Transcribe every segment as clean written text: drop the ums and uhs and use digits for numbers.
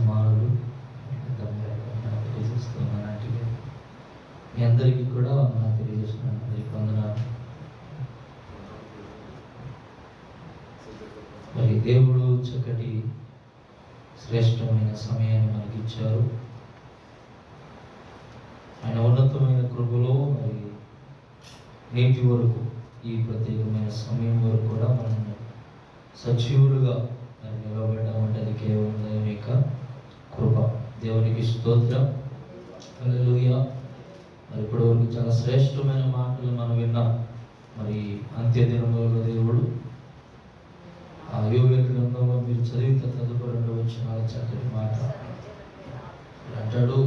కుమారుడు తెలియజేస్తున్నానంటే మీ అందరికీ కూడా వందనాలు తెలియజేస్తున్నాను. అందరికీ వందనాలు. మరి దేవుడు చక్కటి శ్రేష్టమైన సమయాన్ని మనకి ఇచ్చారు. ఆయన ఉన్నతమైన కృపలో మరి నేటి వరకు ఈ ప్రత్యేకమైన సమయం వరకు కూడా మనం సజీవులుగా నిలబడడం అంటే అది కేవలం దేవుని యొక్క కృప. దేవునికి స్తోత్రం. హల్లెలూయా. మరి ఇప్పటి వరకు చాలా శ్రేష్టమైన మాటలు మనం విన్నాం. మరి అంత్య దినములలో దేవుడు ఆ యోవేలు గ్రంథంలో మీరు చదివితే తదుపరి వచ్చిన చక్కటి మాట అంటాడు,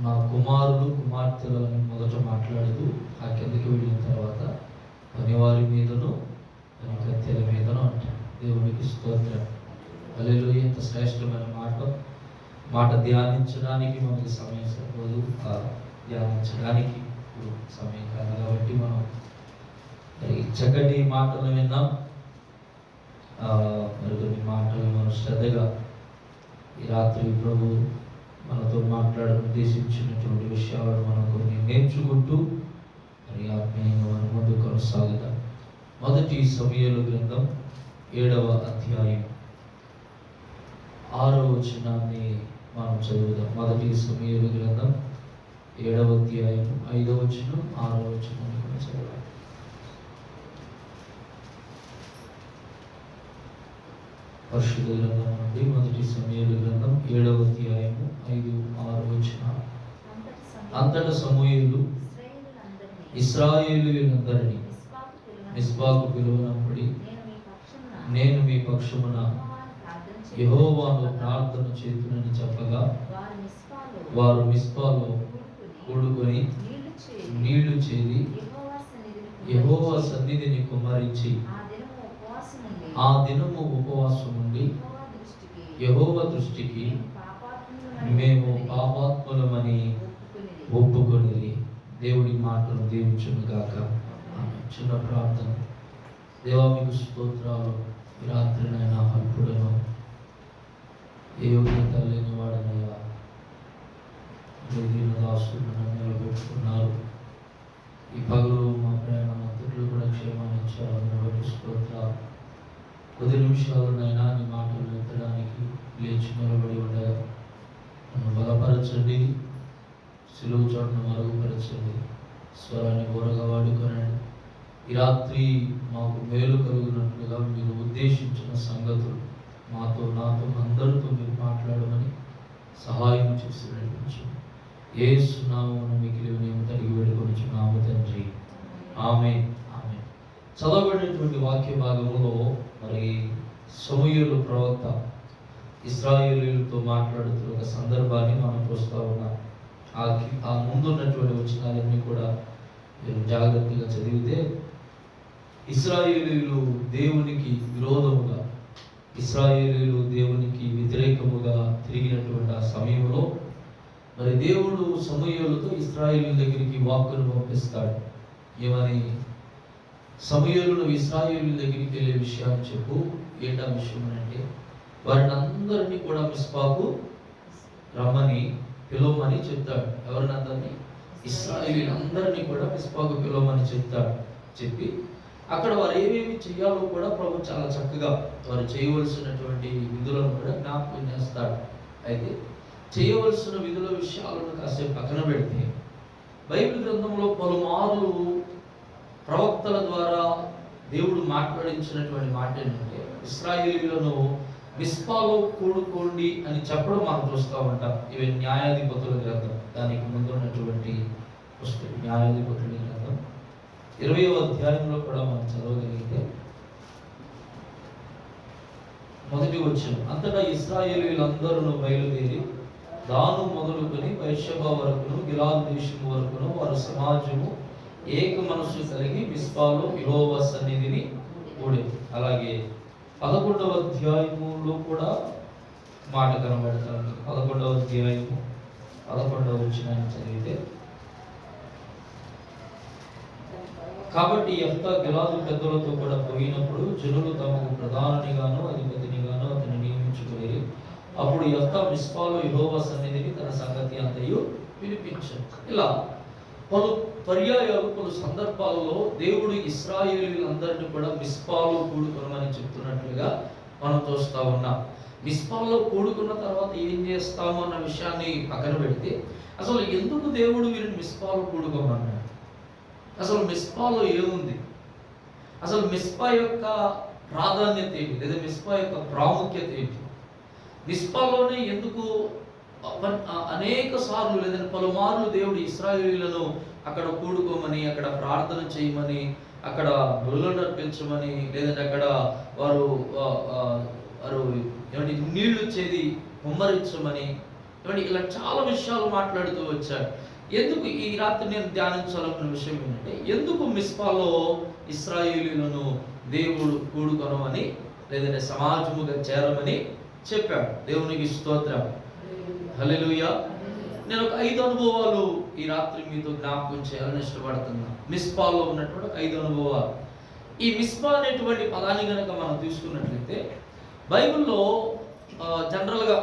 నా కుమారులు కుమార్తెలని మొదట మాట్లాడుతూ ఆ కిందకి వెళ్ళిన తర్వాత పనివారి మీదను పని కత్తెల మీదను అంటాడు. దేవునికి స్తోత్రం. హల్లెలూయా. ఎంత శ్రేష్టమైన మాట ధ్యానించడానికి మనకి సమయం సరిపోదు. ధ్యానించడానికి సమయం కాదు కాబట్టి మనం చక్కటి మాటలు విన్నాం. మరి కొన్ని మాటలు మనం శ్రద్ధగా ఈ రాత్రి ప్రభు మనతో ఉద్దేశించినటువంటి విషయాలను మనం కొన్ని నేర్చుకుంటూ మరి ఆత్మీయంగా మనం ముందు కొనసాగుతాం. మొదటి సమూయేలు గ్రంథం 7వ అధ్యాయం 6వ వచనాన్ని మనం చదువుదాం. మొదటి సమూయేలు గ్రంథం 7వ అధ్యాయం 5వ వచనం 6వ వచనాన్ని కూడా చదవాలి. పరిశుద్ధ గ్రంథం నుండి మొదటి సమూయేలు గ్రంథం 7వ అధ్యాయం 5, 6 వచనాలు. అంతటా సమూయేలు ఇశ్రాయేలీయులందరినీ మిస్పాకు పిలువనప్పుడు నేను మీ పక్షమున యెహోవాను ప్రార్థన చేతునని చెప్పగా వారు మిస్పాలో కూడుకొని నీళ్లు చేది యెహోవా సన్నిధిని కుమ్మరించి ఆ దినము ఉపవాసం ఉండి యెహోవా దృష్టికి మేము పాపాత్ములమని ఒప్పుకొనిది. దేవుడి మాటలు దీవించును గాక. చిన్న ప్రార్థన. దేవా మీకు స్తోత్రాలు. ఈ రాత్రి నాయన అల్పుడను ఏ యోగ్యత లేని వాడనయ్యా దాసులను నిలబెట్టుకున్నారు. ఈ పగలు మా ప్రయాణ మంత్రులు కూడా క్షేమాన్ని ఇచ్చారు. అందుని బట్టి స్తోత్రాలు. కొద్ది నిమిషాలనైనా నీ మాటలు ఎత్తడానికి లేచి నిలబడి ఉండగా నన్ను బలపరచండి. సిలువ చోటును మరుగుపరచండి. స్వరాన్ని ఊరగా వాడుకొనండి. ఈ రాత్రి మాకు మేలు కలుగునట్లుగా మీరు ఉద్దేశించిన సంగతులు నాతో అందరితో మీరు మాట్లాడమని సహాయం చేసి నడిపించండి. యేసు నామమున మిగిలి మేము తరిగి వేడుకొనుచున్నాము తండ్రి. ఆమేన్. ఆమేన్. చదవబడినటువంటి వాక్య భాగంలో మరి సమూయేలు ప్రవక్త ఇశ్రాయేలీయులతో మాట్లాడుతున్న ఒక సందర్భాన్ని మనం చూస్తూ ఉన్నాం. ఆ ముందున్నటువంటి వచనాలన్నీ కూడా మీరు జాగ్రత్తగా చదివితే ఇశ్రాయేలీయులు దేవునికి విరోధముగా, ఇశ్రాయేలీయులు దేవునికి వ్యతిరేకముగా తిరిగినటువంటి ఆ సమయంలో మరి దేవుడు సమూయేలుతో ఇశ్రాయేలీయుల దగ్గరికి వాక్కును పంపిస్తాడు. ఏమని? సమూయేలు ఇశ్రాయేలీయుల దగ్గరికి వెళ్ళే విషయాన్ని చెప్పు. ఏంటా విషయం అంటే వారిని అందరినీ కూడా మిస్పాకు రమ్మని పిలవమని చెప్తాడు. ఎవరినందరినీ? ఇశ్రాయేలీయులందరినీ కూడా మిస్పాకు పిలవమని చెప్తాడు. చెప్పి అక్కడ వారు ఏమేమి చేయాలో కూడా ప్రభు చాలా చక్కగా వారు చేయవలసినటువంటి విధులను కూడా జ్ఞాపకం చేస్తాడు. అయితే చేయవలసిన విధుల విషయాలను కాసేపు పక్కన పెడితే బైబిల్ గ్రంథంలో పలుమార్లు ప్రవక్తల ద్వారా దేవుడు మాట్లాడించినటువంటి మాట ఏంటంటే ఇశ్రాయేలీయులను మిస్పాలో కూడుకోండి అని చెప్పడం మనం చూస్తూ ఉంటాం. ఇవి న్యాయాధిపతుల గ్రంథం, దానికి ముందు ఉన్నటువంటి పుస్తకం న్యాయాధిపతుల గ్రంథం 20వ అధ్యాయంలో కూడా మనం చదవగలిగితే మొదటి వచనం, అంతటా ఇశ్రాయేలీయులందరూ బయలుదేరి దాను మొదలుకొని బెర్షెబా వరకును గిలాదు దేశం వరకును వారి సమాజము ఏక మనస్సు కలిగి మిస్పాలో యెహోవా సన్నిధిని కూడేది. అలాగే 11వ అధ్యాయములో కూడా మాట కనబడతాను. 11వ అధ్యాయము 11వ వచనాన్ని చదివితే, కాబట్టి యెఫ్తా గిలాదు పెద్దలతో కూడా పోయినప్పుడు జనులు తమకు ప్రధానిగాను అధిపతినిగాను అతన్ని నియమించుకుని అప్పుడు యెఫ్తా మిస్పాలో యెహోవా సన్నిధిని తన సంగతి అంతయు వినిపించాడు. ఇలా పలు పర్యాయాలు, పలు సందర్భాల్లో దేవుడు ఇశ్రాయేలీయులందరినీ కూడా మిస్పాలో కూడుకొనమని చెప్తున్నట్లుగా మనం చూస్తూ ఉన్నాం. మిస్పాలో కూడుకున్న తర్వాత ఏం చేస్తాము అన్న విషయాన్ని పక్కన పెడితే, అసలు ఎందుకు దేవుడు వీరిని మిస్పాలో కూడుకోమన్నాడు? అసలు మిస్పాలో ఏముంది? అసలు మిస్పా యొక్క ప్రాధాన్యత ఏంటి, లేదా మిస్పా యొక్క ప్రాముఖ్యత ఏంటి? మిస్పాలోనే ఎందుకు అనేక సార్లు లేదంటే పలుమార్లు దేవుడు ఇశ్రాయేలీయులను అక్కడ కూడుకోమని, అక్కడ ప్రార్థన చేయమని, అక్కడ బలులు అర్పించమని, లేదంటే అక్కడ వారు ఏమంటే నీళ్లు వచ్చేది కుమ్మరించమని, ఏమంటే ఇలా చాలా విషయాలు మాట్లాడుతూ వచ్చాడు. ఎందుకు ఈ రాత్రి నేను ధ్యానించాలనుకున్న విషయం ఏంటంటే, ఎందుకు మిస్పాలో ఇశ్రాయేలీయులను దేవుడు కూడుకొనమని, లేదంటే సమాజముగా చేరమని చెప్పాడు. దేవునికి స్తోత్రం, హల్లెలూయా. నేను ఒక 5 అనుభవాలు ఈ రాత్రి మీతో జ్ఞాపకం చేయాలని ఇష్టపడుతున్నా. మిస్పాలో ఉన్నటువంటి 5 అనుభవాలు. ఈ మిస్పా అనేటువంటి పదాన్ని కనుక మనం తీసుకున్నట్లయితే బైబిల్లో జనరల్గా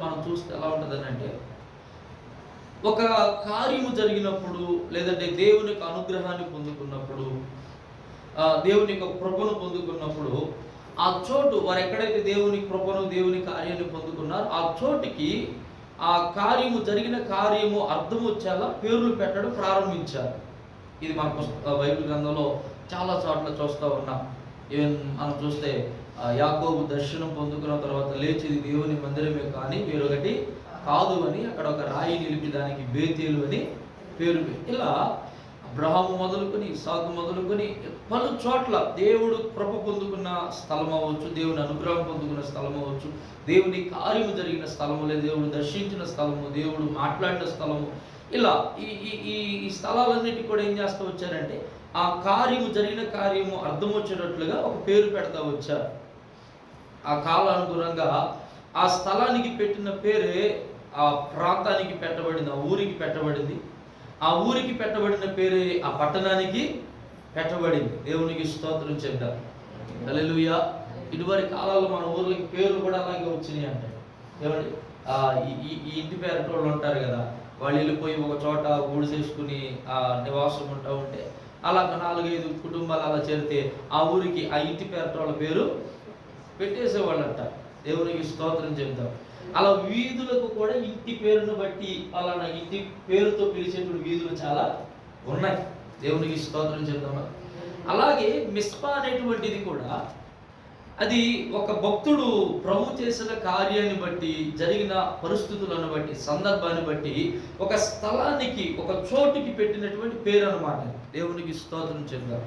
మనం చూస్తే ఎలా ఉంటుందని అంటే, ఒక కార్యము జరిగినప్పుడు, లేదంటే దేవుని యొక్క అనుగ్రహాన్ని పొందుకున్నప్పుడు, దేవుని యొక్క కృపను పొందుకున్నప్పుడు, ఆ చోటు వారు ఎక్కడైతే దేవుని కృపను, దేవుని కార్యాన్ని పొందుకున్నారో ఆ చోటికి ఆ కార్యము, జరిగిన కార్యము అర్థం వచ్చేలా పేర్లు పెట్టడం ప్రారంభించారు. ఇది మన బైబిల్ గ్రంథంలో చాలా చోట్ల చూస్తూ ఉన్నాం. ఈవెన్ మనం చూస్తే యాకోబు దర్శనం పొందుకున్న తర్వాత లేచిది దేవుని మందిరమే కానీ వేరొకటి కాదు అని అక్కడ ఒక రాయి నిలిపి దానికి బేతేలు అని పేరు పెట్టి, ఇలా అబ్రహాము మొదలుకొని, ఇస్సాకు మొదలుకొని పలు చోట్ల దేవుడు కృప పొందుకున్న స్థలం అవ్వచ్చు, దేవుని అనుగ్రహం పొందుకున్న స్థలం అవ్వచ్చు, దేవుని కార్యము జరిగిన స్థలము, లేదా దేవుడు దర్శించిన స్థలము, దేవుడు మాట్లాడిన స్థలము, ఇలా ఈ స్థలాలన్నిటి కూడా ఏం చేస్తూ వచ్చారంటే, ఆ కార్యము, జరిగిన కార్యము అర్థం వచ్చేటట్లుగా ఒక పేరు పెడతా వచ్చారు. ఆ కాలానుగుణంగా ఆ స్థలానికి పెట్టిన పేరే ఆ ప్రాంతానికి పెట్టబడింది, ఆ ఊరికి పెట్టబడింది. ఆ ఊరికి పెట్టబడిన పేరే ఆ పట్టణానికి పెట్టబడింది. దేవునికి స్తోత్రం చెప్తారు, హల్లెలూయా. ఇటువరి కాలాల్లో మన ఊర్లకి పేర్లు కూడా అలాగే వచ్చినాయి అంటే, ఏమండి, ఈ ఇంటి పేరట వాళ్ళు ఉంటారు కదా, వాళ్ళు వెళ్ళిపోయి ఒక చోట ఊడు చేసుకుని ఆ నివాసం ఉంటా ఉంటే, అలా 4-5 కుటుంబాలు అలా చేరితే ఆ ఊరికి ఆ ఇంటి పేరట వాళ్ళ పేరు పెట్టేసేవాళ్ళంట. దేవునికి స్తోత్రం చెప్తాం. అలా వీధులకు కూడా ఇంటి పేరును బట్టి అలా ఇంటి పేరుతో పిలిచేటువంటి వీధులు చాలా ఉన్నాయి. దేవునికి స్తోత్రం చెప్తామా. అలాగే మిస్పా అనేటువంటిది కూడా అది ఒక భక్తుడు ప్రభు చేసిన కార్యాన్ని బట్టి, జరిగిన పరిస్థితులను బట్టి, సందర్భాన్ని బట్టి ఒక స్థలానికి, ఒక చోటుకి పెట్టినటువంటి పేరు అన్నమాట. దేవునికి స్తోత్రం చెప్తాం.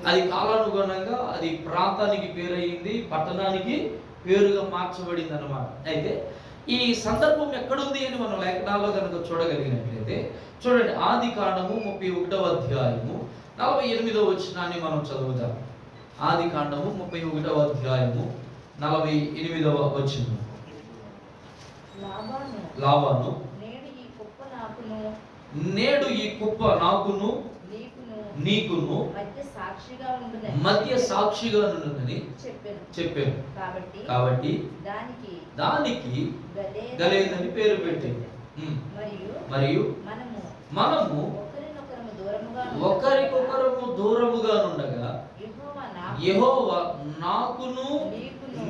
అది కాలానుగుణంగా అది ప్రాంతానికి పేరయ్యింది, పట్టణానికి పేరుగా మార్చబడింది అన్నమాట. అయితే ఈ సందర్భం ఎక్కడుంది అని మనం లేఖనాల్లో కనుక చూడగలిగినట్లయితే చూడండి, ఆదికాండము 31వ అధ్యాయము 48వ వచనాన్ని మనం చదువుతాం. ఆదికాండము 31వ అధ్యాయము 48వ వచనం. లాబాను, నేడు ఈ కుప్ప నాకును నీకును మధ్య సాక్షిగా నుండునని చెప్పాను. కాబట్టి దానికి గలేదని పేరు పెట్టింది. మరియు మనము ఒకరికొకరము దూరముగా నుండగా యెహోవా నాకును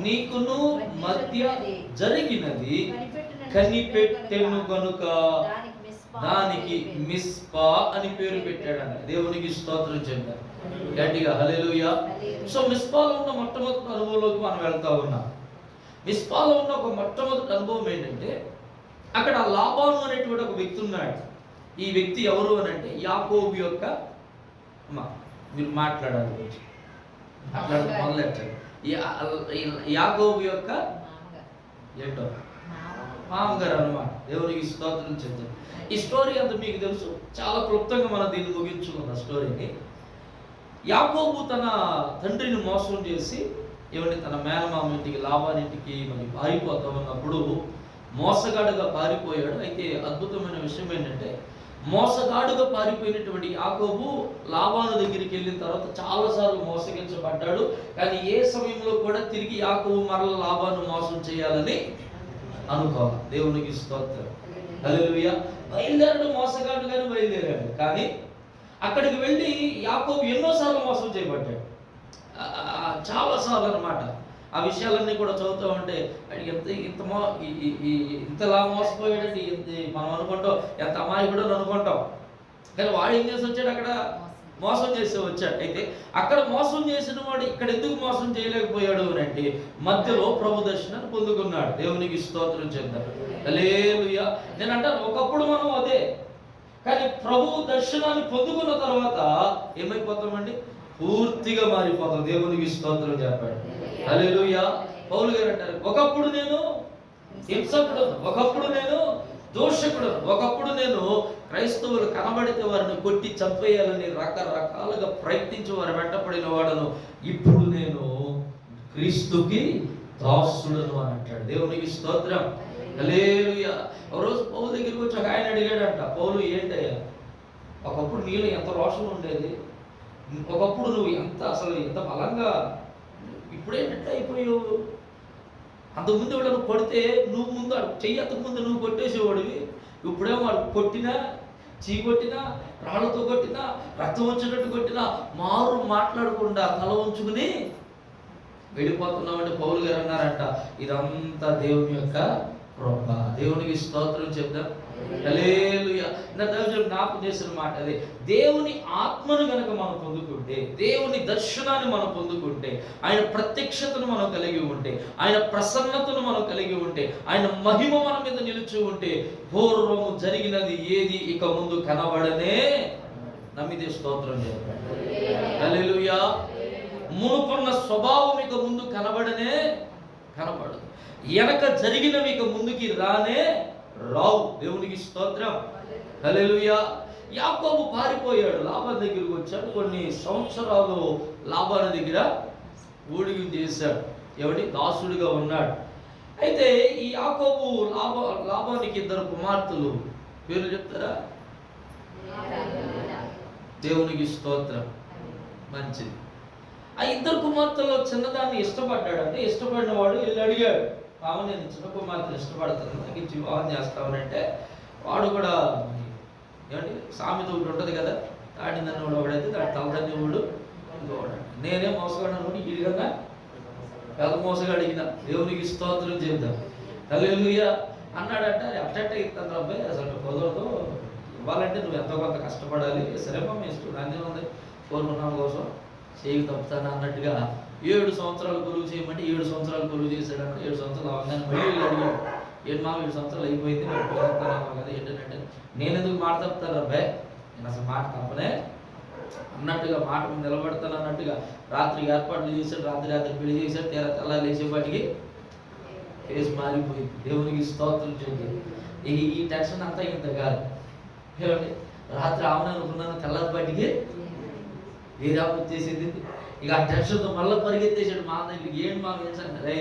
నీకును మధ్య జరిగినది కనిపెట్టెను గనుక దానికి మిస్పా అని పేరు పెట్టాడన్న. దేవునికి స్తోత్రం చెప్పారు గట్టిగా, హల్లెలూయా. సో మిస్పాలో ఉన్న మొట్టమొదటి అనుభవంలోకి మనం వెళ్తా ఉన్నాం. మిస్పాలో ఉన్న ఒక మొట్టమొదటి అనుభవం ఏంటంటే, అక్కడ లాబాను అనేటువంటి ఒక వ్యక్తి ఉన్నాడు. ఈ వ్యక్తి ఎవరు అని అంటే యాకోబు యొక్క మీరు మాట్లాడాలి మొదలెట్టారు. యాకోబు యొక్క ఏంటో మామగారు అన్నమాట. దేవునికి స్తోత్రం చెప్తారు. ఈ స్టోరీ అంతా మీకు తెలుసు, చాలా క్లుప్తంగా మనం దీన్ని ముగించుకున్న స్టోరీని. యాకోబు తన తండ్రిని మోసం చేసి తన మేనమామ ఇంటికి, లాబాను ఇంటికి మరి పారిపోతా ఉన్నప్పుడు మోసగాడుగా పారిపోయాడు. అయితే అద్భుతమైన విషయం ఏంటంటే, మోసగాడుగా పారిపోయినటువంటి యాకోబు లాబాను దగ్గరికి వెళ్ళిన తర్వాత చాలాసార్లు మోసగించబడ్డాడు. కానీ ఏ సమయంలో కూడా తిరిగి యాకోబు మరల లాబాను మోసం చేయాలని అనుకోవాలి. దేవునికి స్తోత్రం. హల్లెలూయా. బయలుదేరడు మోసగాడుగానే బయలుదేరాడు, కానీ అక్కడికి వెళ్ళి యాకోబు ఎన్నోసార్లు మోసం చేయబడ్డాడు, చాలాసార్లు అనమాట. ఆ విషయాలన్నీ కూడా చదువుతూ ఉంటే ఇంతలా మోసపోయాడంటే మనం అనుకుంటాం ఎంత అమాయకుడు అనుకుంటాం, కానీ వాడు ఏం చేసి వచ్చాడు, అక్కడ మోసం చేసి వచ్చాడు. అయితే అక్కడ మోసం చేసిన వాడు ఇక్కడ ఎందుకు మోసం చేయలేకపోయాడు అని అంటే మధ్యలో ప్రభు దర్శనాన్ని పొందుకున్నాడు. దేవునికి స్తోత్రం చేద్దాం. హల్లెలూయా. నేను అంటాను ఒకప్పుడు మనం అదే, కానీ ప్రభు దర్శనాన్ని పొందుకున్న తర్వాత ఏమైపోతామండి, పూర్తిగా మారిపోతాం. దేవునికి స్తోత్రం చెప్పాడు. హల్లెలూయా. పౌలు గారు అంటారు, ఒకప్పుడు నేను హింసకుడు, ఒకప్పుడు నేను దోషకుడు, ఒకప్పుడు నేను క్రైస్తవులు కనబడితే వారిని కొట్టి చంపేయాలని రకరకాలుగా ప్రయత్నించి వారు వెంటపడిన వాడను, ఇప్పుడు నేను క్రీస్తుకి దాసుడను అని అంటాడు. దేవునికి స్తోత్రం. హల్లెలూయా. ఒకరోజు పౌలు దగ్గరికి వచ్చి ఒక ఆయన అడిగాడంట, పౌలు ఏంటయ్యా, ఒకప్పుడు నీలో ఎంత రోషం ఉండేది, ఒకప్పుడు నువ్వు ఎంత బలంగా, ఇప్పుడేంటంటే అయిపోయావు. అంతకుముందు వాడు కొడితే నువ్వు ముందు చెయ్యకు ముందు నువ్వు కొట్టేసేవాడివి, ఇప్పుడేమో వాడు కొట్టినా, చీకొట్టినా, రాళ్ళతో కొట్టినా, రక్తం వచ్చినట్టు కొట్టినా మాట్లాడకుండా తల ఉంచుకుని వెళ్ళిపోతున్నామంటే పౌలు గారు అన్నారంట, ఇదంతా దేవుని యొక్క కృప. దేవునికి స్తోత్రం చెప్దాం. హల్లెలూయా. నా దేవుడు నాకు చేసిన మాట అదే, దేవుని ఆత్మను గనక మనం పొందుకుంటే, దేవుని దర్శనాన్ని మనం పొందుకుంటే, ఆయన ప్రత్యక్షతను మనం కలిగి ఉంటే, ఆయన ప్రసన్నతను మనం కలిగి ఉంటే, ఆయన మహిమ మన మీద నిలిచి ఉంటే, పూర్వము జరిగినది ఏది ఇక ముందు కనబడనే. నమ్మితే స్తోత్రం చెప్పండి. హల్లెలూయా. మునుపున్న స్వభావం ఇక ముందు కనబడదు, వెనక జరిగినవి ఇక ముందుకి రావు. దేవునికి స్తోత్రం. హల్లెలూయా. యాకోబు పారిపోయాడు, లాబాను దగ్గరికి వచ్చాడు, కొన్ని సంవత్సరాలు లాబాను దగ్గర ఊడిగం చేశాడు, దాసుడిగా ఉన్నాడు. అయితే ఈ యాకోబు లాబానికి 2 కుమార్తెలు, పేర్లు చెప్తారా? దేవునికి స్తోత్రం. మంచిది. ఆ 2 కుమార్తెల్లో చిన్నదాన్ని ఇష్టపడ్డాడంటే, ఇష్టపడిన వాడు వెళ్ళి అడిగాడు, పాము నేను చిన్న కుమార్తెను ఇష్టపడతాను, నాకు ఇచ్చి వివాహం చేస్తామనంటే, వాడు కూడా సామెత ఒకటి ఉంటుంది కదా, తాడిందన్నవాడు ఒకడైతే దాని తలదన్నివాడు ఇంకోవాడు. నేనే మోసగాడు అనుకుంటే ఈ విధంగా పెద్ద మోసగా అడిగిన. దేవునికి స్తోత్రం చేద్దాం. హల్లెలూయా. అన్నాడంట, అట్టట్ట ఇస్తాను అబ్బాయి, అసలు కుదరదు, ఇవ్వాలంటే నువ్వు ఎంతో కొంత కష్టపడాలి. సరే మా ఇష్టం, దాన్ని ఉంది, కోరుకున్నాం కోసం చేయి తప్పుతాను అన్నట్టుగా 7 సంవత్సరాలు కొలువు చేయమంటే 7 సంవత్సరాలు కొలువు చేశాడంటే 7 సంవత్సరాలు అవగానే మళ్ళీ అడిగాడు, ఏంటి మా 7 సంవత్సరాలు అయిపోయింది, నేను పిల్లలు కదా ఏంటంటే, నేను ఎందుకు మాట తప్పుతాను అబ్బాయి, నేను అసలు మాట తప్పనే అన్నట్టుగా, మాట మీద నిలబడతాను అన్నట్టుగా రాత్రికి ఏర్పాట్లు చేశాడు, రాత్రి పెళ్లి చేశాడు. తెల్లారి లేచేపాటికి ఫేస్ మారిపోయింది. దేవునికి స్తోత్రం చేయండి. ఈ టెన్షన్ అంతా ఇంత కాదు. ఏమండి, రాత్రి ఆమెను అనుకున్నాను, తెల్లారిపాటికి వేరే వచ్చేసింది. ఇక ఆ టెన్షన్తో మళ్ళీ పరిగెత్తేసాడు మా దగ్గరికి. ఏంటి మా ఏంటంటే, రే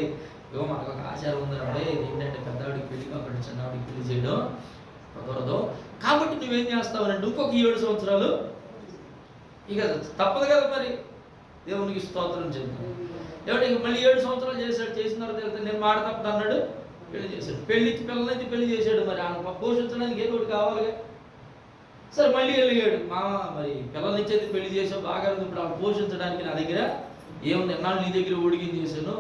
ఇగో మనకు ఒక ఆచారం ఉంది అబ్బాయి, ఏంటంటే పెద్దవాడికి పెళ్లి కాకుండా చిన్నవాడికి పెళ్లి చేయడం కుదరదు, కాబట్టి నువ్వేం చేస్తావనంటే ఇంకొక 7 సంవత్సరాలు ఇక తప్పదు కదా మరి. దేవునికి స్తోత్రం చెప్తాను. ఏమంటే ఇక మళ్ళీ 7 సంవత్సరాలు చేసిన తర్వాత వెళ్తే నేను మాట తప్పదు అన్నాడు, పెళ్లి చేశాడు. పిల్లలైతే పెళ్లి చేశాడు, మరి ఆయన పోషించడానికి ఏదో ఒకటి కావాలిగా. సరే మళ్ళీ వెళ్ళాడు, మరి పిల్లలనిచ్చేది పెళ్లి చేసావు బాగా, ఇప్పుడు ఆమె పోషించడానికి నా దగ్గర ఏముంది, ఎన్నాళ్ళు నీ దగ్గర ఊడిగిన చేశాను,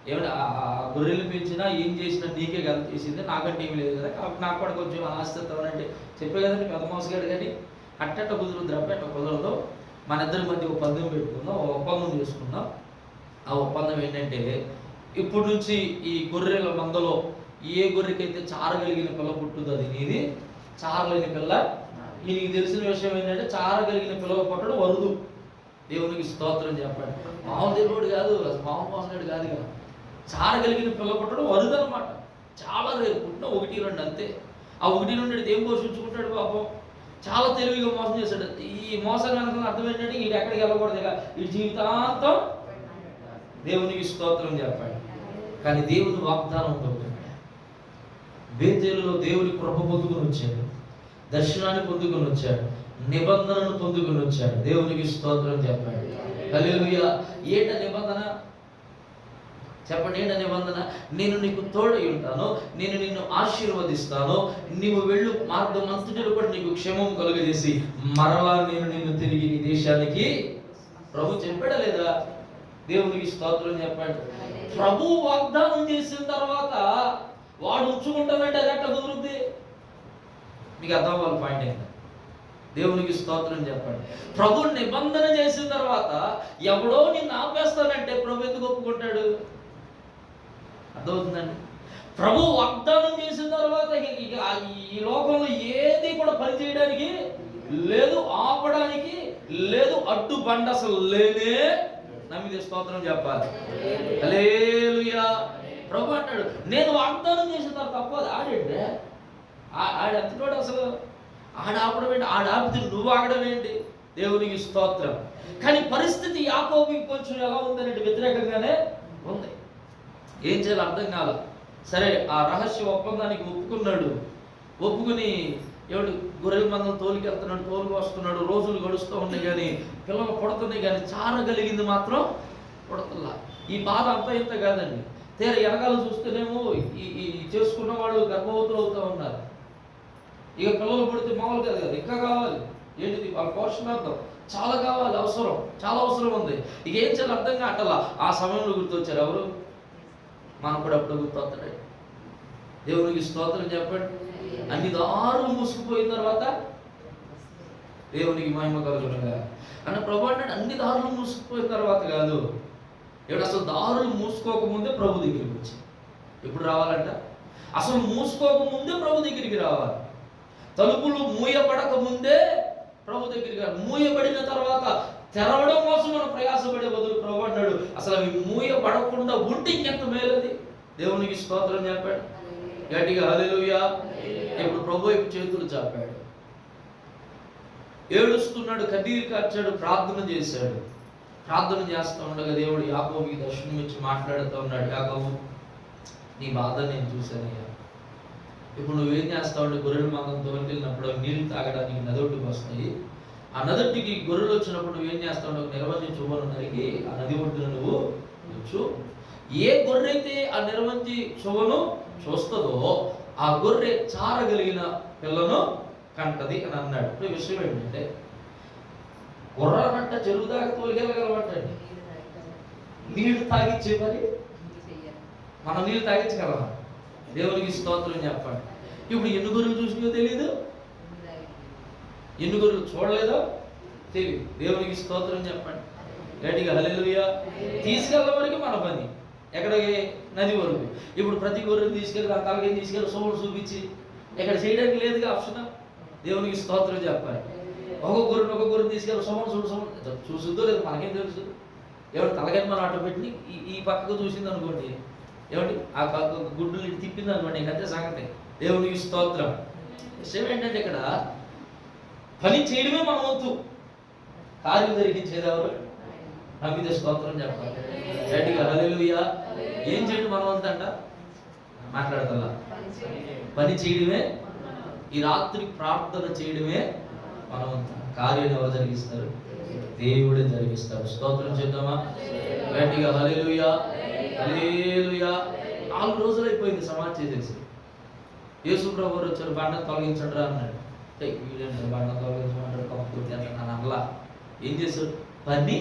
ఏమంటే ఆ గొర్రెలు పెంచినా ఏం చేసినా నీకే కదా చేసింది, నాకంటే ఏమి లేదు కదా, కాబట్టి నాకు కూడా కొంచెం ఆస్తిత్వం అంటే చెప్పే కదండి పెద్ద మోసగాడు. కానీ అట్టట్ట కుదురుద్ది అబ్బాయి, అట్ట కుదరదు, మన ఇద్దరి మధ్య ఒక పందెం పెట్టుకుందాం, ఒక ఒప్పందం చేసుకుందాం. ఆ ఒప్పందం ఏంటంటే, ఇప్పుడు నుంచి ఈ గొర్రెల మందలో ఏ గొర్రెకైతే చారగలిగిన పిల్ల పుట్టుదో అది నీది, చారలేని పిల్ల. నీకు తెలిసిన విషయం ఏంటంటే, చారగలిగిన పిల్లలు పుట్టడం వరుదు. దేవునికి స్తోత్రం చెప్పండి. మామూలు దేవుడు కాదు, మామూలు మోసగాడు కాదు కదా. చారగలిగిన పిల్ల పుట్టడం వరుదు అనమాట. చాలా రేపు పుట్టిన 1-2 అంతే. ఆ 1-2 ఏం పోషించుకుంటాడు పాపం, చాలా తెలివిగా మోసం చేశాడు. ఈ మోసం కనుక అర్థం ఏంటంటే, వీడు ఎక్కడికి వెళ్ళకూడదు ఇక, ఈ జీవితాంతం. దేవునికి స్తోత్రం చెప్పండి. కానీ దేవుని వాగ్దానం ఉంటుంది. బేతేలులో దేవుని కృప పొందుకుని వచ్చాడు, దర్శనాన్ని పొందుకుని వచ్చాడు, నిబంధనను పొందుకుని వచ్చాడు. దేవునికి స్తోత్రం చెప్పండి. హల్లెలూయా. ఏంట నిబంధన? చెప్పండి, ఏంటనే నిబంధన? నేను నీకు తోడై ఉంటాను, నేను నిన్ను ఆశీర్వదిస్తాను, నీవు వెళ్ళు మార్గం అంతటిలో కూడా నీకు క్షేమం కలుగజేసి మరలా నేను నిన్ను తిరిగి నీ దేశానికి. ప్రభు చెప్పాడా లేదా? దేవునికి స్తోత్రం చెప్పండి. ప్రభు వాగ్దానం చేసిన తర్వాత వాడు ఉంచుకుంటానంటే అది ఎట్లా కుదురుద్ది? మీకు అర్థం అవ్వాలి పాయింట్ ఏంటి? దేవునికి స్తోత్రం చెప్పండి. ప్రభు నిబంధన చేసిన తర్వాత ఎవడో నిన్ను ఆపేస్తానంటే ప్రభు ఎందుకు ఒప్పుకుంటాడు? అర్థమవుతుందండి? ప్రభు వాగ్దానం చేసిన తర్వాత ఈ లోకంలో ఏది కూడా పని చేయడానికి లేదు, ఆపడానికి లేదు, అడ్డుబండ అసలు లేనే. నమ్మితే స్తోత్రం చెప్పాలి. హల్లెలూయా. ప్రభు అంటాడు, నేను వాగ్దానం చేసిన తర్వాత తప్పదు. ఆడండి ఆడెంతటోడు అసలు? ఆడపడం ఏంటి? ఆడితే నువ్వు ఆగడం ఏంటి? దేవునికి స్తోత్రం. కానీ పరిస్థితి యాకోబుకి కొంచెం ఎలా ఉందనంటే వ్యతిరేకంగానే ఉంది. ఏం చేయాలో అర్థం కాల. సరే, ఆ రహస్య ఒప్పందానికి ఒప్పుకున్నాడు. ఒప్పుకుని ఎవడు గొర్రెల మందం తోలుకెళ్తున్నాడు, తోలుకు వస్తున్నాడు. రోజులు గడుస్తూ ఉన్నాయి కానీ పిల్లలు పుడుతున్నాయి, కానీ చారగలిగింది మాత్రం పుడతల్లా. ఈ బాధ అంతా ఇంత కాదండి. తీర వెనకాల చూస్తేనేమో ఈ చేసుకున్న వాళ్ళు గర్భవతులు అవుతూ ఉన్నారు. ఇక పిల్లలు పుడితే మామూలు కాదు కదా, ఇంకా కావాలి. ఏంటిది? వాళ్ళ పోషణార్థం చాలా కావాలి, అవసరం, చాలా అవసరం ఉంది. ఇక ఏం చేయాలి అర్థం కావట్లా. ఆ సమయంలో గుర్తొచ్చారు ఎవరు? మనకు కూడా అప్పుడు గుర్తొస్తాడు. దేవునికి స్తోత్రం చెప్పండి. అన్ని దారులు మూసుకుపోయిన తర్వాత దేవునికి మహిమ కలుగునుగా అన్న ప్రభు అంటే అన్ని దారులు మూసుకుపోయిన తర్వాత కాదు, ఇప్పుడు అసలు దారులు మూసుకోకముందే ప్రభు దగ్గరికి వచ్చి. ఎప్పుడు రావాలంట? అసలు మూసుకోకముందే ప్రభు దగ్గరికి రావాలి. తలుపులు మూయబడక ముందే ప్రభు దగ్గరికి రావాలి. మూయబడిన తర్వాత తెరవడం కోసం మనం ప్రయాసపడే బదులు ప్రభు అన్నాడు అసలు అవి మూయబడకుండా ఉంటే ఇంకెంత మేలది. దేవునికి స్తోత్రం చెప్పాడు గట్టిగా. హల్లెలూయా. ఇప్పుడు ప్రభు వైపు చేతులు చాపాడు, ఏడుస్తున్నాడు, కన్నీరు కార్చాడు, ప్రార్థన చేశాడు. ప్రార్థన చేస్తూ ఉండగా దేవుడు యాకోబుకి దర్శనం ఇచ్చి మాట్లాడుతూ ఉన్నాడు, యాకోబు నీ బాధ నేను చూశానయ్యా. ఇప్పుడు నువ్వేం చేస్తావు? గొర్రెల మందం తోలుకెళ్ళినప్పుడు నీళ్ళు తాగడానికి నదొడ్డుకు వస్తాయి. ఆ నదొడ్డికి గొర్రెలు వచ్చినప్పుడు నువ్వేం చేస్తావు? నిర్వంజి చువ్వను నరికి ఆ నది ఒడ్డున నువ్వు వచ్చు. ఏ గొర్రె అయితే ఆ నిర్వంజి చువ్వను చూస్తుందో ఆ గొర్రె చారగలిగిన పిల్లను కంటది అని అన్నాడు. ఇప్పుడు విషయం ఏంటంటే గుర్రమంట చెరువు దాకా తోలుకెళ్ళగలమంటండి. నీళ్లు తాగిచ్చే మరి మనం నీళ్ళు తాగించగలమా? దేవునికి స్తోత్రం చెప్పండి. ఇప్పుడు ఎన్ని గొర్రెలు చూసినో తెలియదు, ఎన్ని గొర్రెలు చూడలేదో తెలియదు. దేవునికి స్తోత్రం చెప్పండి గట్టిగా. హల్లెలూయా. తీసుకెళ్ళడం వరకు మన పని, ఎక్కడికి? నది వరకు. ఇప్పుడు ప్రతి గొర్రెలు తీసుకెళ్ళి ఆ తలకి తీసుకెళ్ళి సోముడు చూపించి ఎక్కడ చేయడానికి లేదుగా ఆప్షన్. దేవునికి స్తోత్రం చెప్పాలి. ఒక గొర్రెని తీసుకెళ్ళి సోముడు చూసుద్దో లేదు మనకేం తెలుసు. ఎవరు తలకని మనం అటు పెట్టి ఈ పక్కకు చూసింది అనుకోండి, ఏమండి ఆ గుడ్డులు తిప్పింది అనుకోండి, ఇంకంతే సంగతి. దేవునికి స్తోత్రం. విషయం ఏంటంటే ఇక్కడ పని చేయడమే మన వంతు, కార్యం జరిగించేది ఎవరు? నమ్మితే స్తోత్రం చెప్పాలి గట్టిగా. హల్లెలూయా. ఏం చేయడం మన వంతు అంట? మాట్లాడతల్లా పని చేయడమే. ఈ రాత్రి ప్రార్థన చేయడమే మన వంతు. కార్యం ఎవరు జరిగిస్తారు? దేవుడే జరిగిస్తాడు. స్తోత్రం చేద్దామా గట్టిగా. హల్లెలూయా. హల్లెలూయా. 4 రోజులు అయిపోయింది సమాధి చేసేసి. యేసు ప్రభువు వచ్చారు, బండ తొలగించండి అన్నాడు. వీళ్ళంటే బండ తొలగించమంటాడు, కప్పుకుంటే అన్నాను అలా. ఏం చేశారు? పని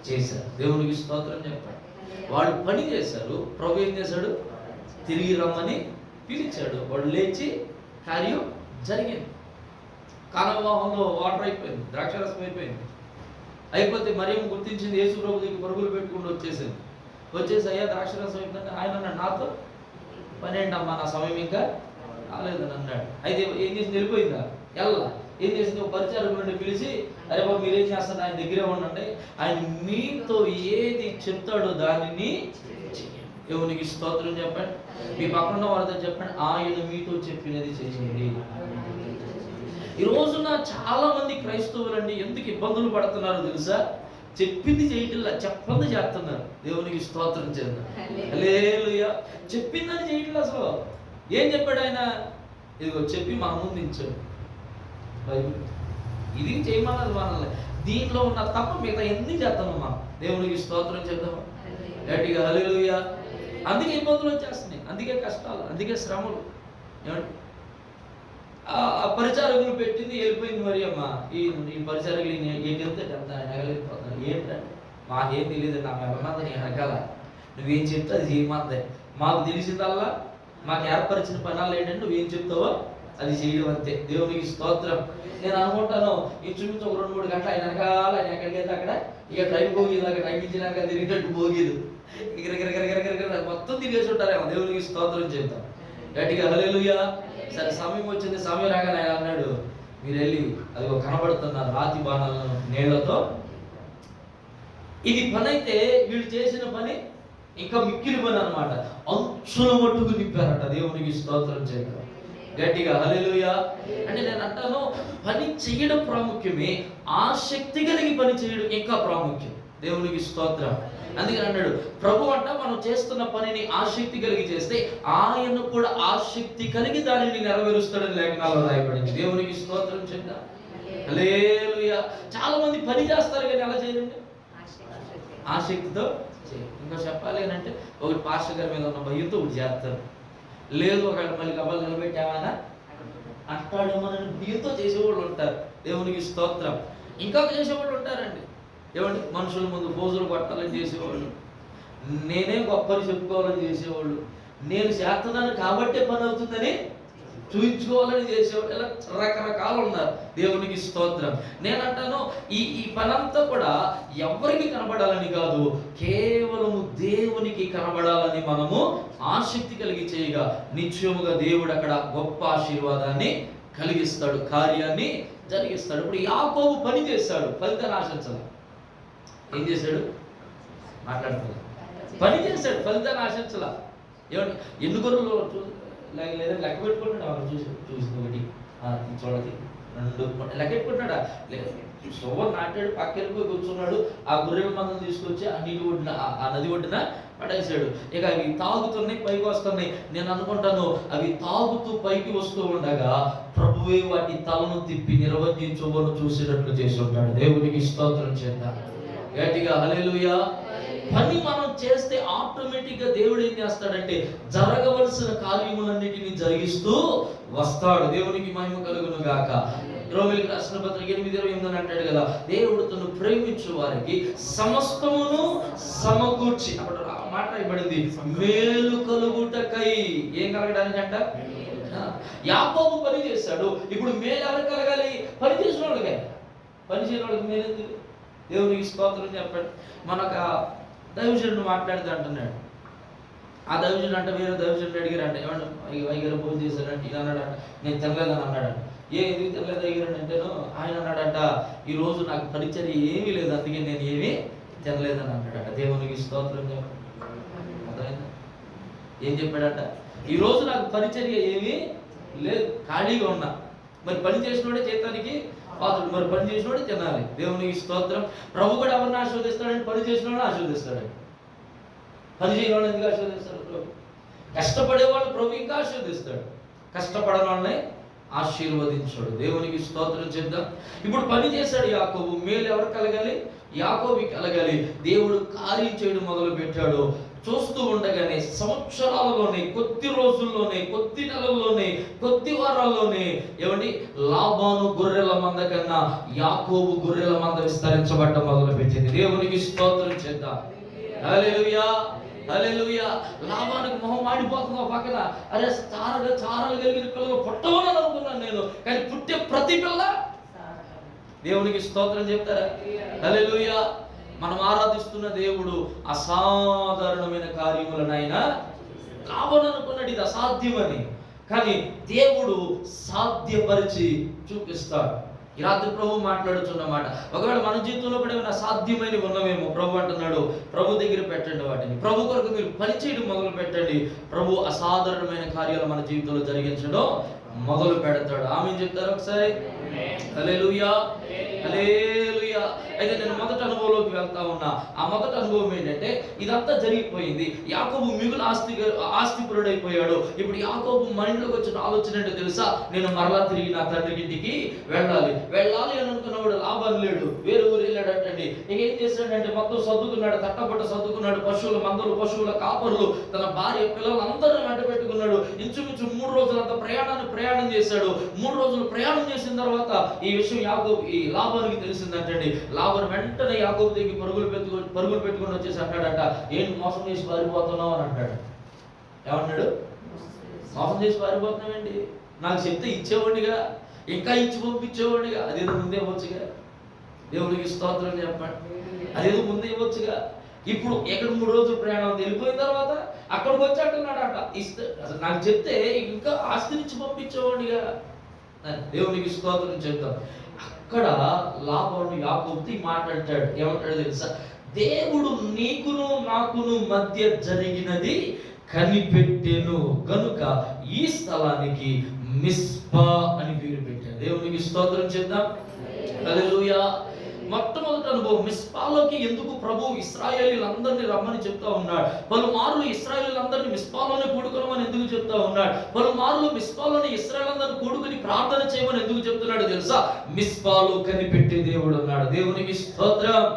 చేశారు. దేవునికి స్తోత్రం చెప్పాడు. వాళ్ళు పని చేశారు. ప్రభు ఏం చేశాడు? తిరిగి రమ్మని పిలిచాడు. వాళ్ళు లేచి కార్యం జరిగింది. కాలవాహంలో వాటర్ అయిపోయింది, ద్రాక్షరసం అయిపోయింది. అయిపోతే మరియమ్మ గుర్తించింది, యేసు ప్రభు దగ్గర పరుగులు పెట్టుకుంటూ వచ్చేసి అయ్యా ద్రాక్షరసం అయిపోయిందంటే ఆయన అన్నాడు, నాతో పని ఏంటమ్మా, నా సమయం ఇంకా రాలేదని అన్నాడు. అయితే ఏం చేసింది? వెళ్ళిపోయిందా? ఎలా ఏం చేసింది? ఒక పరిచారం నుండి పిలిచి, అరే బాబు మీరేం చేస్తారు? ఆయన దగ్గరే ఉండండి, ఆయన మీతో ఏది చెప్తాడో దానిని చేయండి. దేవునికి స్తోత్రం చెప్పండి. మీ పక్కన వారితో చెప్పండి, ఆయన మీతో చెప్పినది చేయండి. ఈ రోజున చాలా మంది క్రైస్తవులండి ఎందుకు ఇబ్బందులు పడుతున్నారో తెలుసా? చెప్పింది చేయట్లా, చెప్పంది చేస్తున్నారు. దేవునికి స్తోత్రం చేద్దాం. హల్లెలూయా. చెప్పిందని చేయట్లా. అసలు ఏం చెప్పాడు ఆయన? ఇదిగో చెప్పి మన ముందు ఇచ్చాడు బైబిల్. ఇది చేయమన్నది మనల్ని. దీంట్లో ఉన్న తప్ప మిగతా ఎన్ని చేద్దామమ్మా. దేవునికి స్తోత్రం చేద్దామా గట్టిగా. హల్లెలూయా. అందుకే ఇబ్బందులు వచ్చేస్తున్నాయి, అందుకే కష్టాలు, అందుకే శ్రమలు. ఏమండి, ఆ పరిచారకులు పెట్టింది వెళ్ళిపోయింది మరి అమ్మ. ఈ పరిచారకులు ఏకెళ్తే అంత ఎగలేకపోతున్నారు. ఏంటంటే మాకేం తెలియదు, నా వెళ్ళమంది నేను వెనకాల, నువ్వేం చెప్తే అది చేయమందే. మాకు తెలిసిందల్లా, మాకు ఏర్పరిచిన పనాలు ఏంటంటే నువ్వేం చెప్తావో అది చేయడం అంతే. దేవునికి స్తోత్రం. నేను అనుకుంటాను ఇంచుమించు ఒక 2-3 గంటలు ఆయన వెనకాల, ఆయన ఎక్కడికి వెళ్తే అక్కడ ఇక ట్రైన్ పోగీలు అక్కడ ట్రైన్ ఇచ్చినాక తిరిగినట్టు పోగీలు మొత్తం తిరిగేసి ఉంటారేమో. దేవునికి స్తోత్రం చేద్దాం గట్టిగా హల్లెలూయా. సరే సమయం వచ్చింది, సమయం రాగానే ఆయన అన్నాడు, మీరు వెళ్ళి అది కనబడుతున్న రాతి బాణాలను నీళ్లతో. ఇది పని అయితే వీళ్ళు చేసిన పని ఇంకా మిక్కిలి పని అనమాట. అంచుల మట్టుకు నింపారట. దేవునికి స్తోత్రం చేయడం గట్టిగా హల్లెలూయా. అంటే నేను అంటాను, పని చేయడం ప్రాముఖ్యమే, ఆసక్తి కలిగి పని చేయడం ఇంకా ప్రాముఖ్యం. దేవునికి స్తోత్రం. అందుకని అన్నాడు ప్రభు అంట, మనం చేస్తున్న పనిని ఆసక్తి కలిగి చేస్తే ఆయన కూడా ఆసక్తి కలిగి దానిని నెరవేరుస్తాడని లేఖనాల్లో రాయబడింది. దేవునికి స్తోత్రం చేద్దాం హల్లెలూయా. చాలా మంది పని చేస్తారు కానీ ఎలా చేయండి, ఆసక్తితో చేయండి. ఇంకా చెప్పాలి అని అంటే, ఒకటి పాస్టర్ గారి మీద ఉన్న భయంతో ఒకటి చేస్తారు, లేదు ఒకళ్ళు మళ్ళీ కబలు నిలబెట్టామన్నా అంటాడేమోనని భయంతో చేసేవాళ్ళు ఉంటారు. దేవునికి స్తోత్రం. ఇంకా చేసేవాళ్ళు ఉంటారండి. ఏమండి, మనుషుల ముందు పోజులు కొట్టాలని చేసేవాళ్ళు, నేనే గొప్పని చెప్పుకోవాలని చేసేవాళ్ళు, నేను చేస్తున్నాను కాబట్టే పని అవుతుందని చూపించుకోవాలని చేసేవాళ్ళు, ఇలా రకరకాలు ఉన్నారు. దేవునికి స్తోత్రం. నేనంటాను, ఈ పనంతా కూడా ఎవరికి కనబడాలని కాదు, కేవలము దేవునికి కనబడాలని మనము ఆసక్తి కలిగి చేయగా నిత్యముగా దేవుడు అక్కడ గొప్ప ఆశీర్వాదాన్ని కలిగిస్తాడు, కార్యాన్ని జరిగిస్తాడు. ఇప్పుడు యాకోబు పని చేస్తాడు, ఫలితాన్ని ఆశించాలి. ఏం చేశాడు, మాట్లాడుతున్నాడు, పని చేశాడు, ఫలితాన్ని ఆశించాల. ఏమంటే ఎన్ని గొర్రెలు లేదా లెక్క పెట్టుకుంటాడు, వాళ్ళు చూసి ఒకటి చూడది 2 లెక్క పెట్టుకుంటున్నాడా, సోవర్ నాటాడు, పక్కకి పోయి కూర్చున్నాడు, ఆ గొర్రెల మందం తీసుకొచ్చి ఆ నీటి ఒడ్డున, ఆ నది ఒడ్డున పడేసాడు. ఇక అవి తాగుతున్నాయి, పైకి వస్తున్నాయి. నేను అనుకుంటాను, అవి తాగుతూ పైకి వస్తూ ఉండగా ప్రభువే వాటి తలను తిప్పి నిర్వహించువను చూసేటట్లు చేసి ఉంటాడు. దేవునికి స్తోత్రం చేద్దాం గట్టిగా హల్లెలూయా. పని మనం చేస్తే ఆటోమేటిక్ గా దేవుడు ఏం చేస్తాడంటే జరగవలసిన కార్యములన్నిటిని జరిగిస్తూ వస్తాడు. దేవునికి మహిమ కలుగును గాక. రోమీయులకు రాసిన పత్రిక 8:28 అంటాడు కదా, దేవుడు తను ప్రేమించు వారికి సమస్తమును సమకూర్చి, అప్పుడు మాట రాయబడింది, మేలు కలుగుటకై. ఏం కలగడానికి అంట, యాకోబు పని చేస్తాడు. ఇప్పుడు మేలు ఎవరికి కలగాలి, పని చేసిన వాళ్ళకి. పని చేయని వాళ్ళకి మేలు ఎందుకు? దేవునికి స్తోత్రం చెప్పాడు. మనకు దైవజనుడు మాట్లాడుతూ అంటున్నాడు, ఆ దైవజనుడు అంటే వేరే దైవజనుడు అడిగారు అంటే, ఏమన్నా వైగారు భోజనం చేశాడంటే ఇది అన్నాడంట, నేను తినలేదని అన్నాడంట. ఎందుకు తినలేదు అయ్యారు అంటేను, ఆయన అన్నాడంట, ఈరోజు నాకు పరిచర్య ఏమీ లేదు, అందుకే నేను ఏమీ తినలేదని అన్నాడట. దేవునికి స్తోత్రం చెప్పాడు. అర్థమైందా? ఏం చెప్పాడంట, ఈరోజు నాకు పరిచర్య ఏమీ లేదు, ఖాళీగా ఉన్నా. మరి పని చేసినోడే చేతానికి పాత్రుడు, మరి పని చేసినోడే తినాలి. దేవునికి స్తోత్రం. ప్రభు కూడా ఎవరిని ఆశీర్వదిస్తాడని, పని చేసినోడే ఆశీర్వదిస్తాడండి. పని చేయని వాళ్ళు ఎందుకు ఆశీర్వదిస్తాడు? ప్రభు కష్టపడేవాళ్ళు ప్రభు ఇంకా ఆశీర్వదిస్తాడు, కష్టపడని వాళ్ళని ఆశీర్వదించాడు. దేవునికి స్తోత్రం చేద్దాం. ఇప్పుడు పని చేశాడు యాకోబు, మేలు ఎవరు కలగాలి, యాకోబుకి కలగాలి. దేవుడు కార్యం చేయడం మొదలు పెట్టాడు. చూస్తూ ఉండగానే సంవత్సరాలలోనే, కొద్ది రోజుల్లోనే, కొద్ది నెలల్లోనే, కొద్ది వారాల్లోనే ఏమండి, లాబాను గొర్రెల మంద కన్నా యాకోబు గొర్రెల మంద విస్తరించబడ్డం మొదలు పెట్టింది. దేవునికి స్తోత్రం చేద్దాం హల్లెలూయా హల్లెలూయా. లాబానికి మొహం మాడిపోతుందో పక్కన, అరే చారలు కలిగిన పిల్లలు పుట్టవని అనుకున్నాను నేను, కానీ పుట్టే ప్రతి పిల్ల దేవునికి స్తోత్రం చెప్తారా హల్లెలూయా. మనం ఆరాధిస్తున్న దేవుడు అసాధారణమైన కార్యములను ఆయన లాభం అనుకున్నాడు, ఇది అసాధ్యమని, కానీ దేవుడు సాధ్యపరిచి చూపిస్తాడు. ఈ రాత్రి ప్రభు మాట్లాడుతున్నమాట, ఒకవేళ మన జీవితంలో కూడా ఏమైనా అసాధ్యమైనవి ఉన్నవేమో, ప్రభు అంటున్నాడు, ప్రభు దగ్గర పెట్టండి వాటిని, ప్రభు కొరకు మీరు పని చేయడం మొదలు పెట్టండి. ప్రభు అసాధారణమైన కార్యాలు మన జీవితంలో జరిగించడం మొదలు పెడతాడు. ఆమె చెప్తారు ఒకసారి. హల్లెలూయా, హల్లెలూయా. అయితే నేను మొదటి అనుభవంలోకి వెళ్తా ఉన్నా. ఆ మొదటి అనుభవం ఏంటంటే, ఇదంతా జరిగిపోయింది. యాకోబు మిగులు ఆస్తిపరుడైపోయాడు. ఇప్పుడు యాకోబు మైండ్లోకి వచ్చిన ఆలోచన ఏంటో తెలుసా? నేను మరలా తిరిగి నా తండ్రి ఇంటికి వెళ్ళాలి అని అనుకున్నవాడు లాభం లేడు, వేరే ఊరు వెళ్ళాడంటండి. ఇక ఏం చేశాడంటే మొత్తం సర్దుకున్నాడు, తట్టబట్ట సర్దుకున్నాడు, పశువుల మందలు, పశువుల కాపరులు, తన భార్య, పిల్లలు అందరిని వెంట పెట్టుకున్నాడు. ఇంచుమించు 3 రోజులంతా ప్రయాణం చేశాడు. 3 రోజులు ప్రయాణం చేసిన తర్వాత ఈ విషయం ఈ లాభానికి తెలిసిందంటండి. లాభం వెంటనే యాకోబు దగ్గరికి పరుగులు పెట్టుకొని వచ్చేసి అంటాడట, ఏంటి మోసం చేసి పారిపోతున్నావు అని అంటాడు. ఏమన్నాడు? మోసం చేసి పారిపోతున్నావేంటి? నాకు చెప్తే ఇచ్చేవాడిగా, ఇంకా ఇచ్చి పంపించేవాడిగా. అదేదో ముందే ఇవ్వచ్చుగా. దేవుడికి స్తోత్రం చెప్పండి. అదేదో ముందే ఇవ్వచ్చుగా. ఇప్పుడు ఎక్కడ 3 రోజులు ప్రయాణం వెళ్ళిపోయిన తర్వాత అక్కడికి వచ్చి అంటున్నాడట, ఇస్తే నాకు చెప్తే ఇంకా ఆస్తినిచ్చి పంపించేవాడిగా. దేవునికి స్తోత్రం చెప్తాం. అక్కడ లాబాను యాకోబుతో మాట్లాడతాడు. ఏమంటాడు తెలుసా? దేవుడు నీకును నాకును మధ్య జరిగినది కనిపెట్టెను గనుక ఈ స్థలానికి మిస్పా అని పేరు పెట్టాడు. దేవునికి స్తోత్రం చేద్దాం. హల్లెలూయా. మొట్టమొదటి అనుభవం మిస్పాలోకి ఎందుకు ప్రభు ఇశ్రాయేలీలందరినీ రమ్మని చెప్తా ఉన్నాడు? పలుమార్లు ఇశ్రాయేలీలందరినీ మిస్పాలోనే కూడుకోమని ఎందుకు చెప్తా ఉన్నాడు? పలుమార్లు మిస్పాలోనే ఇశ్రాయేలీలందరినీ కూడుకుని ప్రార్థన చేయమని ఎందుకు చెప్తున్నాడు తెలుసా? మిస్పాలో కనిపెట్టే దేవుడు ఉన్నాడు. దేవునికి స్తోత్రం.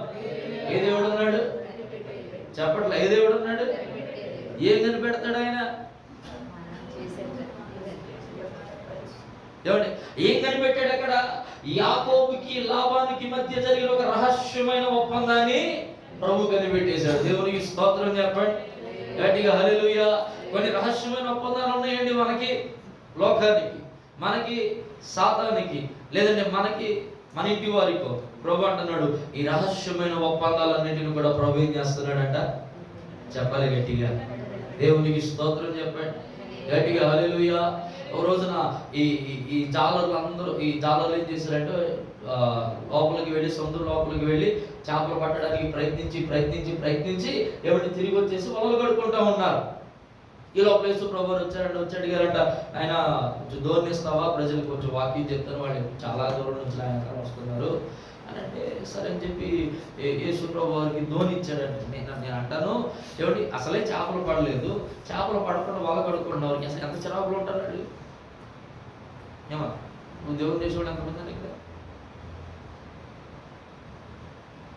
ఏ దేవుడు ఉన్నాడు? చెప్పట్లే. ఏ దేవుడు ఉన్నాడు? ఏం కనిపెడతాడు ఆయన? ఏమండి, ఏం కనిపెట్టాడు అక్కడ? యాకోబుకి లాబానికి మధ్య జరిగిన ఒక రహస్యమైన ఒప్పందాన్ని ప్రభు కనిపెట్టేశాడు. దేవునికి స్తోత్రం చెప్పండి గట్టిగా. హల్లెలూయా. కొన్ని రహస్యమైన ఒప్పందాలు ఉన్నాయండి మనకి, లోకానికి, మనకి, సాతానికి, లేదంటే మనకి, మన ఇంటి వారికో. ప్రభు అంటున్నాడు, ఈ రహస్యమైన ఒప్పందాలన్నింటిని కూడా ప్రభు ఏం చేస్తున్నాడంట? చెప్పాలి గట్టిగా. దేవునికి స్తోత్రం చెప్పండి గట్టిగా. హల్లెలూయా. ఒక రోజున ఈ జాలర్లు ఏం చేశారంటే, లోపలికి వెళ్ళి, సముద్రం లోపలికి వెళ్ళి చేపలు పట్టడానికి ప్రయత్నించి ఎవరిని తిరిగి వచ్చేసి వలలు కడుక్కుంటా ఉన్నారు. ఈ లోపల యేసు ప్రభు వచ్చి అడిగారంట, ఆయన కొంచెం దూరనిస్తావా, ప్రజలకు కొంచెం వాకింగ్ చెప్తాను, వాళ్ళు చాలా దూరం నుంచి ఆయన వస్తున్నారు అని అంటే, సరే అని చెప్పి యేసు ప్రభు వారికి ధోని ఇచ్చాడంట. నేను అంటాను, ఏమిటి అసలే చేపలు పడలేదు, చేపలు పడకుండా వల కడుక్కున్నారు, అసలు ఎంత చేపలు ఉంటారండి? ఏమా నువ్వు దేవుని చేసేవాడు ఎంతమంది అని ఇక్కడ?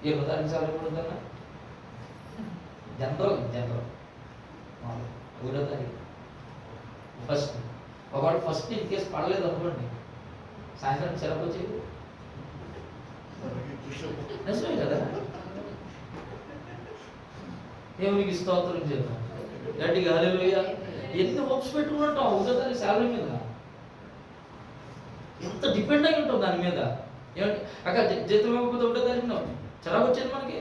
20 తారీఖు సార్లు ఎప్పుడు ఉందన్నా? జనరల్ 1వ తారీఖు ఫస్ట్. ఒకవేళ ఫస్ట్ ఇన్ కేసు పడలేదు అనుకోండి, సాయంత్రం సెలవు వచ్చేది నిజమే కదా. దేవునికి స్తోత్రం చేద్దాం గట్టిగా. హల్లెలూయా. ఎన్ని హోప్స్ పెట్టుకుంటాం 1వ తారీఖు శాలరీ మీద, ఎంత డిపెండ్ అయి ఉంటాం దాని మీద. ఏమంటే అక్కడ జీతం ఇవ్వకపోతే 1వ తారీఖున చిరాకు వచ్చేది మనకి,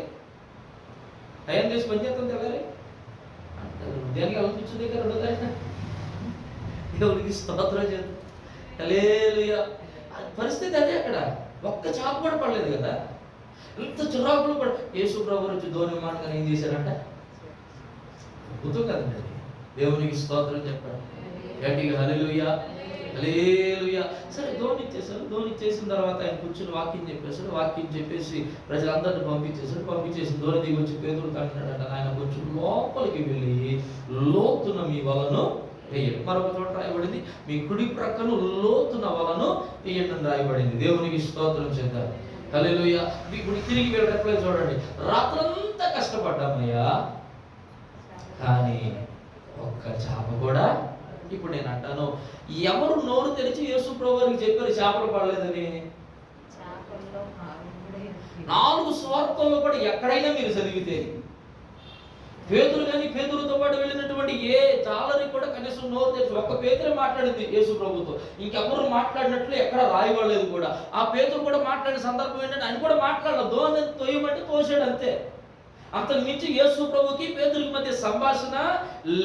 టైం చేసి పని చేస్తాం తెల్లారి, ఉదయానికి అనిపించింది దగ్గర 2వ తారీఖున. దేవునికి స్తోత్రం చేద్దాం. హల్లెలూయా. పరిస్థితి అదే. అక్కడ ఒక్క చేప కూడా పడలేదు కదా, ఇంత చిరాకులు పడ. యేసు ప్రభు వచ్చి ధోని మాటగా ఏం చేశారంట? అద్భుతం కదండి. దేవునికి స్తోత్రం చెప్పాడు గట్టిగా. హల్లెలూయా, హల్లెలూయా. సరే ధోని ఇచ్చేసిన తర్వాత ఆయన కూర్చొని వాక్యం చెప్పేసి ప్రజలందరినీ పంపించేసి ధోని దిగి వచ్చి పేతురుతో అంటున్నాడంట, ఆయన కొంచెం లోపలికి వెళ్ళి లోతున మీ వలను వేయండి. మరొక చోట రాయబడింది, మీ కుడి ప్రక్కన లోతున వలను వేయండి అని రాయబడింది. దేవునికి స్తోత్రం చేద్దాం. హల్లెలూయా. ఇప్పుడు తిరిగి వెళ్ళేటప్పుడే చూడండి, రాత్రంతా కష్టపడ్డామయ్యా, కానీ ఒక్క చేప కూడా. ఇప్పుడు నేను అంటాను, ఎవరు నోరు తెరిచి యేసు ప్రభువుకి చెప్పారు చేపలు పడలేదని? 4 సువార్తల్లో కూడా ఎక్కడైనా మీరు చదివితే, పేతురు కానీ పేతురుతో పాటు వెళ్ళినటువంటి ఏ జాలరి కూడా కనీసం నోరు తెరిచి ఒక్క పేతురే మాట్లాడింది యేసు ప్రభుతో, ఇంకెవరు మాట్లాడినట్లు ఎక్కడ రాయబడలేదు కూడా. ఆ పేతురు కూడా మాట్లాడిన సందర్భం ఏంటంటే, ఆయన కూడా మాట్లాడలేదు, ధోని తొయ్యమంటే తోసాడు అంతే. అంతకు మించి యేసు ప్రభుకి పేతురుకి మధ్య సంభాషణ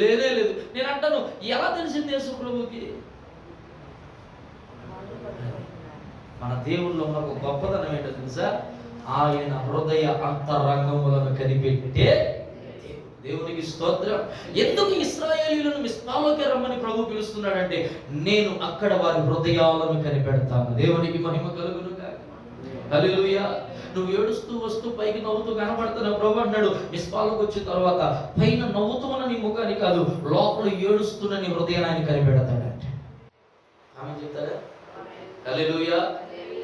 లేనే లేదు. నేను అంటాను, ఎలా తెలిసింది యేసు ప్రభుకి? మన దేవుల్లో ఉన్న ఒక గొప్పతనం ఏంటో తెలుసా? ఆయన హృదయ అంతరంగములను కనిపెట్టే దేవుడు. దేవునికి స్తోత్రం. ఎందుకు ఇశ్రాయేలీయులను మిస్పాలోకి రమ్మని ప్రభు పిలుస్తున్నాడంటే, నేను అక్కడ వారి హృదయాలను కనిపెడతాను. దేవునికి మహిమ కలుగును గాక. హల్లెలూయా. నువ్వు ఏడుస్తూ వస్తూ పైకి నవ్వుతూ కనబడుతున్న ప్రభు అన్నాడు, మిస్పాలోకి వచ్చిన తర్వాత పైన నవ్వుతూ ఉన్న నీ ముఖాన్ని కాదు, లోపల ఏడుస్తున్న నీ హృదయాన్ని కనిపెడతాడంటే. ఆమె చెప్తారా? హల్లెలూయా,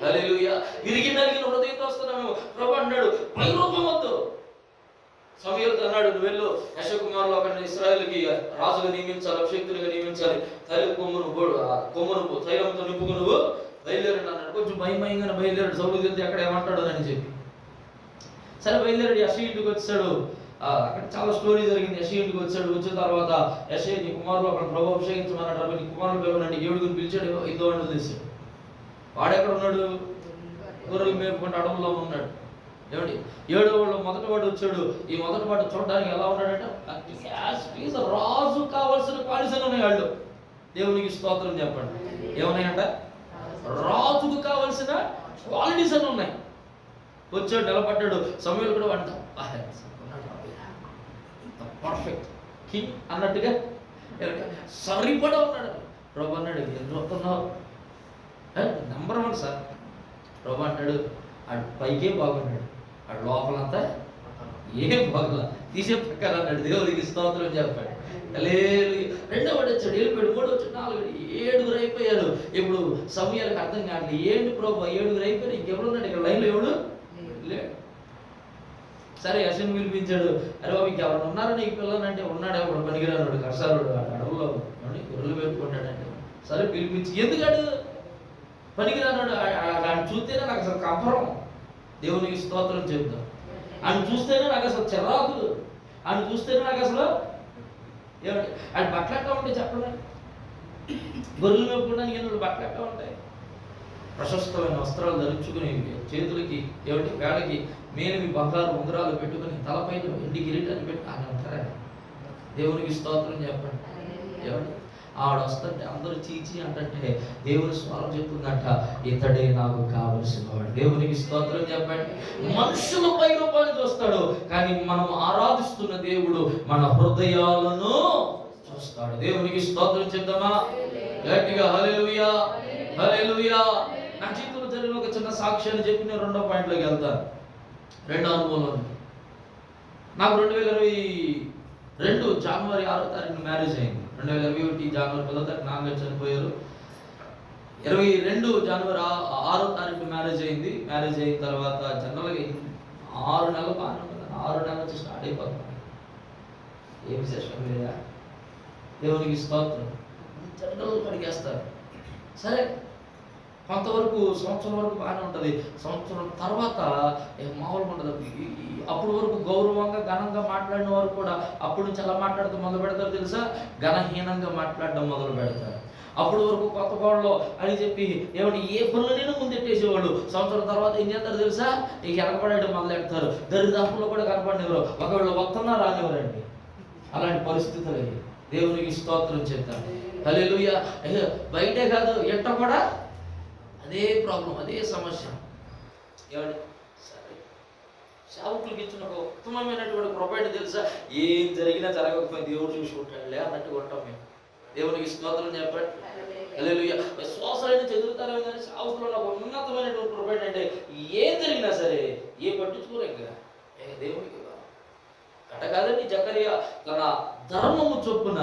హల్లెలూయా. విరిగి నలిగిన హృదయంతో వస్తున్నాము. ప్రభు అన్నాడు, పై రూపం వద్దు. సమూయేలుతో అన్నాడు, నువ్వు వెళ్ళు, యెషకుమారులు అక్కడ ఇశ్రాయేలుకి రాజుగా నియమించాలి, అభిషేక్తులుగా నియమించాలి, కొమ్మును తైలంతో నింపుకు నువ్వు బయలుదేరండి అన్నాడు. కొంచెం భయంగానే బయలుదేరాడు. సౌలు తెలిసి అక్కడ ఏమంటాడు అని చెప్పి సరే బయలుదేరాడు. యెషయి ఇంటికి వచ్చాడు. అక్కడ చాలా స్టోరీ జరిగింది. యెషయి ఇంటికి వచ్చాడు. వచ్చిన తర్వాత యెషయి, నీ కుమారులు అక్కడ ప్రభు అభిషేకించమన్నాడు, నీ కుమారులు పిలవనండి. 7 పిలిచాడు. 5వ వాడిని వదిలేశాడు. వాడెక్కడ ఉన్నాడు? గొర్రెలు మేపుకుంటూ అడవుల్లో ఉన్నాడు. ఏమండి, 7వ వాడు మొదటి వాడు వచ్చాడు. ఈ మొదటి వాడు చూడడానికి ఎలా ఉన్నాడంటే, రాజు కావాల్సిన క్వాలిటీస్ ఉన్నాయి వాళ్ళు. దేవునికి స్తోత్రం చెప్పండి. ఏమన్నాయంట? రాజుకు కావాల్సిన క్వాలిటీస్ అని ఉన్నాయి. వచ్చాడు, నిలబడ్డాడు. సమూయేలు కూడా వాడితో పర్ఫెక్ట్ కింగ్ అన్నట్టుగా సరిపడా ఉన్నాడు. ప్రభు అన్నాడు, ఏం చూస్తున్నావు? Number 1 sir. ప్రభు అంటాడు, ఆడు పైకే బాగున్నాడు, ఆడు లోపలంతా ఏం బాగులా తీసే ప్రకార అన్నాడు. దేవునికి స్తోత్రం చెప్పాడు. హల్లెలూయా. 2వ వాడు వచ్చాడు, వెళ్ళిపోయాడు. 3 వచ్చాడు, 4, 7 అయిపోయారు. ఇప్పుడు సమూయేలుకి అర్థం కావట్లేదు. ఏంటి ప్రభు 7 అయిపోయారు, ఇంకెవరు ఉన్నాడు ఇక్కడ లైన్లో? ఎవడు లేడు. సరే యెషయిని పిలిపించాడు. అరే బాబు, ఇంకెవరు ఉన్నారా నీకు పిల్లలంటే? ఉన్నాడు. ఎవడు పనికిరాడు, కర్సారుడు, అడవుల్లో గొర్రెలు పెట్టుకుంటాడంటే. సరే పిలిపించి, ఎందుకాడు పనికిరాన్నాడు? ఆయన చూస్తేనే నాకు అసలు కంపరం. దేవునికి స్తోత్రం చెప్తాం. ఆయన చూస్తేనే నాకు అసలు చిరాకు. ఆయన చూస్తేనే నాకు అసలు ఏమంటే, ఆయన బట్టలెట్టా ఉంటాయి చెప్పండి. గొర్రెలు మేపుకోవడానికి ఎన్నో బట్టలెట్టా ఉంటాయి. ప్రశస్తమైన వస్త్రాలు ధరించుకుని, చేతులకి ఏమిటి వేళకి మేలిమి బంగారు ఉంగరాలు పెట్టుకుని, తలపైన వెండి కిరీటాన్ని పెట్టి ఆయన ఉంటారా? దేవునికి స్తోత్రం చెప్పండి. ఏమండి, ఆవిడ వస్తుంటే అందరూ చీచి అంటే దేవుని స్వరం చెప్తుందంట, ఇతడే నాకు కావలసిన వాడు. దేవునికి స్తోత్రం చెప్పండి. మనుషుల పై రూపాన్ని చూస్తాడు, కానీ మనం ఆరాధిస్తున్న దేవుడు మన హృదయాలను చూస్తాడు. దేవునికి స్తోత్రం చెప్దామా గట్టిగా? హల్లెలూయా, హల్లెలూయా. నా జీవితంలో జరిగిన ఒక చిన్న సాక్ష్యాన్ని చెప్పి నేను 2వ పాయింట్లోకి వెళ్తాను. 2వ అనుభవంలో నాకు 2022 జనవరి 6వ తారీఖున మ్యారేజ్ అయింది. 2021 జనవరి 10వ తారీఖు నాన్నగారు చనిపోయారు. 22 జనవరి 6వ తారీఖు మ్యారేజ్ అయింది. మ్యారేజ్ అయిన తర్వాత జనరల్గా 6 నెలలు బాగానే ఉంటుంది. 6 నెలల నుంచి స్టార్ట్ అయిపోతుంది. ఏ విశేషం లేదా? దేవునికి స్తోత్రం. జనరల్ కడిగేస్తారు. సరే, కొంతవరకు సంవత్సరం వరకు బాగానే ఉంటుంది. సంవత్సరం తర్వాత మామూలుగా ఉండదు. అప్పుడు వరకు గౌరవంగా ఘనంగా మాట్లాడిన వారు కూడా అప్పుడు నుంచి ఎలా మాట్లాడటం మొదలు పెడతారు తెలుసా? ఘనహీనంగా మాట్లాడడం మొదలు పెడతారు. అప్పుడు వరకు కొత్త కోడలో అని చెప్పి ఏమంటే ఏ పనులనైనా ముందెట్టేసేవాళ్ళు. సంవత్సరం తర్వాత ఏం చేస్తారు తెలుసా? ఇక వెనకబడేయడం మొదలెడతారు. దరిదాపుల్లో కూడా కనపడినవారు, ఒకవేళ వస్తున్నా రానివ్వరండి. అలాంటి పరిస్థితులు అయ్యి. దేవునికి స్తోత్రం చేద్దాం. హల్లెలూయా. బయటే కాదు, ఎంట కూడా అదే ప్రాబ్లం, అదే సమస్య. ఏమండి, సరే, సేవకులకి ఇచ్చిన ఒక ఉత్తమమైనటువంటి ప్రొవైడ్ తెలుసా? ఏం జరిగినా జరగకపోయి దేవుడు చూసుకుంటాడులే అన్నట్టు ఉంటాం మేము. దేవునికి స్తోత్రం చెప్పండి. హల్లెలూయా. విశ్వాసాలైన చెందుతారేమో కానీ సేవకులు ఒక ఉన్నతమైనటువంటి ప్రొవైడ్ అంటే ఏం జరిగినా సరే ఏం పట్టించుకోరు. ఇంకా దేవునికి కట కాదండి. జకరియా తన ధర్మము చొప్పున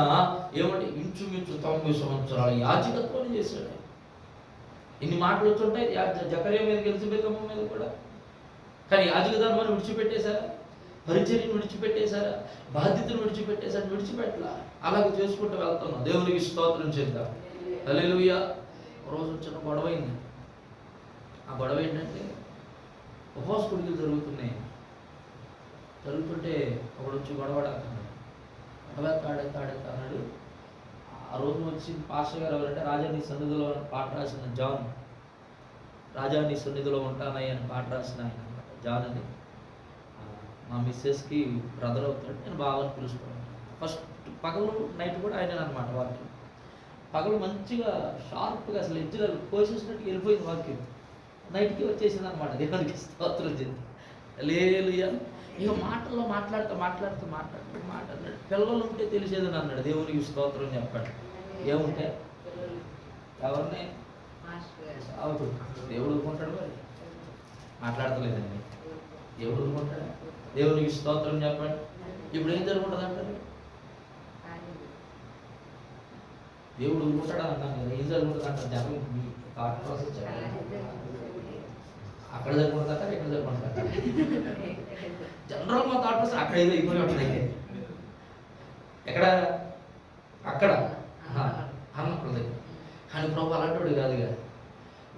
ఏమంటే ఇంచుమించు 90 సంవత్సరాల యాజకత్వం చేశాడు. ఇన్ని మాటలు వచ్చుంటాయి జకరియా మీద, ఎలిజబెతమ్మ మీద కూడా. కానీ యాజక ధర్మాన్ని విడిచిపెట్టేశారా? పరిచర్యను విడిచిపెట్టేశారా? బాధ్యతను విడిచిపెట్టేశారు? విడిచిపెట్టలా. అలాగే చేసుకుంటూ వెళ్తున్నాం. దేవునికి స్తోత్రం చేద్దాం. హల్లెలూయా. రోజు చిన్న గొడవ అయింది. ఆ గొడవ ఏంటంటే ఉపవాస కుడికలు జరుగుతున్నాయి. జరుగుతుంటే ఒకడు వచ్చి గొడవడాడుతా అన్నాడు. ఆ రోజు వచ్చి పాస్టర్ గారు ఎవరంటే, రాజా నీ సన్నిధిలో పాట రాసిన జాన్, రాజా నీ సన్నిధిలో ఉంటానయ్య అని పాట రాసిన ఆయన అనమాట. జాన్ అని మా మిస్సెస్కి బ్రదర్ అవుతాడు. నేను బాగా పిలుచుకోవాలి. ఫస్ట్ పగలు నైట్ కూడా ఆయన అనమాట. వాక్యం పగలు మంచిగా షార్ప్గా అసలు ఎడ్జ్గా కోసేసినట్టు వెళ్ళిపోయింది వాక్యం. నైట్కి వచ్చేసింది అనమాట. దేవునికి స్తోత్రం చేద్దాం. హల్లెలూయా. ఇక మాటల్లో మాట్లాడుతూ మాట్లాడినాడు. పిల్లలు ఉంటే తెలిసేదని అన్నాడు. దేవునికి స్తోత్రం చెప్పండి. ఏముంటే ఎవరిని దేవుడు ఊరుకుంటాడు? మరి మాట్లాడతలేదండి. దేవుడు ఊరుకుంటాడా? దేవునికి స్తోత్రం చెప్పండి. ఇప్పుడు ఏం జరుగుతుంది అంటారు? దేవుడు ఊరుకుంటాడా అన్నాను కదా. ఏం జరుగుతుంది అంటారు? జనం మీ థాట్ ప్రాసెస్ చెప్పండి. అక్కడ జరుగుతుందంటారు, ఇక్కడ జరుగుతుంటారు. జనరల్ మా థాట్ ప్రాసెస్ అక్కడ ఏదో అయిపోయి ఉంటుంది. ఎక్కడ? అక్కడ అన్నప్పుడు. కానీ ప్రభు అలాంటి కాదుగా.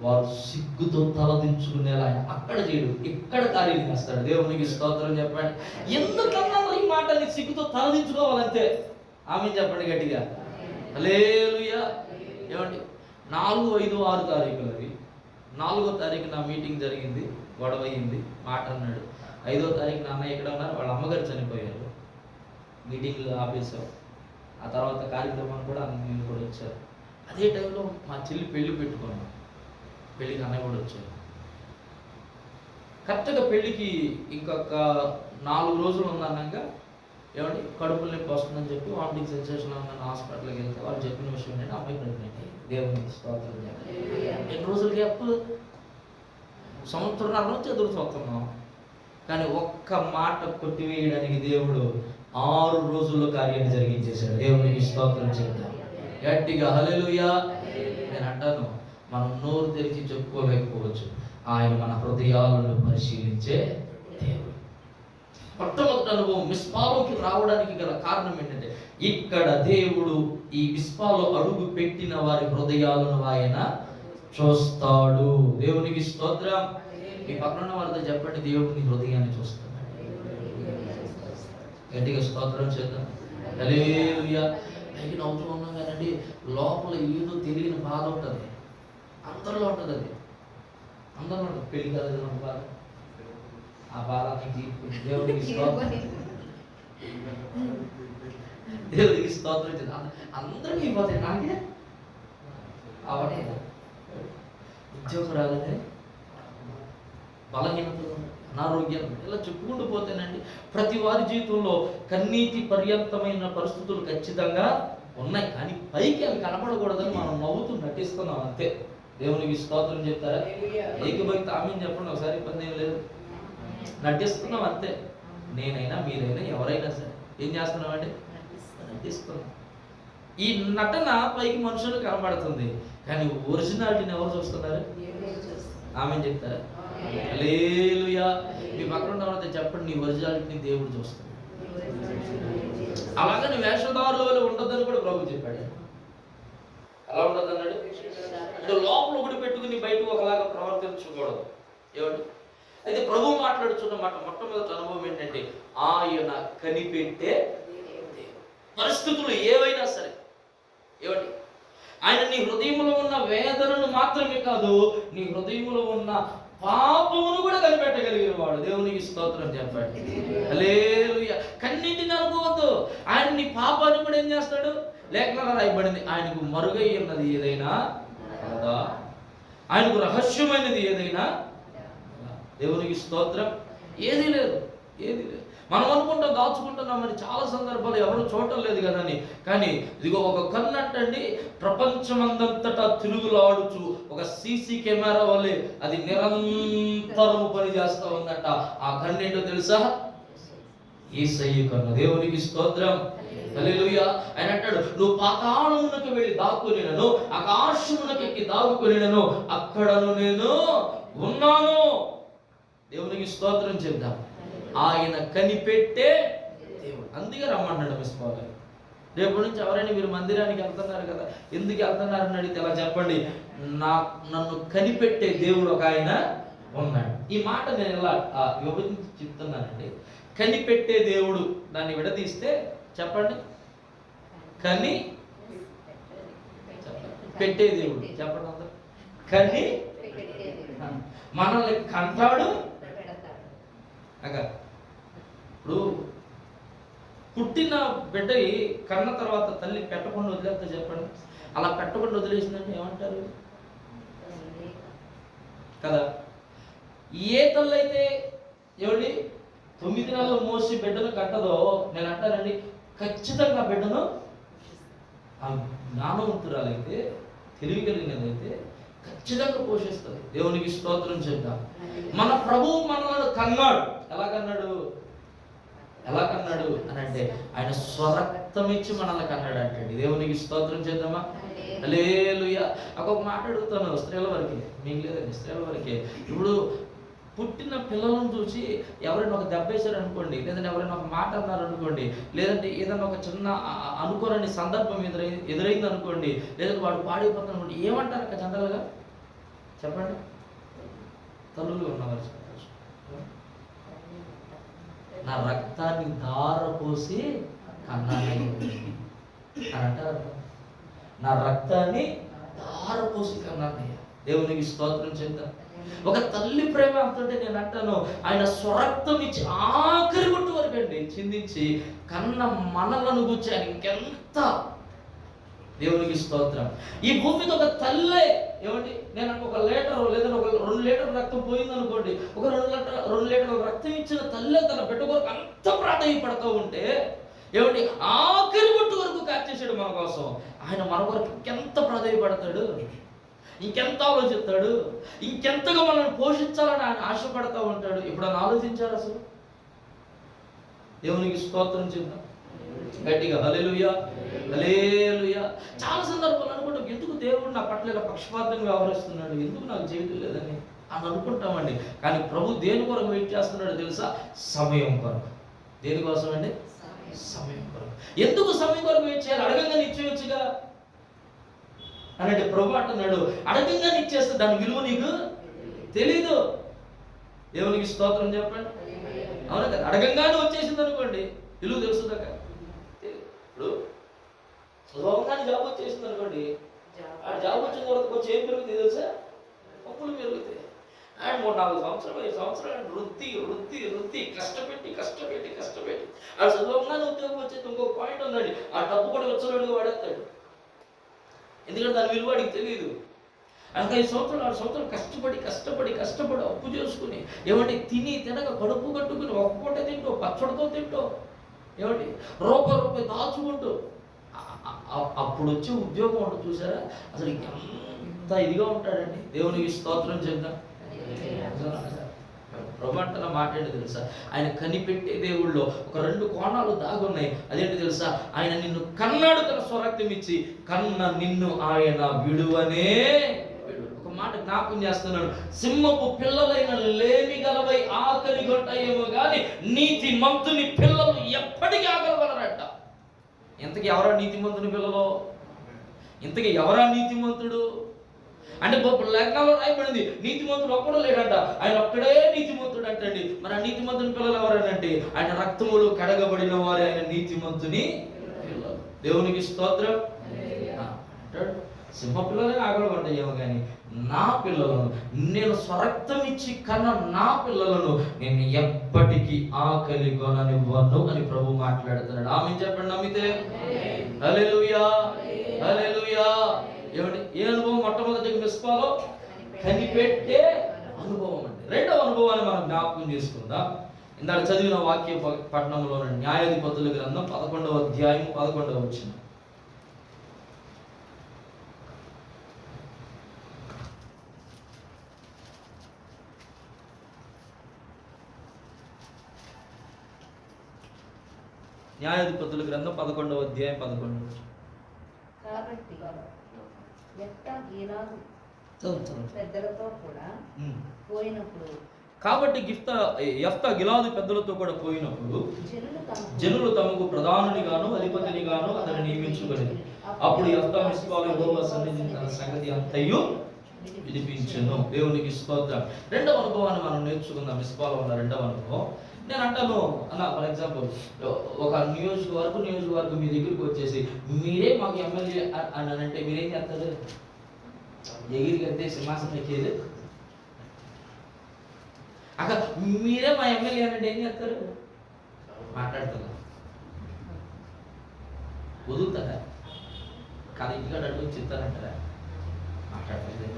వారు సిగ్గుతో తలదించుకునేలా ఆయన అక్కడ చేయడు, ఇక్కడ కార్యం చేస్తాడు. దేవునికి స్తోత్రం చెప్పండి. ఎందుకన్నా ఈ మాటని సిగ్గుతో తలదించుకోవాలంతే. ఆమె చెప్పండి గట్టిగా హల్లెలూయా. ఏమండి 4, 5, 6 తారీఖులు అవి. 4వ తారీఖు నా మీటింగ్ జరిగింది, గొడవ అయింది, మాట అన్నాడు. 5వ తారీఖు నాన్న ఎక్కడ ఉన్నారు? వాళ్ళ అమ్మగారు చనిపోయారు. మీటింగ్లు ఆపేశాం. ఆ తర్వాత కార్యక్రమాన్ని కూడా నేను కూడా వచ్చారు. అదే టైంలో మా చెల్లి పెళ్లి పెట్టుకున్నాం. పెళ్ళికి అన్నయ్య కూడా వచ్చారు. కరెక్ట్గా పెళ్ళికి ఇంకొక 4 రోజులు ఉందన్నాక ఏమండి కడుపులు నొప్పి వస్తుందని చెప్పి వామిటింగ్ సెన్సేషన్ ఉందని హాస్పిటల్కి వెళ్తే వాళ్ళు చెప్పిన విషయం ఏంటంటే అమ్మాయి ప్రెగ్నెంట్. దేవునికి స్తోత్రం చెప్పండి. ఎన్ని రోజులు గ్యాప్? సంవత్సరం నుంచి ఎదురు చూస్తున్నాం. కానీ ఒక్క మాట కొట్టివేయడానికి దేవుడు 6 రోజుల్లో కార్యాన్ని జరిగించేశాడు. దేవునికి స్తోత్రం చెప్తాం గట్టిగా హల్లెలూయా. నేను అంటాను, మనం నోరు తెరిచి చెప్పుకోలేకపోవచ్చు, ఆయన మన హృదయాలను పరిశీలించే దేవుడు. మొట్టమొదటి అనుభవం మిస్పాలోకి రావడానికి గల కారణం ఏంటంటే, ఇక్కడ దేవుడు ఈ మిస్పాలో అడుగు పెట్టిన వారి హృదయాలను ఆయన చూస్తాడు. దేవునికి స్తోత్రం. మీ పక్కన వారితో చెప్పండి, దేవుడిని హృదయాన్ని చూస్తాడు. గట్టిగా స్తోత్రం చేద్దాం. హల్లెలూయా. పైకి నవ్వుతూ ఉన్నాం కానండి, లోపల ఏదో తెలియని బాధ ఉంటుంది. అందరిలో ఉంటుంది అది. అందరిలో ఉంటుంది. పెళ్లి కాలేదు బాధ, ఆ బాధ దేవుడికి స్తోత్రం. దేవుడికి స్తోత్రం. అందరికీ అయిపోతాయి. నాకే అవన్నీ ఉద్యోగం రాలేదని, బలహీనతలు, అనారోగ్యాలు ఇలా చెప్పుకుంటూ పోతేనండి ప్రతి వారి జీవితంలో కన్నీటి పర్యంతమైన పరిస్థితులు ఖచ్చితంగా ఉన్నాయి. కానీ పైకి అవి కనపడకూడదని మనం నవ్వుతూ నటిస్తున్నాం అంతే. దేవునికి స్తోత్రం చెప్తారా? ఏకభక్తి ఆమెను చెప్పండి ఒకసారి. ఇబ్బంది ఏం లేదు. నటిస్తున్నాం అంతే. నేనైనా మీరైనా ఎవరైనా సరే ఏం చేస్తున్నామండి? నటిస్తున్నాం. ఈ నటన పైకి మనుషులు కనబడుతుంది, కానీ ఒరిజినాలిటీని ఎవరు చూస్తున్నారు? ఆమె చెప్తారా? హల్లెలూయా. మీ పక్కన ఉన్న వాళ్ళతో చెప్పండి, నీ ఒరిజినాలిటీని దేవుడు చూస్తాడు. అలాగని వేషధారుల వల్ల ఉండదని కూడా ప్రభు చెప్పాడు. అలా ఉండదు అన్నాడు. అంటే లోపల ఒకటి పెట్టుకుని బయటకు ఒకలాగా ప్రవర్తించకూడదు. ఏమండి? అయితే ప్రభు మాట్లాడుతున్న మాట మొట్టమొదటి అనుభవం ఏంటంటే, ఆయన కనిపెట్టే పరిస్థితులు ఏవైనా సరే. ఏమండి? ఆయన నీ హృదయంలో ఉన్న వేదనను మాత్రమే కాదు, నీ హృదయంలో ఉన్న పాపమును కూడా కనిపెట్టగలిగిన వాడు. దేవునికి స్తోత్రం చెప్పండి. హల్లెలూయా. కన్నింటిని అనుకోవద్దు. ఆయన నీ పాపాన్ని కూడా ఏం చేస్తాడు? లేఖనాల్లో రాయబడింది, ఆయనకు మరుగై ఉన్నది ఏదైనా కదా, ఆయనకు రహస్యమైనది ఏదైనా. దేవునికి స్తోత్రం. ఏది లేదు, ఏది లేదు. మనం అనుకుంటాం దాచుకుంటున్నామని, చాలా సందర్భాలు ఎవరు చూడటం లేదు కదా అని. కానీ ఇదిగో ఒక కన్ను అంటండి ప్రపంచమందంతటా తిరుగులాడుచు ఒక సీసీ కెమెరా వల్లే అది నిరంతరం పనిచేస్తూ ఉందట. ఆ కన్ను ఏంటో తెలుసా? యేసయ్య కన్ను. దేవునికి స్తోత్రం. హల్లెలూయా. ఆయన అంటాడు, నువ్వు పాతాళమునకు వెళ్ళి దాక్కునేనను, ఆకాశమునకు ఎక్కి దాక్కునేనను, అక్కడను నేను ఉన్నాను. దేవునికి స్తోత్రం చెప్దాం. ఆయన కనిపెట్టే దేవుడు. అందుకే రమ్మన్నాడు మిస్పాల్. రేపు నుంచి ఎవరైనా మీరు మందిరానికి వెళ్తున్నారు కదా, ఎందుకు వెళ్తున్నారని అడిగితే ఎలా చెప్పండి? నన్ను కనిపెట్టే దేవుడు ఒక ఆయన ఉన్నాడు. ఈ మాట నేను ఎలా విభజించి చెప్తున్నానండి. కనిపెట్టే దేవుడు, దాన్ని విడదీస్తే చెప్పండి, కని పెట్టే దేవుడు. చెప్పండి అందరూ. కని మనల్ని కంటాడు. ఇప్పుడు పుట్టిన బిడ్డ కన్న తర్వాత తల్లి పెట్టకుండా వదిలేస్తా చెప్పండి. అలా పెట్టకుండా వదిలేసిందంటే ఏమంటారు కదా? ఏ తల్లి అయితే ఏమండి 9 నెలలు మోసి బిడ్డను కట్టదో, నేను అంటానండి ఖచ్చితంగా బిడ్డను ఆ జ్ఞానవంతురాలైతే, తెలివి కలిగినదైతే ఖచ్చితంగా పోషిస్తుంది. దేవునికి స్తోత్రం చేద్దాం. మన ప్రభువు మనల్ని కన్నాడు. ఎలా కన్నాడు అని అంటే ఆయన స్వరక్తం ఇచ్చి మనల్ని కన్నాడు అంటండి. దేవునికి స్తోత్రం చేద్దామా? హల్లెలూయా. ఒక మాట అడుగుతాను స్త్రీల వరకే, మీకు లేదండి, స్త్రీల వరకే. ఇప్పుడు పుట్టిన పిల్లలను చూసి ఎవరైనా ఒక దెబ్బ వేశారు అనుకోండి, లేదంటే ఎవరైనా ఒక మాట అన్నారు అనుకోండి, లేదంటే ఏదైనా ఒక చిన్న అనుకోని సందర్భం ఎదురైంది అనుకోండి, లేదంటే వాడు పాడైపోతాను అనుకోండి, ఏమంటారు అక్క జనరల్గా? చెప్పండి. తల్లులు ఉన్నవారు నా రక్తాన్ని ధారపోసి కన్నానయ్య అని అంటారు. నా రక్తాన్ని ధారపోసి కన్నానయ్య. దేవునికి స్తోత్రం చేద్దాం. ఒక తల్లి ప్రేమ అంతుంటే నేను అంటాను, ఆయన స్వరక్తం ఇచ్చి ఆఖరి గుట్టు వరకు అండి చిందించి కన్న మనలను గురించి ఆయన ఇంకెంత. దేవునికి స్తోత్రం. ఈ భూమికి ఒక తల్లే ఏమండి, నేను ఒక లీటర్ లేదా ఒక 2 లీటర్ల రక్తం పోయింది అనుకోండి, ఒక 2 లీటర్ల రక్తం ఇచ్చిన తల్లే తన బిడ్డ కొరకు అంత ప్రాధాన్యపడుతూ ఉంటే ఏమండి ఆఖరి గుట్టు వరకు కాచేసాడు మన కోసం. ఆయన మన కొరకు ఇంకెంత ప్రాధాన్యపడతాడు, ఇంకెంత ఆలోచిస్తాడు, ఇంకెంతగా మనల్ని పోషించాలని ఆయన ఆశపడతా ఉంటాడు. ఇప్పుడు ఆయన ఆలోచించారు అసలు? దేవునికి స్తోత్రం చేద్దాం గట్టిగా. హల్లెలూయా, హల్లెలూయా. చాలా సందర్భాలు అనుకుంటాం, ఎందుకు దేవుడు నా పట్ల ఇలా పక్షపాతంగా వ్యవహరిస్తున్నాడు, ఎందుకు నాకు జీవితం లేదని అని అనుకుంటామండి. కానీ ప్రభు దేని కొరకు వెయిట్ చేస్తున్నాడు తెలుసా? సమయం కొరకు. దేనికోసం అండి? సమయం కొరకు. ఎందుకు సమయం కొరకు వెయిట్ చేయాలి? అడగంగా ఇచ్చేయచ్చుగా అని అంటే ప్రభు అంటున్నాడు, అడగంగా ఇచ్చేస్తే దాని విలువ నీకు తెలీదు. దేవునికి స్తోత్రం చెప్పండి. అవునా కదా? అడగంగానే వచ్చేసింది అనుకోండి, విలువ తెలుస్తుందా? ఇప్పుడు సులభంగానే జాబ్ వచ్చేసింది అనుకోండి, ఆ జాబ్ వచ్చిన తర్వాత కొంచెం ఏం పెరుగుతుంది తెలుసా? అప్పులు పెరుగుతాయి. అండ్ 3-4 సంవత్సరాలు 5 సంవత్సరాలు వృత్తి కష్టపెట్టి ఆ సులభంగానే ఉద్యోగం వచ్చేది. ఇంకొక పాయింట్ ఉందండి, ఆ డబ్బు కూడా వచ్చేవాడిగా వాడేస్తాడు. ఎందుకంటే దాని విలువ వాడికి తెలియదు. అందుకే 5 సంవత్సరాలు 6 సంవత్సరాలు కష్టపడి అప్పు చేసుకుని ఏమంటే తినక కడుపు కట్టుకుని ఒక్క పూట తింటూ పచ్చడితో తింటూ ఏమంటే రూపాయి దాచుకుంటూ అప్పుడు వచ్చే ఉద్యోగం ఉంటుంది చూసారా, అసలు ఎంత ఇదిగా ఉంటాడండి. దేవునికి స్తోత్రం చేద్దాం. ప్రభు అంటున్న మాట ఏంటి తెలుసా? ఆయన కనిపెట్టే దేవుళ్ళలో ఒక 2 కోణాలు దాగున్నాయి. అదేంటి తెలుసా? ఆయన నిన్ను కన్నాడు, తన స్వరక్తం ఇచ్చి కన్న నిన్ను ఆయన విడువనే. ఒక మాట జ్ఞాపకం చేస్తున్నాడు, సింహపు పిల్లలైన లేమి గలవై ఆకలి గొంటాయేమో కానీ నీతి మంతుని పిల్లలు ఎప్పటికీ ఆకలిగొనరట. ఇంతకీ ఎవరా నీతిమంతుని పిల్లలు? ఇంతకీ ఎవరా నీతిమంతుడు అంటే లేఖనాల్లో రాయబడింది, నీతిమంతుడు ఒక్కడో లేడంట, ఆయన ఒక్కడే నీతిమంతుడు అంటండి. మరి ఆ నీతిమంతుని పిల్లలు ఎవరనంటే ఆయన రక్తములు కడగబడిన వారే ఆయన నీతిమంతుని పిల్లలు. దేవునికి స్తోత్రం. అంటాడు, సింహ పిల్లలే ఆగలగొంటాయేమో కానీ నా పిల్లలను, నేను స్వరక్తం ఇచ్చి కన్న నా పిల్లలను నేను ఎప్పటికీ ఆకలి కొననివ్వను అని ప్రభు మాట్లాడుతున్నాడు. ఆమె చెప్పండి నమ్మితే. హల్లెలూయా, హల్లెలూయా. ఏమండి ఏ అనుభవం? మొట్టమొదటి మిస్పాలో కనిపెట్టే అనుభవం అండి. రెండవ అనుభవాన్ని మనం జ్ఞాపకం చేసుకుందాం. ఇందాక చదివిన వాక్య పట్టణంలో న్యాయాధిపతుల గ్రంథం 11వ అధ్యాయం 11వ వచనం. న్యాయాధిపతుల గ్రంథం 11వ అధ్యాయం 11వ వచనం. కాబట్టి యెఫ్తా గిలాదు పెద్దలతో కూడా పోయినప్పుడు జనులు తమకు ప్రధానునిగాను అధిపతినిగాను అతన్ని నియమించుకొనిరి. అప్పుడు యెఫ్తా మిస్పాలో యెహోవా సన్నిధిని తన సంగతి అంతయు వినిపించెను. దేవునికి స్తోత్రం. రెండవ అనుభవాన్ని మనం నేర్చుకుందాం. మిస్పాలో ఉన్న రెండవ అనుభవం నేను అంటాను అన్న, ఫర్ ఎగ్జాంపుల్ ఒక నియోజకవర్గం మీ దగ్గరికి వచ్చేసి మీరే మాకు ఎమ్మెల్యే అని అంటే మీరేం చేస్తారు? ఎగిరికి అంతే సింహాసనం ఎక్కేది. అక్కడ మీరే మా ఎమ్మెల్యే అనంటే ఏం చేస్తారు? మాట్లాడుతున్నారు. వదులుతారా? కానీ ఇంటికాడ అడుగు చెప్తారంటారా? మాట్లాడతారు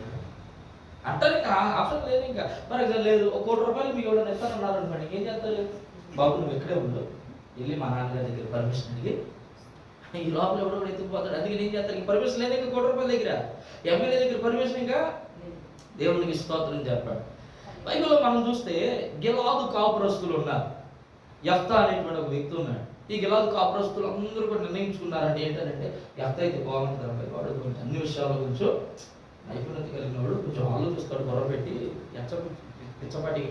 అంటారు. ఇంకా ఆప్షన్ లేదు. ఇంకా ఫర్ ఎగ్జాంపుల్ లేదు, ₹1 కోటి మీకు ఎవరైనా ఇస్తారన్నారు అనుకోండి, ఏం చేస్తారు? బాబు నువ్వు ఎక్కడే ఉండు, వెళ్ళి మా నాన్నగారి దగ్గర పర్మిషన్ అడిగి, ఈ లోపల ఎవడో ఎత్తుకుపోతాడు. అందుకే నేను చేస్తాను, పర్మిషన్ లేదు ఇంకా ₹1 దగ్గర, ఎమ్మెల్యే దగ్గర పర్మిషన్ ఇంకా. దేవునికి స్తోత్రం చెప్పాడు. బైబిల్లో మనం చూస్తే గిలాదు కాపురస్తులు ఉన్నారు. యెఫ్తా అనేటువంటి ఒక వ్యక్తి ఉన్నాడు. ఈ గిలాదు కాపురస్తులు అందరూ కూడా నిర్ణయించుకున్నారంటే ఏంటంటే, యెఫ్తా అయితే బాగుంటుంది అబ్బాయి, వాడు కొంచెం అన్ని విషయాల గురించి నైపుణ్యత కలిగిన వాడు, కొంచెం ఆలోచిస్తాడు, గొడవ పెట్టి పిచ్చపాటికి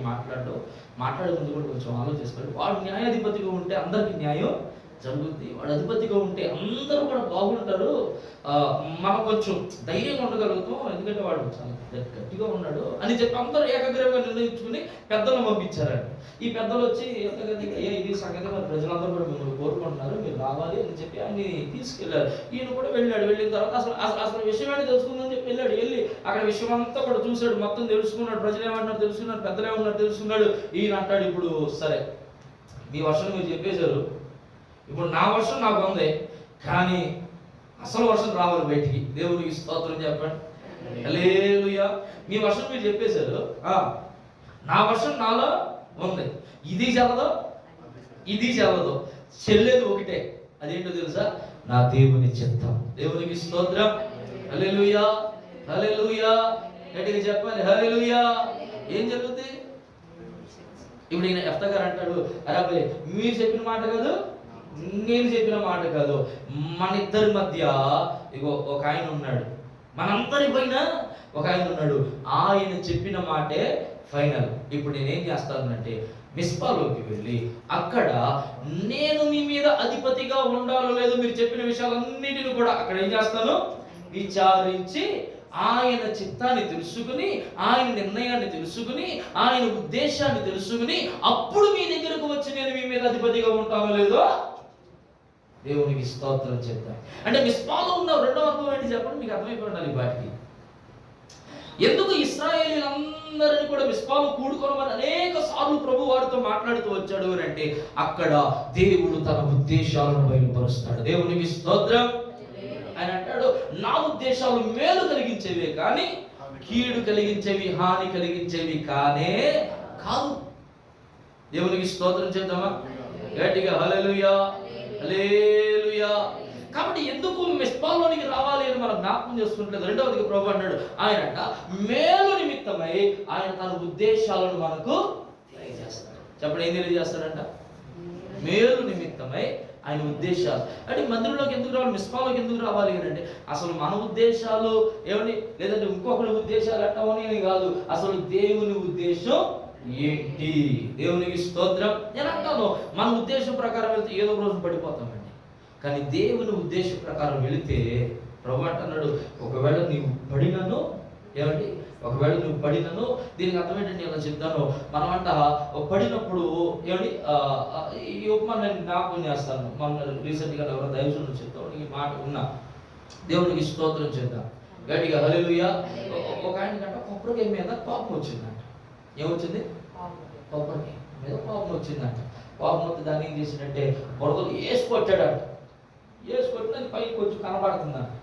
మాట్లాడే ముందు కూడా కొంచెం ఆలోచిస్తాడు. వాడు న్యాయాధిపతిగా ఉంటే అందరికీ న్యాయం జరుగుద్ది, వాడు అధిపతిగా ఉంటే అందరూ కూడా బాగుంటారు, మనం కొంచెం ధైర్యంగా ఉండగలుగుతాం, ఎందుకంటే వాడు చాలా గట్టిగా ఉన్నాడు అని చెప్పి అందరూ ఏకగ్రీవంగా నిర్ణయించుకుని పెద్దలను పంపించారండి. ఈ పెద్దలు వచ్చి ఇది సంగతి, మరి ప్రజలందరూ కూడా మిమ్మల్ని కోరుకుంటున్నారు, మీరు రావాలి అని చెప్పి ఆయన్ని తీసుకెళ్లారు. ఈయన కూడా వెళ్ళాడు. వెళ్ళిన తర్వాత అసలు విషయం ఏంటి తెలుసుకుందని చెప్పి వెళ్ళి అక్కడ విషయం అంతా కూడా చూశాడు, మొత్తం తెలుసుకున్నాడు. ప్రజలు ఏమన్నారు తెలుసుకున్నాడు, పెద్దలు ఏమన్నారు తెలుసుకున్నాడు. ఈయన అంటాడు, ఇప్పుడు సరే మీ వర్షం మీరు చెప్పేశారు, ఇప్పుడు నా వర్షం నాకు ఉంది, కానీ అసలు వర్షం రావాలి బయటికి. దేవునికి స్తోత్రం చెప్పండి. హల్లెలూయా. మీ వర్షం మీరు చెప్పేశారు, నా వర్షం నాలో ఉంది, ఇది చెల్లదు ఇది చెల్లదు, చెల్లేది ఒకటే, అదేంటో తెలుసా? నా దేవుని చిత్తం. దేవునికి స్తోత్రం. హల్లెలూయా హల్లెలూయా. గట్టిగా చెప్పాలి హల్లెలూయా. ఏం జరుగుతుంది ఇప్పుడు? ఈయన యెఫ్తా గారు అంటాడు, అరే అబ్బాయి మీరు చెప్పిన మాట కాదు, నేను చెప్పిన మాట కాదు, మన ఇద్దరి మధ్య ఇగో ఒక ఆయన ఉన్నాడు, మనందరి పైన ఒక ఆయన ఉన్నాడు, ఆయన చెప్పిన మాటే ఫైనల్. ఇప్పుడు నేనేం చేస్తానంటే మిస్పాలోకి వెళ్ళి అక్కడ నేను మీ మీద అధిపతిగా ఉండాలో లేదో మీరు చెప్పిన విషయాలన్నిటిని కూడా అక్కడ ఏం చేస్తాను, విచారించి ఆయన చిత్తాన్ని తెలుసుకుని, ఆయన నిర్ణయాన్ని తెలుసుకుని, ఆయన ఉద్దేశాన్ని తెలుసుకుని అప్పుడు మీ దగ్గరకు వచ్చి నేను మీ మీద అధిపతిగా ఉంటానో లేదో దేవునికి స్తోత్రం చెప్తాను. అంటే మిస్పాలో ఉన్న రెండో అనుభవం ఏంటి చెప్పండి, మీకు అర్థమైపోయి ఉండాలి వాటికి. ఎందుకు ఇశ్రాయేలీలందరినీ కూడా మిస్పాలో కూడుకోవడం అనేక సార్లు ప్రభు వారితో మాట్లాడుతూ వచ్చాడు అని అంటే, అక్కడ దేవుడు తన ఉద్దేశాలను బయలుపరుస్తాడు. దేవునికి స్తోత్రం. ఆయన అంటాడు, నా ఉద్దేశాలు మేలు కలిగించేవే కానీ కీడు కలిగించేవి, హాని కలిగించేవి కానే కాదు. దేవునికి స్తోత్రం చేద్దామా గట్టిగా? హల్లెలూయా హల్లెలూయా. కాబట్టి ఎందుకు మిస్పాలోనికి రావాలి అని మనం జ్ఞాపకం చేసుకుంటే, రెండవదిగా ప్రభు అన్నాడు, ఆయనంట మేలు నిమిత్తమై ఆయన తన ఉద్దేశాలను మనకు తెలియజేస్తాడు. చెప్పండి, ఏం తెలియజేస్తాడంట? మేలు నిమిత్తమై ఆయన ఉద్దేశాలు. అంటే మందిరంలోకి ఎందుకు రావాలి, మిస్పాలోకి ఎందుకు రావాలి అంటే, అసలు మన ఉద్దేశాలు ఏమని, లేదంటే ఇంకొకరి ఉద్దేశాలు ఎట్టవని అని కాదు, అసలు దేవుని ఉద్దేశం ఏంటి? దేవునికి స్తోత్రం. నేను అంటాను, మన ఉద్దేశం ప్రకారం వెళ్తే ఏదో రోజు పడిపోతామండి, కానీ దేవుని ఉద్దేశం ప్రకారం వెళితే ప్రభు అంటున్నాడు, ఒకవేళ నీవు పడినను, ఏమండి, ఒకవేళ నువ్వు పడినను, దీనికి అర్థం ఏంటంటే నేను చెప్తాను, మనమంట పడినప్పుడు ఏమండి, ఈ ఉపమానం నేను జ్ఞాపకం చేస్తాను. మన రీసెంట్గా ఎవరో దైవజనులు చెప్తాను, ఈ మాట ఉన్నా. దేవునికి స్తోత్రం చేద్దాం గట్టిగా హల్లెలూయా. ఒక ఆయన కంట కొబ్బరికాయ మీద కోపం వచ్చిందంట. ఏమొచ్చింది? కొబ్బరికాయ మీద కోపం వచ్చిందంట. కోపం వస్తే దాన్ని ఏం చేసిందంటే బురదలు వేసి కొట్టాడంట. వేసి కొట్టిన పైకి కొంచెం కనబడుతుందంట.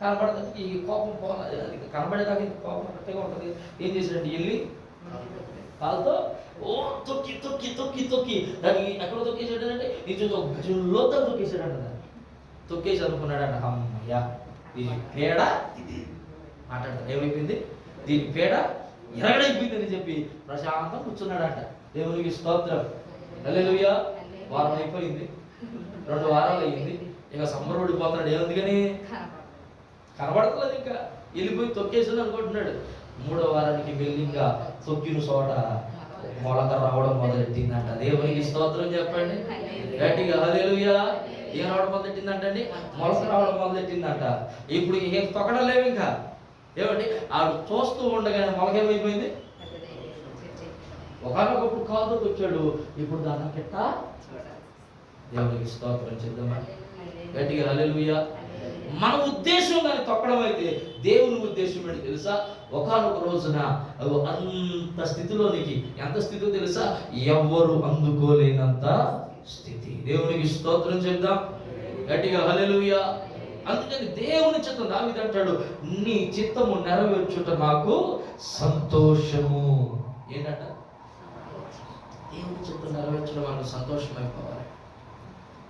కనబడుతుంది, ఈ కోపం పోవాలి, అది కనబడేదాకా ఇంత కోపం కరెక్ట్గా ఉంటుంది. ఏం చేశాడంటే వెళ్ళి కాలుతో తొక్కి తొక్కి తొక్కి తొక్కి దాన్ని ఎక్కడ తొక్కేసాడంటే నిజంగా గజంలో తొక్కేసాడంట. దాన్ని తొక్కేసి అనుకున్నాడంట, అమ్మయ్యా దీని పేడ మాట్లాడతాడు, ఏమైపోయింది, దీని పేడ ఎరగడైపోయింది అని చెప్పి ప్రశాంతం కూర్చున్నాడంట. దేవునికి స్తోత్రం. హల్లెలూయా. వారం అయిపోయింది, 2 వారాలు అయ్యింది, ఇక సంబరపడిపోతున్నాడు. ఏముందిగాని కనబడతలేదు, ఇంకా వెళ్ళిపోయి తొక్కేసాడు అనుకుంటున్నాడు. 3వ వారానికి వెళ్ళి ఇంకా తొక్కిన చోట మొలక రావడం మొదలెట్టిందంట. దేవునికి స్తోత్రం చెప్పండి గట్టిగా హల్లెలూయా. ఏం రావడం మొదలెట్టిందంటండి? మొలక రావడం మొదలెట్టిందంట. ఇప్పుడు ఏం తొక్కడం లేవు ఇంకా. ఏమండి, ఆడు చూస్తూ ఉండగానే మొలక ఏమైపోయింది? ఒకనొకప్పుడు కాలుతో వచ్చాడు, ఇప్పుడు దాని కిట్ట. దేవునికి స్తోత్రం చేద్దామా గట్టిగా హల్లెలూయా. మన ఉద్దేశం దాన్ని తొక్కడం అయితే దేవుని ఉద్దేశం ఏంటి తెలుసా? ఒకనొక రోజున అంత స్థితిలోనికి, ఎంత స్థితిలో తెలుసా? ఎవ్వరు అందుకోలేనంత స్థితి. దేవునికి స్తోత్రం చేద్దాం గట్టిగా హల్లెలూయా. అందుకని దేవుని చిత్తం, దావీదు అంటాడు, నీ చిత్తము నెరవేర్చుట నాకు సంతోషము. ఏంటంట? దేవుని చిత్తం నెరవేర్చడం మనకు సంతోషమైపోవాలి.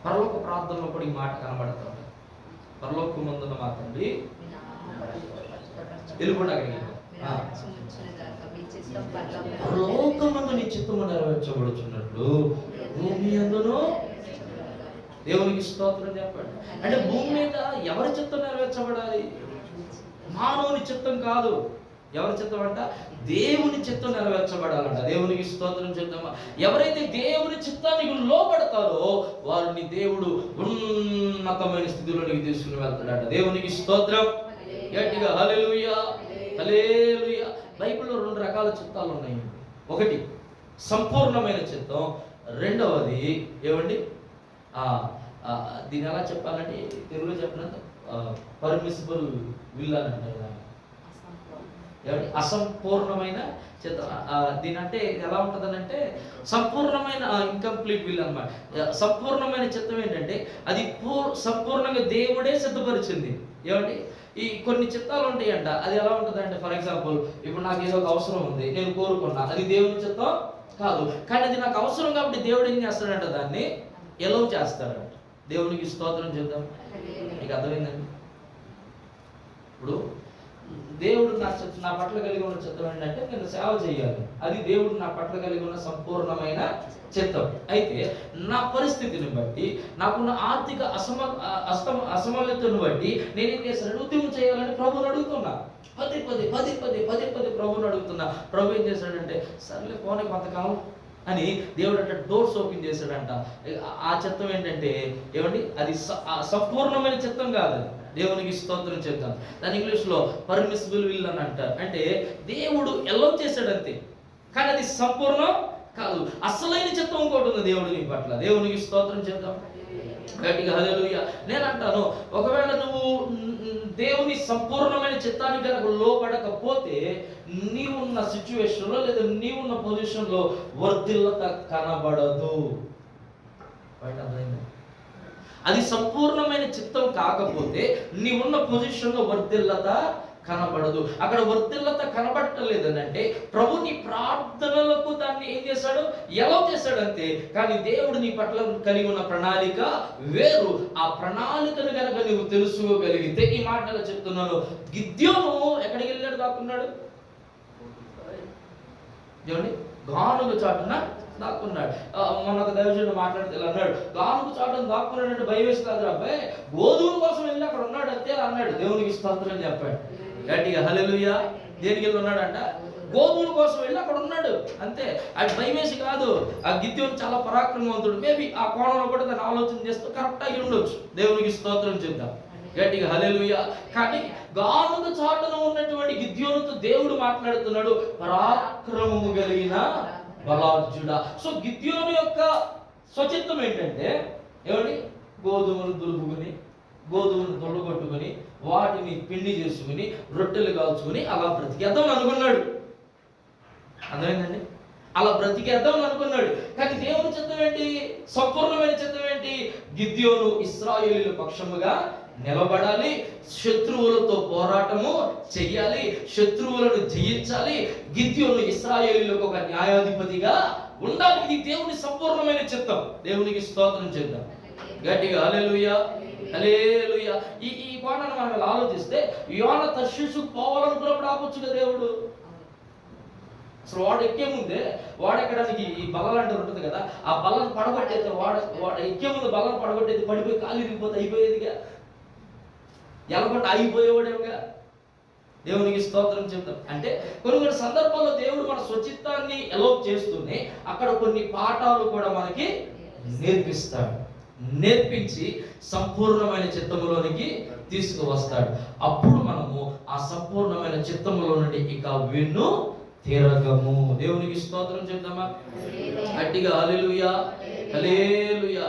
పరలోక ప్రార్థనలో కూడా ఈ మాట కనబడుతుంది. పరలోక ముందున్న మా తండ్రి వెళ్ళిపోండి. పరలోకమందు నీ చిత్తము నెరవేర్చబడుచున్నట్లు భూమి అందును దేవునికి స్తోత్రం చెప్పండి. అంటే భూమి మీద ఎవరి చిత్తం నెరవేర్చబడాలి? మానవుని చిత్తం కాదు. ఎవరి చిత్తం అంట? దేవుని చిత్తం నెరవేర్చబడాలంట. దేవునికి స్తోత్రం చెప్తామా. ఎవరైతే దేవుని చిత్తానికి లోబడతారో వారిని దేవుడు ఉన్నతమైన స్థితిలోనికి తీసుకుని వెళ్తాడట. దేవునికి స్తోత్రం. గట్టిగా హల్లెలూయా, హల్లెలూయా. బైబిల్లో 2 రకాల చిత్తాలు ఉన్నాయి. ఒకటి సంపూర్ణమైన చిత్తం, రెండవది ఏమండి దీని ఎలా చెప్పాలంటే తెలుగులో చెప్పినంత పర్మిసిబుల్ విల్ అని అంటారు. ఏమండి అసంపూర్ణమైన చిత్తం. దీని అంటే ఎలా ఉంటుందనంటే సంపూర్ణమైన ఇన్కంప్లీట్ విల్ అన్నమాట. సంపూర్ణమైన చిత్తం ఏంటంటే అది సంపూర్ణంగా దేవుడే సిద్ధపరిచింది. ఏమండి ఈ కొన్ని చిత్తాలు ఉంటాయంట. అది ఎలా ఉంటుందంటే ఫర్ ఎగ్జాంపుల్ ఇప్పుడు నాకు ఏదో ఒక అవసరం ఉంది, నేను కోరుకున్నా, అది దేవుని చిత్తం కాదు, కానీ అది నాకు అవసరం కాబట్టి దేవుడు ఏం చేస్తాడంట, దాన్ని ఎలౌ చేస్తాడంట. దేవునికి స్తోత్రం చేద్దాం. మీకు అర్థమైందండి? ఇప్పుడు దేవుడు నా పట్ల కలిగి ఉన్న చిత్తం ఏంటంటే నేను సేవ చేయాలి. అది దేవుడు నా పట్ల కలిగి ఉన్న సంపూర్ణమైన చిత్తం. అయితే నా పరిస్థితిని బట్టి, నాకున్న ఆర్థిక అసమర్థతను బట్టి నేనేం చేశాను, ఉద్యమం చేయాలని ప్రభుని అడుగుతున్నా. పదే పదే ప్రభుని అడుగుతున్నా. ప్రభు ఏం చేశాడంటే సర్లే పోనీ కొంతకాలం అని దేవుడు అంటే డోర్స్ ఓపెన్ చేశాడంట. ఆ చిత్తం ఏంటంటే ఏమండి అది సంపూర్ణమైన చిత్తం కాదు. దేవునికి స్తోత్రం చేద్దాం. దాని ఇంగ్లీష్లో పర్మిసిబుల్ విల్ అని అంటారు. అంటే దేవుడు ఎలౌ చేశాడంతే, కానీ అది సంపూర్ణం కాదు. అసలైన చిత్తం ఇంకోటి ఉంది దేవుడు నీ పట్ల. దేవునికి స్తోత్రం చేద్దాం. గట్టిగా హల్లెలూయా. నేను అంటాను, ఒకవేళ నువ్వు దేవుని సంపూర్ణమైన చిత్తానికి కనుక లోపడకపోతే నీవున్న సిచ్యువేషన్లో లేదా నీవున్న పొజిషన్లో వర్ధిల్లత కనబడదు. అది సంపూర్ణమైన చిత్తం కాకపోతే నీవున్న పొజిషన్లో వర్ధిల్లత కనబడదు. అక్కడ వర్ధిల్లత కనబడటం అంటే ప్రభు నీ ప్రార్థనలకు దాన్ని ఏం చేశాడు, ఎలా చేశాడంతే. కానీ దేవుడు నీ పట్ల కలిగి ఉన్న ప్రణాళిక వేరు. ఆ ప్రణాళికను కనుక నువ్వు తెలుసుకోగలిగితే, ఈ మాటలు చెప్తున్నాను, గిద్యోను ఎక్కడికి వెళ్ళాడు, దాక్కున్నాడు. ఏమండి గానుగ చాటున దాక్కున్నాడు. మొన్న ఒక దైవజనుడు మాట్లాడితే ఇలా అన్నాడు, గానుగ చాటున దాక్కున్నాడు అంటే భయం వేసి కాదు అబ్బాయి, గోధుమ కోసం వెళ్ళి అక్కడ ఉన్నాడు అంతే అన్నాడు. దేవునికి స్తోత్రం చెప్పాడు. గట్టిగా హల్లెలూయా. దేనికి వెళ్ళి ఉన్నాడంట, గోధుమల కోసం వెళ్ళి అక్కడ ఉన్నాడు అంతే. అది భయం వేసి కాదు. ఆ గిద్యోను చాలా పరాక్రమవంతుడు. మేబీ ఆ కోణంలో కూడా దాన్ని ఆలోచన చేస్తూ కరెక్ట్ అయ్యి ఉండొచ్చు. దేవునికి స్తోత్రం చెప్తాం. గట్టిగా హల్లెలూయా. కానీ గానుగ చాటున ఉన్నటువంటి గిద్యోనుతో దేవుడు మాట్లాడుతున్నాడు, పరాక్రమము కలిగిన బలార్జుడా. సో గిద్యోను యొక్క స్వచిత్తం ఏంటంటే ఏమండి, గోధుమలు దులుపుకుని, గోధుమలు తొలగొట్టుకుని, వాటిని పిండి చేసుకుని, రొట్టెలు కాల్చుకుని అలా బ్రతికేద్దాం అనుకున్నాడు. అర్థమైందండి? అలా బ్రతికేద్దాం అనుకున్నాడు. కానీ దేవుని చిత్తం ఏంటి, సంపూర్ణమైన చిత్తం ఏంటి, గిద్యోను ఇశ్రాయేలీయుల పక్షముగా నిలబడాలి, శత్రువులతో పోరాటము చెయ్యాలి, శత్రువులను జయించాలి. గిద్యోను ఇశ్రాయేలీయులకు ఒక న్యాయాధిపతిగా ఉండాలి. ఇది దేవుని సంపూర్ణమైన చిత్తం. దేవునికి స్తోత్రం చేద్దాం. గట్టిగా హల్లెలూయా, హల్లెలూయా. ఈ కోణాన్ని మనం ఆలోచిస్తే యోనా తర్షీషు పోవాలనుకున్నప్పుడు ఆపొచ్చుగా దేవుడు. అసలు వాడు ఎక్కే ముందే వాడు ఎక్కడానికి ఈ బల్ల అంటే ఉంటుంది కదా, ఆ బల్లను పడగొట్టేది, వాడు ఎక్కే ముందు బల్లను పడగొట్టేది, పడిపోయి కాలు ఇరిగిపోతే అయిపోయేదిగా, ఎలగొట్ట అయిపోయేవాడేవుగా. దేవునికి స్తోత్రం చెప్తాం. అంటే కొన్ని సందర్భాల్లో దేవుడు మన స్వచిత్తాన్ని ఎలో చేస్తూనే అక్కడ కొన్ని పాఠాలు కూడా మనకి నేర్పిస్తాడు. నేర్పించి సంపూర్ణమైన చిత్తములోనికి తీసుకువస్తాడు. అప్పుడు మనము ఆ సంపూర్ణమైన చిత్తములో నుండి ఇక వెన్ను తిరగము. దేవునికి స్తోత్రం చెప్తామా? గట్టిగా హల్లెలూయా, హల్లెలూయా.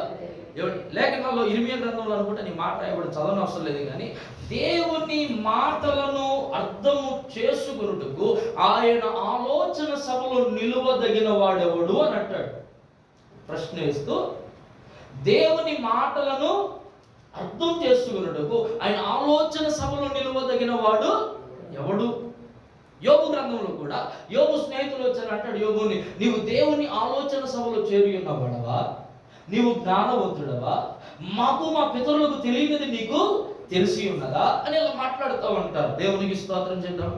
లేఖనాల్లో ఇర్మియా గ్రంథంలో అనుకుంటే నీ మాట రాయబడి చదవని అవసరం లేదు, కానీ దేవుని మాటలను అర్థము చేసుకున్నట్టుకు ఆయన ఆలోచన సభలో నిలువదగిన వాడెవడు అని అంటాడు. ప్రశ్న వేస్తూ దేవుని మాటలను అర్థం చేసుకున్నట్టుకు ఆయన ఆలోచన సభలో నిలువదగిన వాడు ఎవడు? యోబు గ్రంథంలో కూడా యోబు స్నేహితులు వచ్చారు, అంటాడు యోబుని, నీవు దేవుని ఆలోచన సభలో చేరి ఉన్నవాడవా, నీవు జ్ఞానవంతుడవా, మాకు మా పితరులకు తెలియనిది నీకు తెలిసి ఉన్నదా అని ఇలా మాట్లాడుతూ ఉంటారు. దేవునికి స్తోత్రం చేద్దాం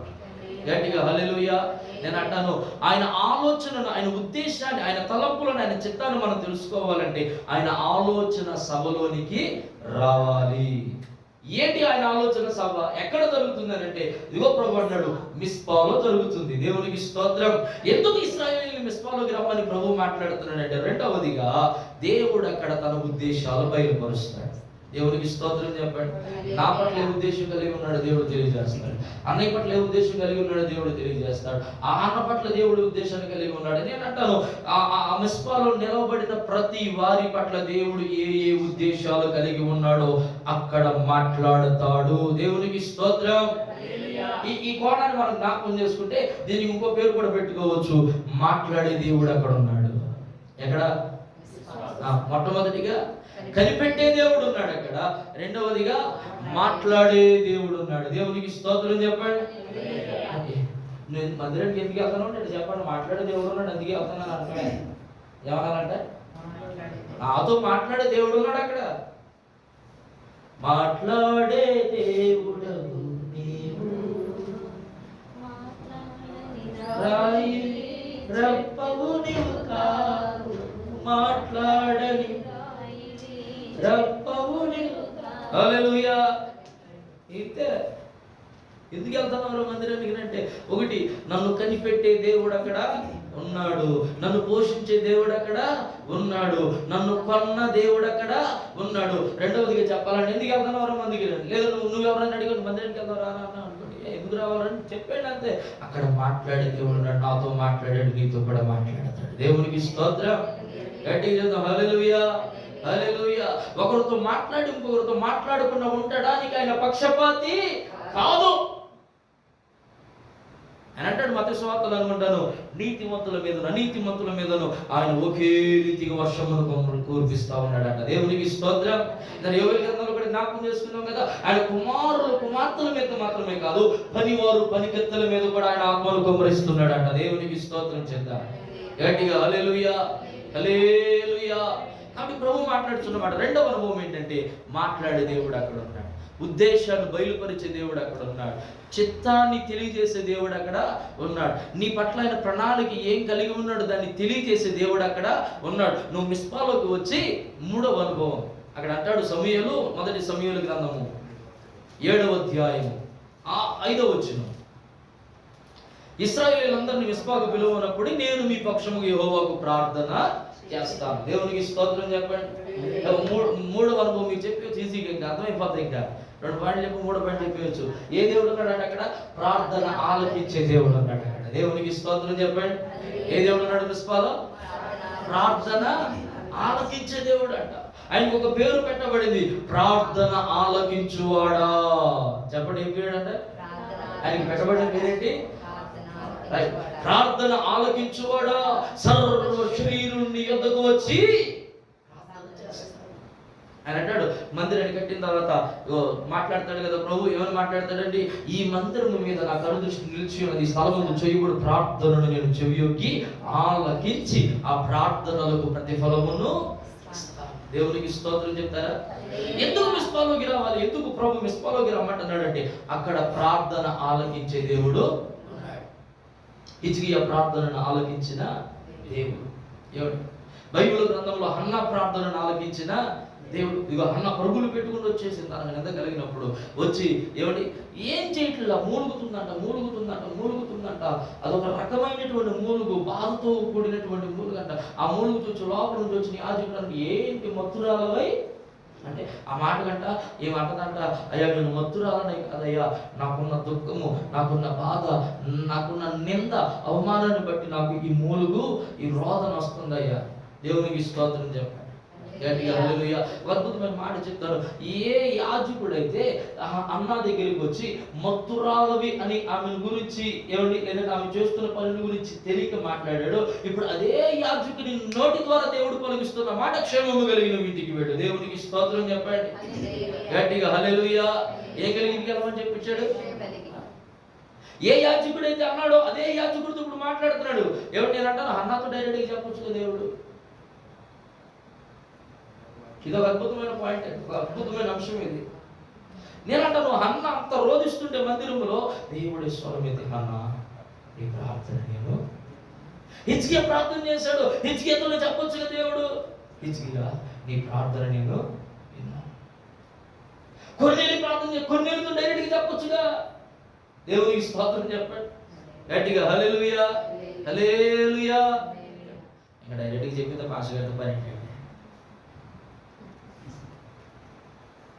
గట్టిగా హల్లెలూయా. నేను అంటాను, ఆయన ఆలోచనను, ఆయన ఉద్దేశాన్ని, ఆయన తలంపులను, ఆయన చిత్తాన్ని మనం తెలుసుకోవాలంటే ఆయన ఆలోచన సభలోనికి రావాలి. ఏంటి ఆయన ఆలోచన సభ? ఎక్కడ జరుగుతుంది అంటే, ఇదిగో ప్రభు అన్నాడు, మిస్పాలో జరుగుతుంది. దేవునికి స్తోత్రం. ఎందుకు ఇశ్రాయేలీయులు మిస్పాలోకి రమ్మని ప్రభు మాట్లాడుతున్నాడంటే, రెండవదిగా దేవుడు అక్కడ తన ఉద్దేశాలు బయలుపరుస్తాడు. దేవునికి స్తోత్రం చెప్పండి. నా పట్ల ఏ ఉద్దేశం కలిగి ఉన్నాడు దేవుడు తెలియజేస్తాడు. అన్నయ్య పట్ల ఏ ఉద్దేశం కలిగి ఉన్నాడు దేవుడు తెలియజేస్తాడు. ఆ అన్న పట్ల దేవుడు ఉద్దేశాన్ని కలిగి ఉన్నాడు. నేను అంటాను, ఆ మిస్పాలో నిలవబడిన ప్రతి వారి పట్ల దేవుడు ఏ ఏ ఉద్దేశాలు కలిగి ఉన్నాడో అక్కడ మాట్లాడతాడు. దేవునికి స్తోత్రం. ఈ కోణాన్ని మనం జ్ఞాపకం చేసుకుంటే దీనికి ఇంకో పేరు కూడా పెట్టుకోవచ్చు, మాట్లాడే దేవుడు అక్కడ ఉన్నాడు. ఎక్కడ? మొట్టమొదటిగా కనిపెట్టే దేవుడు ఉన్నాడు అక్కడ, రెండవదిగా మాట్లాడే దేవుడు ఉన్నాడు. దేవునికి స్తోత్రం చెప్పండి. నేను మందిరానికి ఎందుకు వెళ్తాను అంటే చెప్పండి, మాట్లాడే దేవుడు ఉన్నాడు అందుకే వెళ్తున్నాను అంటే ఏమన్నానంటే, నాతో మాట్లాడే దేవుడు ఉన్నాడు అక్కడ. మాట్లాడే దేవుడు నీవు, రప్పవు నీవు కాదు, మాట్లాడని రప్పవు నీవు. హల్లెలూయా. ఇంతే. ఎందుకు వెళ్తున్నారు మందిరానికి అంటే, ఒకటి నన్ను కనిపెట్టే దేవుడు అక్కడ ఉన్నాడు, నన్ను పోషించే దేవుడు అక్కడ ఉన్నాడు, నన్ను కొన్న దేవుడు అక్కడ ఉన్నాడు. రెండవదిగా చెప్పాలంటే ఎందుకు వెళ్తున్నారు మందికి లేదు, నువ్వు ఎవరైనా అడిగి మందిరానికి వెళ్తారా అనుకోండి, ఎందుకు రావాలని చెప్పాడు అంతే. అక్కడ మాట్లాడే దేవుడు ఉన్నాడు, నాతో మాట్లాడాడు, నీతో కూడా మాట్లాడతాడు. దేవునికి స్తోత్రం. గట్టిగా చేద్దాం హల్లెలూయా, హల్లెలూయా. ఒకరితో మాట్లాడి ఇంకొకరితో మాట్లాడకుండా ఉండడానికి ఆయన పక్షపాతి కాదు అని అంటాడు మత్తయి సువార్తలో అనుకుంటాను, నీతిమంతుల మీదను అనీతిమంతుల మీదను ఆయన ఒకే రీతిగా వర్షమును కురిపిస్తా ఉన్నాడంట. దేవునికి స్తోత్రం. యోవేలు గ్రంథంలో కూడా జ్ఞాపకం చేసుకున్నాం కదా, ఆయన కుమారులు కుమార్తెల మీద మాత్రమే కాదు, పనివారు పనికెత్తల మీద కూడా ఆయన ఆత్మను కుమ్మరిస్తున్నాడంట. దేవునికి స్తోత్రం చేద్దాం గట్టిగా హల్లెలూయా, హల్లెలూయా. కాబట్టి ప్రభు మాట్లాడుతున్నమాట. రెండవ అనుభవం ఏంటంటే, మాట్లాడే దేవుడు అక్కడ ఉన్నాడు, ఉద్దేశాన్ని బయలుపరిచే దేవుడు అక్కడ ఉన్నాడు, చిత్తాన్ని తెలియజేసే దేవుడు అక్కడ ఉన్నాడు, నీ పట్ల ఆయన ప్రణాళిక ఏం కలిగి ఉన్నాడు దాన్ని తెలియజేసే దేవుడు అక్కడ ఉన్నాడు. నువ్వు మిస్పాలోకి వచ్చి మూడవ అనుభవం అక్కడ అంటాడు, సమూయేలు, మొదటి సమూయేలు గ్రంథము 7వ అధ్యాయము 5వ వచనం, ఇశ్రాయేలీయులందరినీ మిస్పాకు పిలువనప్పుడు నేను మీ పక్షముగా యెహోవాకు ప్రార్థన చేస్తాను. దేవునికి స్తోత్రం చెప్పండి. మూడవ అనుభవం మీకు చెప్పి ఈజీగా ఇంకా అర్థమైపోతుంది. ఇంకా 2 పాయింట్లు చెప్పి 3వ పాయింట్ చెప్పవచ్చు. ఏ దేవుడు ఉన్నాడు అక్కడ? ప్రార్థన ఆలకించే దేవుడు ఉన్నాడు అక్కడ. దేవునికి స్తోత్రం చెప్పండి. ఏ దేవుడు ఉన్నాడు మిస్పాలో? ప్రార్థన ఆలకించే దేవుడు అంట. ఆయనకు ఒక పేరు పెట్టబడింది, ప్రార్థన ఆలకించువాడా. చెప్పండి, ఏం పేరు అంటే? ఆయనకి పెట్టబడిన పేరేంటి? ప్రార్థన ఆలకించువాడా, సర్వ శరీరుని యొద్దకు వచ్చి ఆయన అంటాడు. మందిరాన్ని కట్టిన తర్వాత మాట్లాడతాడు కదా ప్రభు, ఏమని మాట్లాడతాడండి? ఈ మందిరము మీద నా కనుదృష్టి నిలిచి ఉన్నది, ఈ స్థలమును చేయబడు ప్రార్థనను నేను చెవియొగ్గి ఆలకించి ఆ ప్రార్థనలకు ప్రతిఫలమును ఇస్తాను. దేవునికి స్తోత్రం చెప్తారా? ఎందుకు మిస్పాలోకి రావాలి? ఎందుకు ప్రభు మిస్పాలోకి రమ్మంటున్నాడంటే, అక్కడ ప్రార్థన ఆలకించే దేవుడు ఉన్నాడు. హిజ్కియా ప్రార్థనను ఆలకించిన దేవుడు ఎవడు? బైబిల్ గ్రంథంలో హన్నా ప్రార్థనను ఆలకించిన దేవుడు. ఇదిగో అన్న పరుగులు పెట్టుకుని వచ్చేసింది తనకు నింద కలిగినప్పుడు. వచ్చి ఏమిటి ఏం చేయట్లేదు, మూలుగుతుందంట. అదొక రకమైనటువంటి మూలుగు, బాధతో కూడినటువంటి మూలుగంట. ఆ మూలుగు చూసి లోపల నుంచి వచ్చిన యాజకుడు, ఏంటి మత్తురాలవై అంటే ఆ మాట కంట ఏమంటదంట, అయ్యా నేను మత్తురాలనే కదయ్యా, నాకున్న దుఃఖము, నాకున్న బాధ, నాకున్న నింద అవమానాన్ని బట్టి నాకు ఈ మూలుగు, ఈ రోదన వస్తుందయ్యా. దేవునికి స్తోత్రం చెప్పండి. హల్లెలూయా. అద్భుతమైన మాట చెప్తారు. ఏ యాజకుడైతే అన్న దగ్గరికి వచ్చి మత్తురాలవి అని ఆమె గురించి ఏమండి, లేదంటే ఆమె చేస్తున్న పనుల గురించి తెలియక మాట్లాడాడు, ఇప్పుడు అదే యాజకుని నోటి ద్వారా దేవుడు పలికిస్తున్న మాట, క్షేమము కలిగిన ఇంటికి వెళ్ళు. దేవునికి స్తోత్రం చెప్పండి గట్టిగా హల్లెలూయా. ఏ కలిగి ఇంటికి వెళ్ళమని చెప్పించాడు? ఏ యాజకుడైతే అన్నాడో అదే యాజకుడితో ఇప్పుడు మాట్లాడుతున్నాడు. ఏమిటి నేను అంటాను, హన్నాతో డైరెక్ట్గా చెప్పొచ్చు కదా దేవుడు. ఇది ఒక అద్భుతమైన పాయింట్, ఒక అద్భుతమైన అంశం ఇది. నేనంటాను, హన్న అంత రోధిస్తుంటే మందిరంలో దేవుడి స్వరం ఎత్తి, హన్న నీ ప్రార్థన నేను. హిజ్కియా ప్రార్థన చేశాడు, హిజ్కియాతోనే చెప్పొచ్చు కదా దేవుడు, హిజ్కియా నీ ప్రార్థన నేను విన్నాను. కొర్నేలి ప్రార్థన చేసి కొర్నేలితో డైరెక్ట్గా చెప్పొచ్చుగా, దేవునికి స్తోత్రం చెప్పాడు గట్టిగా, హల్లెలూయా హల్లెలూయా. ఇంకా డైరెక్ట్గా చెప్పితే పాస్టర్ గారితో పని ఏంటండి,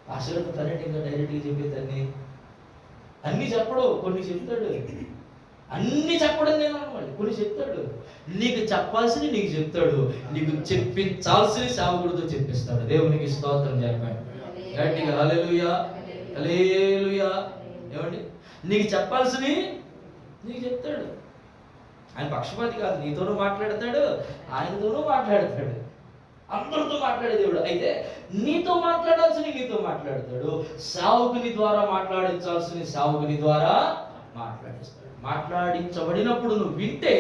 పాస్టర్ గారితో పని ఏంటి, ఇంకా డైరెక్ట్గా చెప్పేదాన్ని అన్నీ చెప్పడు, కొన్ని చెప్తాడు. అన్ని చెప్పడం నేను అన్నమాట, కొన్ని చెప్తాడు. నీకు చెప్పాల్సింది నీకు చెప్తాడు, నీకు చెప్పించాల్సిన సేవకుడితో చెప్పిస్తాడు. దేవునికి స్తోత్రం చెప్పాడు గట్టిగా, హల్లెలూయా హల్లెలూయా. ఏమండి, నీకు చెప్పాల్సినవి నీకు చెప్తాడు. ఆయన పక్షపాతి కాదు, నీతోనూ మాట్లాడతాడు, ఆయనతోనూ మాట్లాడతాడు, అందరితో మాట్లాడే దేవుడు. అయితే నీతో మాట్లాడాల్సిన నీతో మాట్లాడతాడు, సేవకుని ద్వారా మాట్లాడించాల్సిన సేవకుని ద్వారా మాట్లాడిస్తాడు. మాట్లాడించబడినప్పుడు నువ్వు వింటే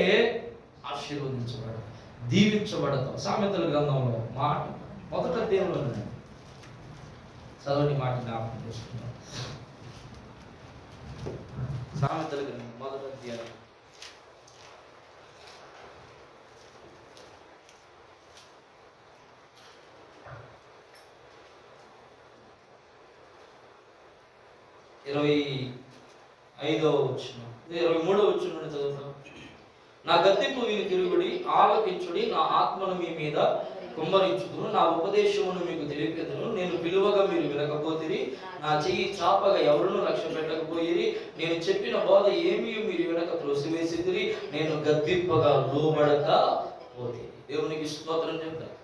ఆశీర్వదించబడతావు, దీవించబడతావు. సామెతల గ్రంథంలో మాట మొదట దేవుడు చదవని మాట జ్ఞాపకం చేసుకున్నాం. సామెతల గ్రంథం మొదటి అధ్యాయం 25వ వచనం 23వ వచనం నుండి చదువుతాం. నా గద్దింపు విని తిరుగుడి, ఆలకించుడి, నా ఆత్మను మీ మీద కుమ్మరించుదును, నా ఉపదేశమును మీకు తెలిపెదను. నేను పిలువగా మీరు వినకపోతిరి, నా చెయ్యి చాపగా ఎవరునూ లక్ష్య పెట్టకపోయిరి. నేను చెప్పిన బోధ ఏమీ మీరు వినక త్రోసివేసిదిరి, నేను గద్దింపగా లోబడక పోతే. దేవునికి స్తోత్రం చెప్తారు.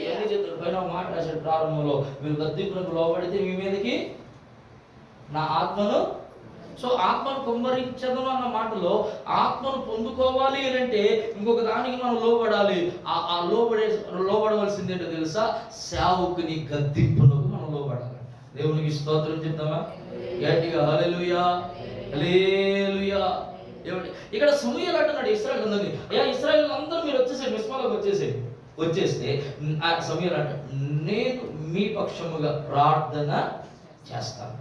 ఇవన్నీ చెప్తాడు. పైన మాట రాశాడు ప్రారంభంలో, మీరు గద్దింపునకు లోబడితే మీ మీదకి నా ఆత్మను, సో ఆత్మను కుమ్మరించదు అన్న మాటలో ఆత్మను పొందుకోవాలి అంటే ఇంకొక దానికి మనం లోబడాలి. ఆ లోబడవలసింది ఏంటో తెలుసా, సేవకుని గద్దింపునకు మనం లోబడాలి. దేవునికి స్తోత్రం చెప్తామా గట్టిగా, హల్లెలూయా హల్లెలూయా. ఏమంటే ఇక్కడ సమూయేలు అంటున్నాడు ఇశ్రాయేలు అందరినీ, అయ్యా ఇశ్రాయేలు అందరూ మీరు వచ్చేసే మిస్పాలోకి వచ్చేస్తే ఆ సమూయేలు అంట, నేను మీ పక్షముగా ప్రార్థన చేస్తాను.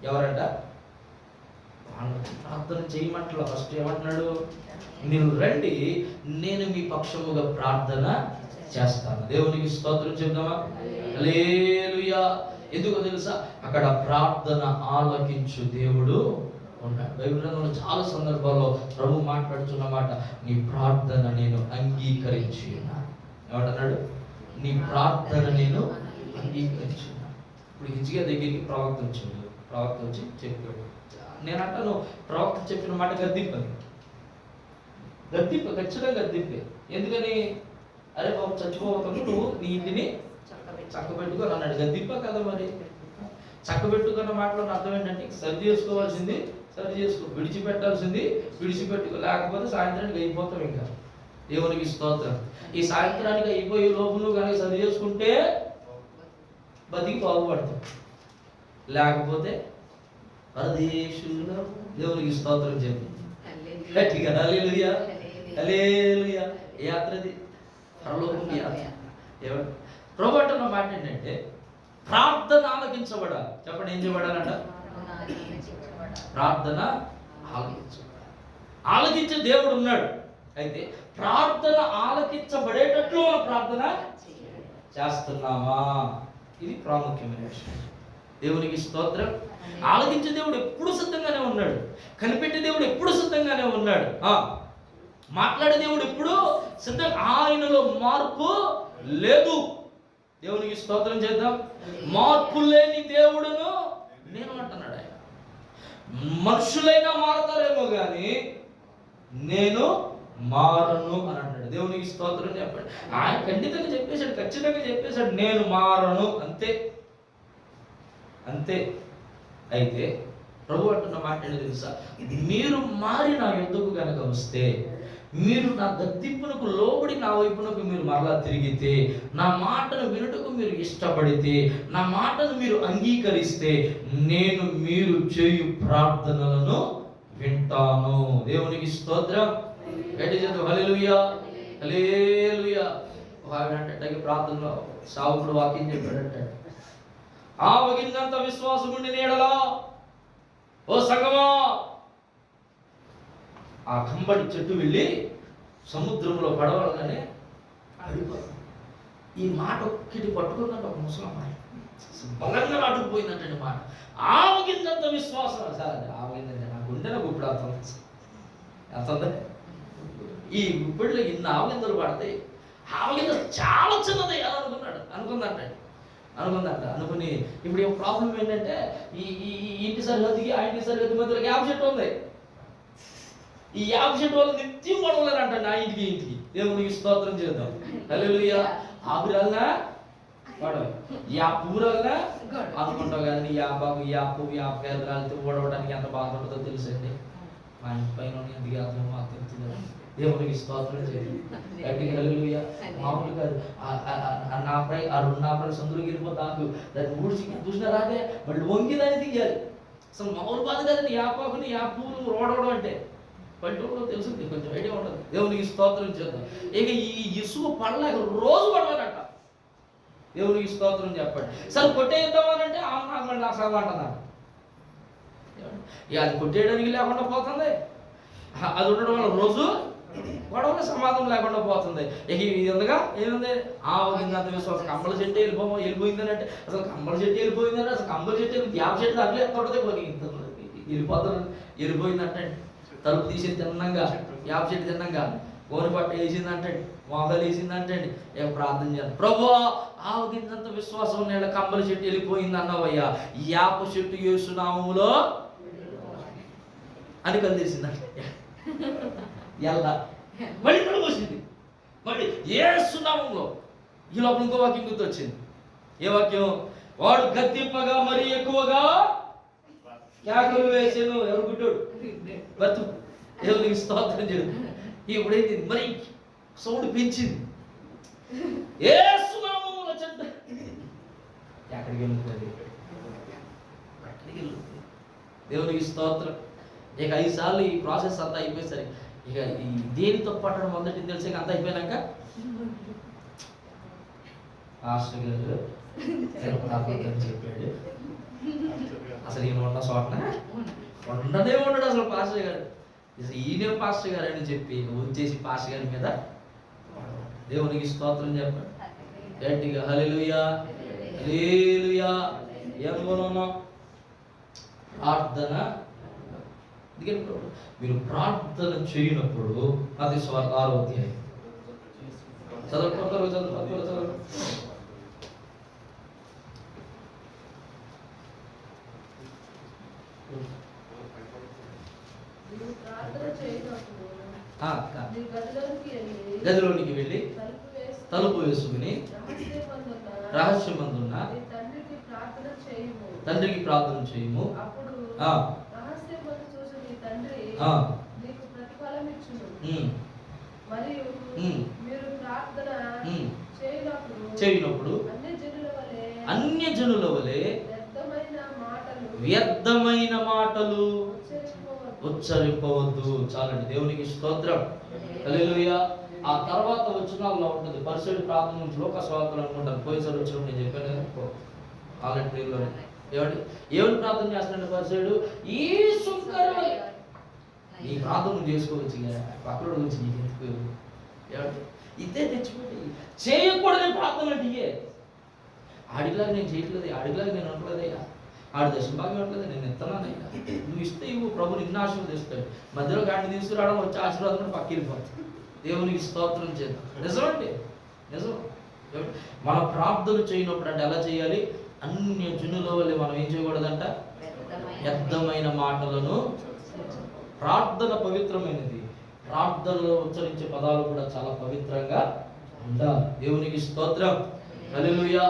ఎవరంట? ప్రార్థన చేయమంటలా, ఫస్ట్ ఏమంటున్నాడు, మీరు రండి నేను మీ పక్షముగా ప్రార్థన చేస్తాను. దేవునికి స్తోత్రం చెప్దామా హల్లెలూయా. ఎందుకో తెలుసా, అక్కడ ప్రార్థన ఆలకించు దేవుడు ఉన్నాడు. బైబిల్ గ్రంథంలో చాలా సందర్భాల్లో ప్రభు మాట్లాడుతున్న మాట, నీ ప్రార్థన నేను అంగీకరించి ఉన్నాను. ఏమంటున్నాడు? నీ ప్రార్థన నేను అంగీకరించి ఉన్నాను. ఇప్పుడు హిజ్కియా దగ్గరికి ప్రవక్త వచ్చి చెప్పాడు. నేను అంటాను, ప్రవక్త చెప్పిన మాట గద్దింపు, ఖచ్చితంగా గద్దింపే. ఎందుకని? అరే బాబు చచ్చిపోవకుండా నువ్వు నీ ఇంటిని చక్కబెట్టుకొని అన్నాడు. గద్దింప కదా మరి. చక్కబెట్టుకున్న మాటలో అర్థం ఏంటంటే, సరి చేసుకోవాల్సింది సరి చేసుకో, విడిచిపెట్టాల్సింది విడిచిపెట్టుకో, లేకపోతే సాయంత్రానికి అయిపోతాం. ఇంకా దేవునికి స్తోత్రం. ఈ సాయంత్రానికి అయిపోయే లోపు నువ్వు కనుక సరి చేసుకుంటే బతికి బాగుపడతావు, లేకపోతే పరదేశులు. దేవునికి స్తోత్రం చెప్పి గట్టిగా హల్లెలూయా హల్లెలూయా. యాత్రది పరలోకం యాత్ర. ఏమంటే ప్రభువు అంటున్న మాట ఏంటంటే, ప్రార్థన ఆలకించబడాలి. చెప్పండి, ఏం చేయబడాలంట? ప్రార్థన ఆలకించబడాలి. ఆలకించే దేవుడు ఉన్నాడు. అయితే ప్రార్థన ఆలకించబడేటట్లు మనం ప్రార్థన చేస్తున్నామా? ఇది ప్రాముఖ్యమైన విషయం. దేవునికి స్తోత్రం. ఆలకించే దేవుడు ఎప్పుడు సిద్ధంగానే ఉన్నాడు, కనిపెట్టే దేవుడు ఎప్పుడు సిద్ధంగానే ఉన్నాడు, మాట్లాడే దేవుడు ఎప్పుడు సిద్ధం. ఆయనలో మార్పు లేదు. దేవునికి స్తోత్రం చేద్దాం. మార్పు లేని దేవుడును నేను అంటున్నాడు ఆయన. మనుషులైనా మారతారేమో కానీ నేను మారను అని అంటాడు. దేవునికి స్తోత్రం చెప్పండి. ఆయన ఖచ్చితంగా చెప్పేశాడు, నేను మారను, అంతే అంతే. అయితే ప్రభు అంటున్న మాట ఏంటో తెలుసా, మీరు మారి నా యుద్ధకు కనుక వస్తే, మీరు నా గద్దింపునకు లోబడి నా వైపునకు మీరు మరలా తిరిగితే, నా మాటను వినుటకు మీరు ఇష్టపడితే, నా మాటను మీరు అంగీకరిస్తే, నేను మీరు చేయు ప్రార్థనలను వింటాను. దేవునికి స్తోత్రం. గట్టి చేద్దాం. హల్లెలూయా, హల్లెలూయా. అంటే ప్రార్థనలో సావుకుడు వాక్యం చెప్పాడంటే, ఆవగిందంత విశ్వాసం ఉండి నీడలా ఓ సంగమా, ఆ కంబడి చెట్టు వెళ్ళి సముద్రంలో పడవలగానే పడిపోతుంది. ఈ మాట ఒక్కటి పట్టుకుందంటే ఒక ముసలమ్మాయి బలంగా నాటుకుపోయిందంటే మాట. ఆవగిందంత విశ్వాసం. సార్ ఆవగిందంటే నా గుండెలో గుప్పుడు అవుతుంది. ఈ గుప్పిడిలో ఇన్ని ఆవగిందలు పడతాయి. ఆవగింద చాలా చిన్నది అని అనుకుందంట. ఇప్పుడు ఏం ప్రాబ్లం ఏంటంటే ఈ ఇంటి సరిహద్దుకి ఆ ఇంటి సరిహద్దు మధ్యలో యాప్ చెట్టు ఉంది. ఈ యాప్ చెట్టు వాళ్ళు నిత్యం పడవలేనంట నా ఇంటికి. దేవునికి స్తోత్రం చేద్దాం. హల్లెలూయా. ఆకురాలనా పడవ, యాప్ ఊరాలనా అనుకుంటావు కానీ యాపు యాపకాయలు కాలితే ఓడవడానికి ఎంత బాధపడుతుందో తెలుసండి. మా ఇంటి పైన ఎందుకు అర్థం మాకు తెలుస్తుంది. దేవునికి స్తోత్రం చేయండి. గట్టిగా హల్లెలూయా. మామూలు కాదు. ఆ రెండు సందులోకి వెళ్ళిపోతా దాన్ని ఊడ్చి చూసినా రాదే మళ్ళీ వంగి దాన్ని తీయాలి. అసలు మామూలు బాధ కదండి. యాపాకుని యాపూలు ఓడవడం అంటే పల్లెటూరులో తెలుసుంది, కొంచెం ఐడియా ఉండదు. దేవునికి స్తోత్రం చేద్దాం. ఇక ఈ ఇసుక పడలేక రోజు పడవాలంట. దేవునికి స్తోత్రం చెప్పండి. సరే కొట్టేద్దామనంటే మళ్ళీ నాకు సగం అంటున్నాను. ఇక అది కొట్టేయడానికి లేకుండా పోతుంది. అది ఉండడం వల్ల రోజు గొడవలు సమాధానం లేకుండా పోతుంది. ఇక ఇది ఉందిగా ఏముంది ఆవగిందంత విశ్వాసం. కంబల చెట్టు వెళ్ళిపోయిందని అంటే అసలు కంబల చెట్టు వెళ్ళిపోయిందంటే అసలు కంబల చెట్టు యాప చెట్టు అట్లే ఎత్తది వెళ్ళిపోయిందంటే తలుపు తీసి తిన్నంగా యాప చెట్టు తిన్నంగా గోరు పట్ట వేసిందంటే మోకాలు వేసిందంటే ఇక ప్రార్థన చేయాలి. ప్రభువా ఆవగిందంత విశ్వాసం నేల కంబల చెట్టు వెళ్ళిపోయింది అన్నావయ్యా, యాప చెట్టు యేసునామములో అని కలిసిందంటే ఎలా మళ్ళీ కడుపు వచ్చింది. మళ్ళీ యేసునామములో. ఈ లోపల ఇంకో వాక్యం గుర్తొచ్చింది. ఏ వాక్యం? వాడు గద్దింపగా మరీ ఎక్కువగా కేకలు వేసాను. ఎవరు గుడ్డోడు బతు. దేవునికి స్తోత్రం చేయడు. ఇప్పుడైతే మరి సౌండ్ పెంచింది. యేసునామములో చెడ్డ ఎక్కడికి వెళ్తుంది? దేవునికి స్తోత్రం. ఇక 5 సార్లు ఈ ప్రాసెస్ అంతా అయిపోయేసరి ఇక ఈ దేనితో పట్టడం మొదటి తెలిసి అంతా అయిపోయినాక పాస్టర్ గారు చెప్పాడు. అసలు ఈయన ఉన్న చోటన ఉండనే ఉండడు అసలు పాస్టర్ గారు. ఈయనే పాస్టర్ గారు అని చెప్పి వచ్చేసి పాస్టర్ గారి మీద దేవునికి స్తోత్రం చెప్పాడు. గట్టిగా హల్లెలూయా, హల్లెలూయా. ఏమనుకున్నాం? ప్రార్థన. మీరు ప్రార్థన చేయనప్పుడు అది 6వ అధ్యాయం చదువుకుంటారు. గదిలోనికి వెళ్ళి తలుపు వేసుకుని రహస్యమందున్న తండ్రికి ప్రార్థన చేయము. చేయనప్పుడు అన్యజనుల వలె వ్యర్థమైన మాటలు ఉచ్చరింపవద్దు. చాలండి. దేవునికి స్తోత్రం. హల్లెలూయా. ఆ తర్వాత వచనాల్లో ఉంటుంది పరిశుద్ధ ప్రార్థన నుంచి లోకస్వార్థలు అనుకుంటాను. పోయినసారి వచ్చినప్పుడు నేను చెప్పాను కదా ఆల్రెడీ ఏమని ప్రార్థన చేస్తున్నాడు పరిశుద్ధుడు? ఈ సుంకరు నీ ప్రార్థన చేసుకోవచ్చు. పక్కన గురించి నీకు ఎందుకు? ఇదే తెచ్చిపెట్టి చేయకూడదని ప్రార్థన అంటే ఆడిలాగా నేను చేయట్లేదు, ఆడిలాగా నేను అనట్లేదయ్యా, ఆడి దశ భాగం అనట్లేదు, నేను ఎత్తనానయ్యా. నువ్వు ఇస్తే ఇవ్వు, ప్రభు నిన్ను ఆశీర్వదిస్తాడు. మధ్యలో గాడిని తీసుకురావడం వచ్చి ఆశీర్వాదం పక్క వెళ్ళిపోతుంది. దేవునికి స్తోత్రం చేద్దాం. నిజమండి, నిజం. మన ప్రార్థన చేయనప్పుడు అంటే ఎలా చేయాలి? అన్య జనుల వల్ల మనం ఏం చేయకూడదంట? వ్యర్థమైన మాటలను. ప్రార్థన పవిత్రమైనది. ప్రార్థనలో ఉచ్చరించే పదాలు కూడా చాలా పవిత్రంగా ఉండాలి. దేవునికి స్తోత్రం. హల్లెలూయా.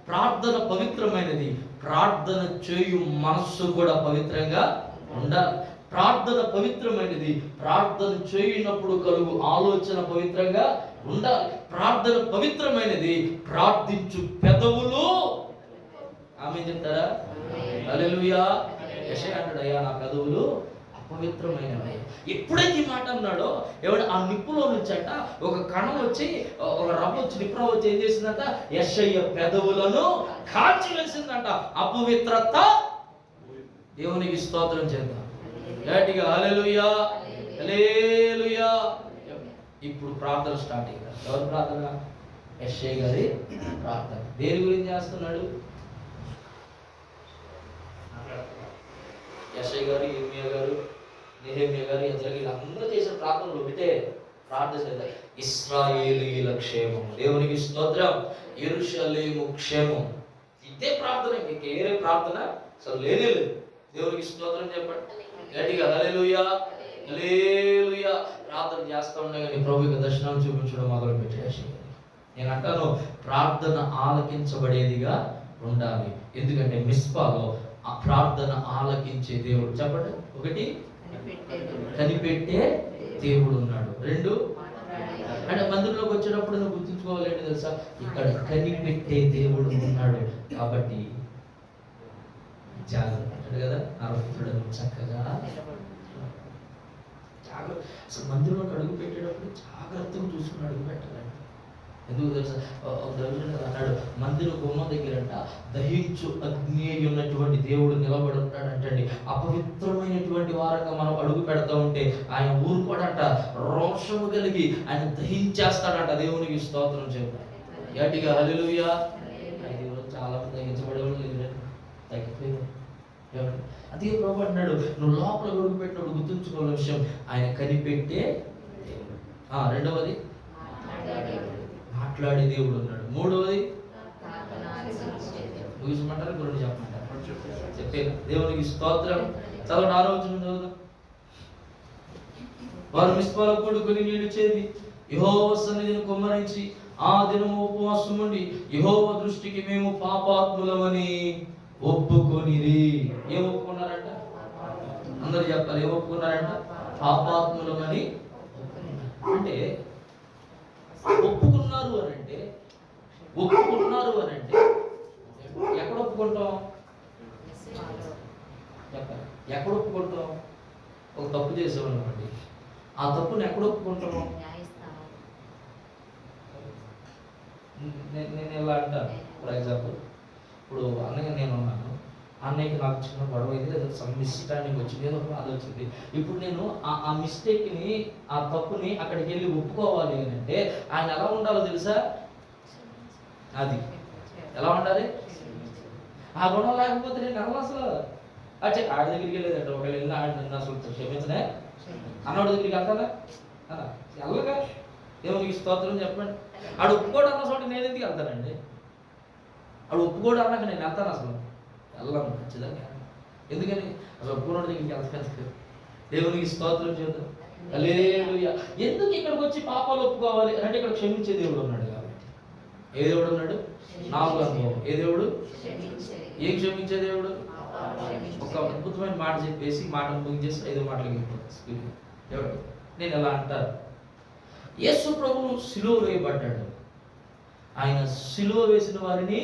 ప్రార్థన పవిత్రమైనది. ప్రార్థన చేయు మనస్సు కూడా పవిత్రంగా ఉండాలి. ప్రార్థన పవిత్రమైనది. ప్రార్థన చేయనప్పుడు కలుగు ఆలోచన పవిత్రంగా ఉండాలి. ప్రార్థన పవిత్రమైనది. ప్రార్థించు పెదవులు. ఆమె చెప్తారా? హల్లెలూయా. యెషయా అంటాడు, అయ్యా నా పెదవులు అపవిత్రమైనవి. ఎప్పుడైతే ఈ మాట అన్నాడో ఎవడు ఆ నిప్పులో నుంచి అంట ఒక కణం వచ్చి, ఒక రవ్వ వచ్చి, నిప్పు రవ్వ వచ్చి ఏం చేసిందంట, యెషయా పెదవులను కాల్చి వేసిందంట. అపవిత్రత. దేవునికి స్తోత్రం చేద్దాం గట్టిగా. హల్లెలూయా, హల్లెలూయా. ఇప్పుడు ప్రార్థన స్టార్ట్ అయ్యింది. ఎవరి ప్రార్థన? యెషయా గారి ప్రార్థన. దేని గురించి చేస్తున్నాడు? యెషయా గారు, ఇర్మియా గారు, నెహెమ్యా గారు, ఎజ్రా గారు అందరూ చేసిన ప్రార్థనలు ఒకటే ప్రార్థన, ఇశ్రాయేలీయుల క్షేమం. దేవునికి స్తోత్రం. యెరూషలేము క్షేమం. ఇదే ప్రార్థన, మీకు ఏరే ప్రార్థన అసలు లేనే లేదు. దేవునికి స్తోత్రం చెప్పండి గట్టిగా. హల్లెలూయా, హల్లెలూయా. ప్రార్థన చేస్తా ఉండగానే ప్రభువుకి దర్శనం చూపించడం మొదలు పెట్టేసి, నేను అంటాను ప్రార్థన ఆలకించబడేదిగా ఉండాలి. ఎందుకంటే మిస్పాలో ఆ ప్రార్థన ఆలకించే దేవుడు. చెప్పండి. ఒకటి, కనిపెట్టే దేవుడు ఉన్నాడు. రెండు, అంటే మందిరంలోకి వచ్చేటప్పుడు నువ్వు గుర్తుంచుకోవాలి ఏంటి తెలుసా, ఇక్కడ కనిపెట్టే దేవుడు ఉన్నాడు. కాబట్టి జాగ్రత్త కదా, నరపుత్రుడు చక్కగా జాగ్రత్త. అసలు మందిరంలోకి అడుగు పెట్టేటప్పుడు జాగ్రత్తగా చూసుకుని అడుగు పెట్టాలండి. ఎందుకు తెలుసా, అన్నాడు మందిర గుమ్మం దగ్గరంట దహించు అగ్ని ఉన్నటువంటి దేవుడు నిలబడి ఉంటాడు అంటండి. అపవిత్రమైనటువంటి వారంగా మనం అడుగు పెడతా ఉంటే ఆయన ఊరు కూడా అంట రోషము కలిగి ఆయన దహించేస్తాడంట. దేవునికి స్తోత్రం చెప్పాడు గట్టిగా. హల్లెలూయా. చాలా మంది దహించబడేవాళ్ళు లేదు, తగ్గిపోయింది. అదే ప్రభు అన్నాడు, నువ్వు లోపల అడుగు పెట్టినప్పుడు గుర్తుంచుకోవాల విషయం, ఆయన కనిపెట్టే దేవుడు. రెండవది, మాట్లాడే దేవుడు ఉన్నాడు. మూడవది, ముగించమంటారు, గురించి చెప్పమంటారు? చెప్పేది. దేవునికి స్తోత్రం. చదవండి, 6వ వచనం చదువుదాం. వారు మిస్పాలో కూడుకొని నిలిచేది, యెహోవా సన్నిధిని కుమ్మరించి ఆ దినము ఉపవాసం ఉండి యెహోవా దృష్టికి మేము పాపాత్ములమని ఒప్పుకొనిరి. ఏం ఒప్పుకున్నారంట? అందరూ చెప్పాలి. ఏం ఒప్పుకున్నారంట? పాపాత్ములమని. అంటే ఒప్పుకున్నారు అని అంటే ఎక్కడ ఒప్పుకుంటాం? చెప్పాలి. ఎక్కడ ఒప్పుకుంటాం? ఒక తప్పు చేసామనుకోండి, ఆ తప్పుని ఎక్కడ ఒప్పుకుంటాం? నేను ఎలా అంటాను, ఫర్ ఎగ్జాంపుల్, ఇప్పుడు అన్నయ్య నేను ఉన్నాను, అన్నయ్యకి నాకు చిన్న గొడవ అయింది, లేదా సమ్ మిస్అండర్స్టాండింగ్ వచ్చింది, ఏదో అది వచ్చింది. ఇప్పుడు నేను ఆ మిస్టేక్ని, ఆ తప్పుని అక్కడికి వెళ్ళి ఒప్పుకోవాలి అని అంటే ఆయన ఎలా ఉండాలో తెలుసా? అది ఎలా ఉండాలి? ఆ గుణం లేకపోతే నేను అసలు ఆడి దగ్గరికి వెళ్ళేదంటే ఒకవేళ వెళ్ళిన ఆడి నన్ను అసలు క్షమించనే అన్నోడి దగ్గరికి వెళ్తానా? వెళ్ళగా. దేవునికి స్తోత్రం చెప్పండి. ఆడు ఒప్పుకోడు అన్న చోట నేను ఎందుకు వెళ్తానండి? ఆడు ఒప్పుకోడు అన్నాక నేను వెళ్తాను? అసలు వెళ్ళాను ఖచ్చితంగా. ఎందుకని? అసలు ఒప్పుకోనోడి దగ్గరికి వెళ్తాను. దేవునికి స్తోత్రం చేద్దాం. హల్లెలూయా. ఎందుకు ఇక్కడికి వచ్చి పాపాలు ఒప్పుకోవాలి అంటే ఇక్కడ క్షమించే దేవుడు ఉన్నాడు కాబట్టి. ఏ దేవుడు ఉన్నాడు? 4 అనుభవం. ఏ దేవుడు? ఏం క్షమించే దేవుడు? ఒక అద్భుతమైన మాట చెప్పేసి మాటను ముగించేసి 5వ మాటలకి దేవుడు. నేను ఎలా అంటారు, యేసు ప్రభువు సిలువ వేయబడ్డాడు. ఆయన సిలువ వేసిన వారిని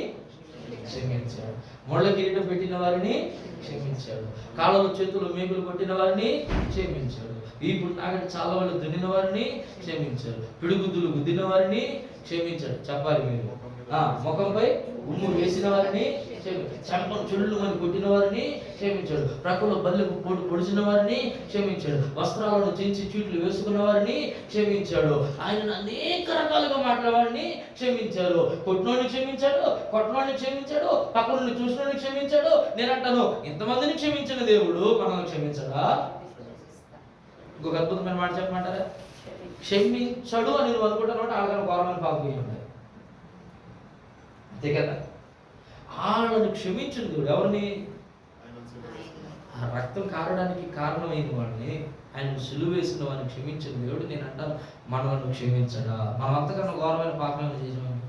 క్షమించాడు. ముళ్ళ కిరీటం పెట్టిన వారిని క్షమించాడు. కాళ్ళలో చేతులు మేకులు కొట్టిన వారిని క్షమించాడు. ఇప్పుడు నాగటి చాలా వాళ్ళు దున్నిన వారిని క్షమించాడు. పిడుగుద్దులు గుద్దిన వారిని క్షమించాడు. చెప్పాలి మీరు. ముఖంపై ఉమ్ము వేసిన వారిని చెంపను చెడులు అని కొట్టిన వారిని క్షమించాడు. ప్రక్కలో బల్లెకు పొడిచిన వారిని క్షమించాడు. వస్త్రాలను చించి చీట్లు వేసుకున్న వారిని క్షమించాడు. ఆయన అనేక రకాలుగా మాట్లాడేవాడిని క్షమించాడు. కొట్టినోడిని క్షమించాడు, కొట్టనోడిని క్షమించాడు, పక్కన చూసినోడిని క్షమించాడు. నేను అంటాను, ఇంతమందిని క్షమించిన దేవుడు మనల్ని క్షమించడా? ఇంకొక అద్భుతమైన మాట చెప్పమంటారా? క్షమించడు అని నువ్వు అనుకుంటున్నావు, వాళ్ళని గౌరవాన్ని పాల్గొని ఉంటాయి. అంతే కదా? వాళ్ళను క్షమించిన దేవుడు ఎవరిని? ఆ రక్తం కారడానికి కారణమైన వాడిని, ఆయన సులువు వేసిన వాడిని క్షమించిన దేవుడు. నేను అంటాను, మనల్ని క్షమించడా? మనం అంతకన్నా ఘోరమైన పాపం చేసామని,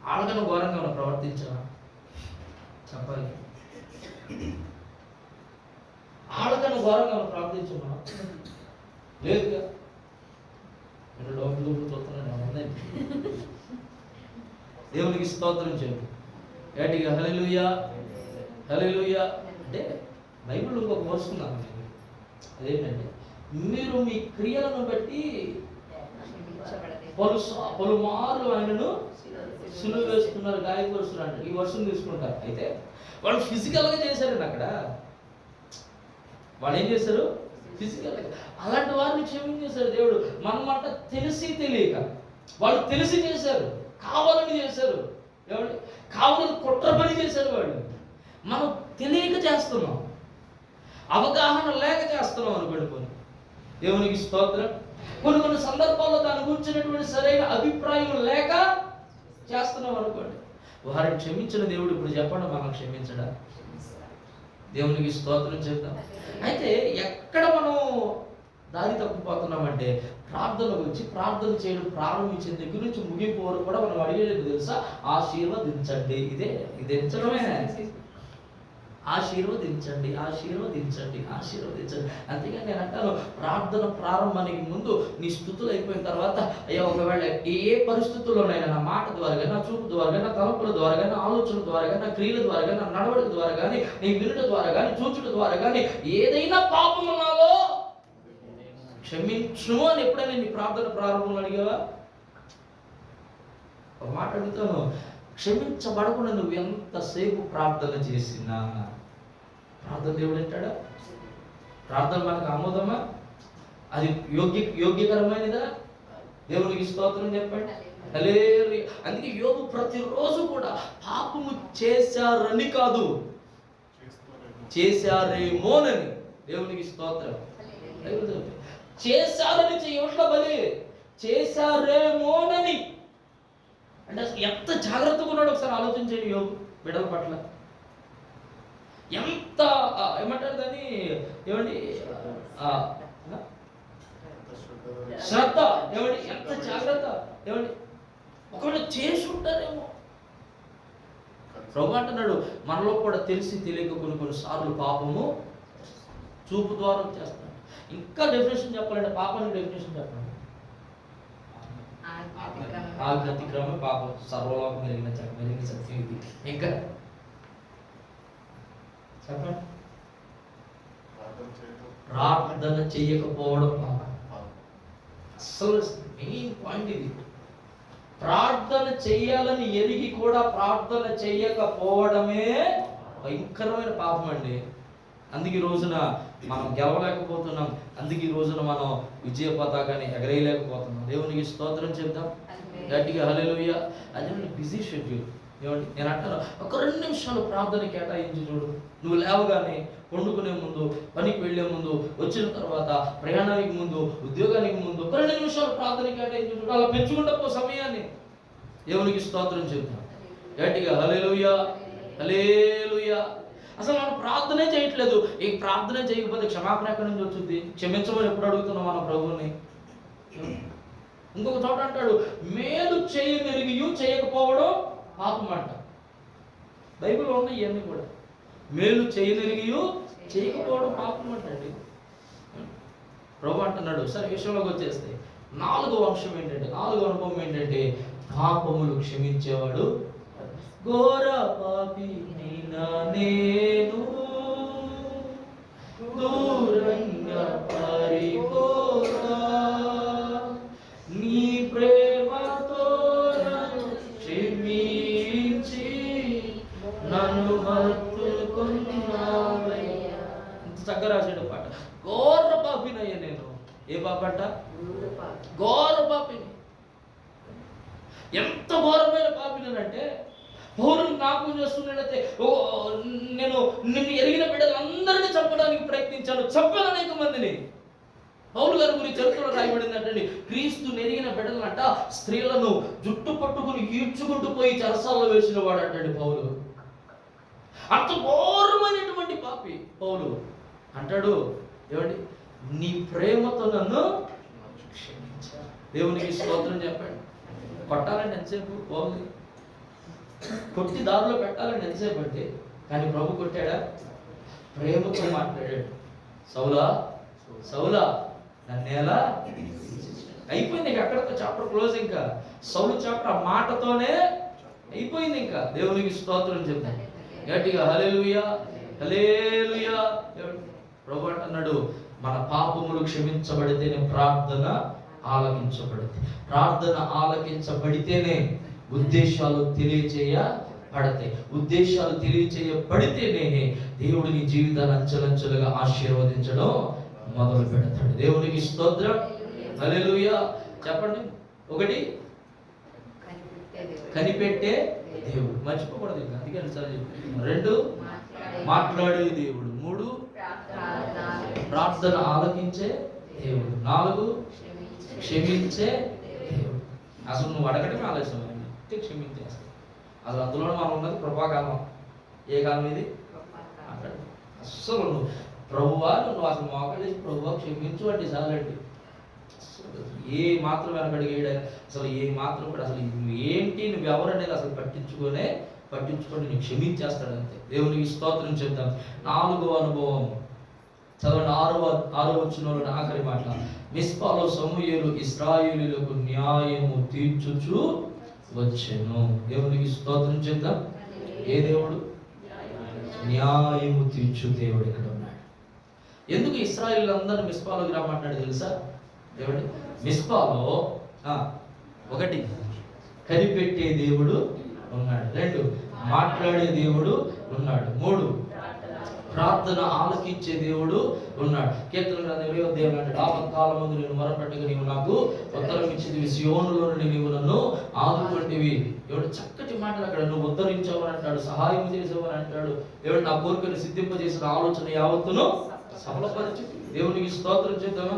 వాళ్ళకన్నా ఘోరంగా మనం ప్రవర్తించామా? చెప్పాలి. వాళ్ళకన్నా ఘోరంగా మనం ప్రవర్తించామా? లేదుగా. నేను డబ్బులు చూస్తున్నాను. దేవునికి స్తోత్రం చెప్పు గట్టిగా. హల్లెలూయా, హల్లెలూయా. అంటే బైబిల్ ఇంకొక వస్తున్నాను, అదేంటంటే మీరు మీ క్రియలను బట్టి పలుమార్లు ఆయనను సిలువ వేస్తున్నారు, గాయపరుస్తున్నారు అంటే ఈ వర్షం తీసుకుంటారు. అయితే వాళ్ళు ఫిజికల్గా చేశారండి అక్కడ. వాళ్ళు ఏం చేశారు? ఫిజికల్గా. అలాంటి వారిని క్షమించేశారు దేవుడు. మనమాట తెలిసి తెలియక, వాళ్ళు తెలిసి చేశారు, కావాలని చేశారు, ఏమండి కావాలని కుట్ర పని చేశారు వాళ్ళు. మనం తెలియక చేస్తున్నాం, అవగాహన లేక చేస్తున్నాం అనుకోండి. దేవునికి స్తోత్రం. కొన్ని సందర్భాల్లో దాని గురించినటువంటి సరైన అభిప్రాయం లేక చేస్తున్నాం అనుకోండి. వారిని క్షమించిన దేవుడు ఇప్పుడు చెప్పండి మనం క్షమించడా? దేవునికి స్తోత్రం చెప్తాం. అయితే ఎక్కడ మనం దారి తప్పిపోతున్నామంటే ప్రార్థన గురించి, ప్రార్థన చేయడం ప్రారంభించిన దగ్గర నుంచి ముగింపు వరకు కూడా మనం అడిగేది తెలుసా? ఆశీర్వదించండి. ఇదించడమే, ఆశీర్వదించండి, ఆశీర్వదించండి, ఆశీర్వదించండి. అంతేగాని నేను అంటాను, ప్రార్థన ప్రారంభానికి ముందు నీ స్థుతులు అయిపోయిన తర్వాత అయ్యా ఒకవేళ ఏ పరిస్థితుల్లోనైనా నా మాట ద్వారా కానీ, నా చూపు ద్వారా కానీ, నా తలంపుల ద్వారా కానీ, నా ఆలోచన ద్వారా కానీ, నా క్రియల ద్వారా కానీ, నా నడవడిక ద్వారా కానీ, నీ వినుట ద్వారా కానీ, చూచుట ద్వారా కానీ ఏదైనా పాపం ఉన్నావో క్షమించును అని ఎప్పుడైనా నీ ప్రార్థన ప్రారంభంలో అడిగావా? ఒక మాట అడుగుతాను, క్షమించబడకుండా నువ్వు ఎంతసేపు ప్రార్థన చేసినా ప్రార్థన దేవుడు అంటాడా? ప్రార్థన మనకు ఆమోదమా? అది యోగ్యకరమైనదా? దేవునికి స్తోత్రం చెప్పండి. హల్లెలూయా. అందుకే యోబు ప్రతిరోజు కూడా పాపము చేశారని కాదు, చేశారేమోనని. దేవునికి స్తోత్రం. చేశారని చేయట్ల బలి, చేశారేమోనని అంటే అసలు ఎంత జాగ్రత్తగా ఉన్నాడు ఒకసారి ఆలోచించండి. యోబు బిడ్డల పట్ల ఎంత ఏమంటారు దాన్ని, ఏమండి శ్రద్ధ, ఏమండి ఎంత జాగ్రత్త, ఏమండి ఒకవేళ చేసి ఉంటారేమో. ప్రభు అంటున్నాడు మనలో కూడా తెలిసి తెలియక కొన్ని సార్లు పాపము చూపు ద్వారా చేస్తాడు. ఇంకా డెఫినేషన్ చెప్పాలంటే పాపానికి డెఫినేషన్ చెప్పండి. ఆజ్ఞాతిక్రమ పాపం, సర్వలోకం మెరిగిన సత్యం ఇది. ఇంకా చెప్పండి. ప్రార్థన చేయకపోవడం పాపం. అసలు మెయిన్ పాయింట్ ఇది. ప్రార్థన చేయాలని ఎరిగి కూడా ప్రార్థన చేయకపోవడమే భయంకరమైన పాపం అండి. అందుకే ఈ రోజున మనం గెలవలేకపోతున్నాం, అందుకే ఈ రోజున మనం విజయ పతాకాన్ని ఎగరేయలేకపోతున్నాం. దేవునికి స్తోత్రం చెప్తాం గట్టిగా హల్లెలూయా. అదే బిజీ షెడ్యూల్. ఏమండి నేను అంటాను, ఒక 2 నిమిషాలు ప్రార్థన కేటాయించి చూడు. నువ్వు లేవగానే, వండుకునే ముందు, పనికి వెళ్లే ముందు, వచ్చిన తర్వాత, ప్రయాణానికి ముందు, ఉద్యోగానికి ముందు 2 నిమిషాలు ప్రార్థన కేటాయించి చూడు. అలా పెంచుకుంటా పో సమయాన్ని. దేవునికి స్తోత్రం చెప్తాం గట్టిగా హల్లెలూయా, హల్లెలూయా. అసలు మనం ప్రార్థనే చేయట్లేదు. ఈ ప్రార్థన చేయకపోతే క్షమాపణ ఎక్కడి నుంచి వచ్చింది? క్షమించమని ఎప్పుడు అడుగుతున్నాం మన ప్రభువుని? ఇంకొక చోట అంటాడు, మేలు చేయమెరిగియు చేయకపోవడం పాపం అంట. బైబిల్లో ఉన్నాయి ఇవన్నీ కూడా. మేలు చేయమెరిగియు చేయకపోవడం పాపం అంటండి. ప్రభు అంటున్నాడు. సరే విషయంలోకి వచ్చేస్తే 4వ అంశం ఏంటంటే, 4వ అనుభవం ఏంటంటే పాపములు క్షమించేవాడు. ఘోర పాపి నేను దూరంగా పారిపోతా, నీ ప్రేమతో క్షమించి నన్ను హత్తుకున్నావయ్యా. ఇంత చక్కగా రాసాడు పాట. ఘోర పాపినయ్యా నేను. ఏ పాపంట? ఘోర పాపిని. ఎంత ఘోరమైన పాపినంటే పౌరులు జ్ఞాపకం చేస్తున్నాడంటే, నేను నిన్ను ఎరిగిన బిడ్డలందరినీ చంపడానికి ప్రయత్నించాను, చంపాను అనేక మందిని. పౌలు గారి గురించి చరిత్రలో రాయబడిందంటే, క్రీస్తు ఎరిగిన బిడ్డలనంట స్త్రీలను జుట్టు పట్టుకుని ఈడ్చుకుంటూ పోయి చెరసాల్లో వేసిన వాడు అంటాడు పౌలు. అంత ఘోరమైనటువంటి పాపి పౌలు అంటాడు, ఏమండి నీ ప్రేమతో నన్ను క్షమించా. దేవునికి స్తోత్రం చెప్పాడు. కొట్టాలంటే ఎంతసేపు? పౌలు కొట్టి దారిలో పెట్టాలని ఎంతసేపు అంటే, కానీ ప్రభు కొట్టాడా? ప్రేమతో మాట్లాడాడు. సౌలా సౌలా నన్నేలా అయిపోయింది. ఇంకా అక్కడితో చాప్టర్ క్లోజ్. ఇంకా సౌలు చాప్టర్ ఆ మాటతోనే అయిపోయింది. ఇంకా దేవునికి స్తోత్రం చెప్తాను గట్టిగా హల్లెలూయా. హల్లెలూయా. ప్రభు అంటున్నాడు, మన పాపములు క్షమించబడితేనే ప్రార్థన ఆలకించబడితే, ప్రార్థన ఆలకించబడితేనే ఉద్దేశాలు తెలియచేయబడతాయి. ఉద్దేశాలు తెలియచేయబడితేనే దేవుడు నీ జీవితాన్ని అంచెలంచెలుగా ఆశీర్వదించడం మొదలు పెడతాడు. దేవునికి స్తోత్రం. హల్లెలూయా. చెప్పండి. ఒకటి, కనిపెట్టే దేవుడు, మర్చిపోకూడదు ఇంకా, అందుకే చెప్పాను. రెండు, మాట్లాడే దేవుడు. మూడు, ప్రార్థన ఆలకించే దేవుడు. నాలుగు, క్షమించే దేవుడు. అసలు నువ్వు అడగటమే ఆలస్యమైంది, క్షమించేస్తావు. అసలు అందులో మనం ఉన్నది కృపాకాలం. ఏ కాలం ఇది? అస్సలు నువ్వు ప్రభువా, నువ్వు అసలు మోకలేసి ప్రభువా క్షమించు అంటే చాలండి. ఏ మాత్రం వెనకడిగేయడా, అసలు ఏ మాత్రం కూడా, అసలు ఏంటి నువ్వు ఎవరు అనేది అసలు పట్టించుకొని నీకు క్షమించేస్తాడు అంతే. దేవునికి స్తోత్రం చెప్తాం. 4వ అనుభవం చదవండి. 6వ వచనంలో ఆఖరి మాట, మిస్పాలో సమూయేలు ఇశ్రాయేలీయులకు న్యాయము తీర్చుచు వచ్చెను. దేవునికి స్తోత్రం చెప్తాం. ఏ దేవుడు? న్యాయము తీర్చు దేవుడు ఇక్కడ ఉన్నాడు. ఎందుకు ఇశ్రాయేలీయులందరూ మిస్పాలోకి రమ్మంటున్నాడు తెలుసా? దేవుడు మిస్పాలో ఒకటి, కనిపెట్టే దేవుడు ఉన్నాడు. రెండు, మాట్లాడే దేవుడు ఉన్నాడు. మూడు, ప్రార్థన ఆలకించే దేవుడు ఉన్నాడు. కీర్తన గ్రంథం 20వ అధ్యాయం అంటాడు, ఆపత్కాలమందు నేను మొరపెట్టగా నీవు నాకు ఉత్తరం ఇచ్చితివి, సియోనులో నుండి నీవు నన్ను ఆదుకుంటివి. ఎవడు చక్కటి మాటలు అక్కడ, నువ్వు ఉద్ధరించావని అంటాడు, సహాయం చేసావని అంటాడు. ఎవడు నా కోరికను సిద్ధింపజేసిన ఆలోచన యావత్తును సఫలపరిచి. దేవునికి స్తోత్రం చేద్దామా?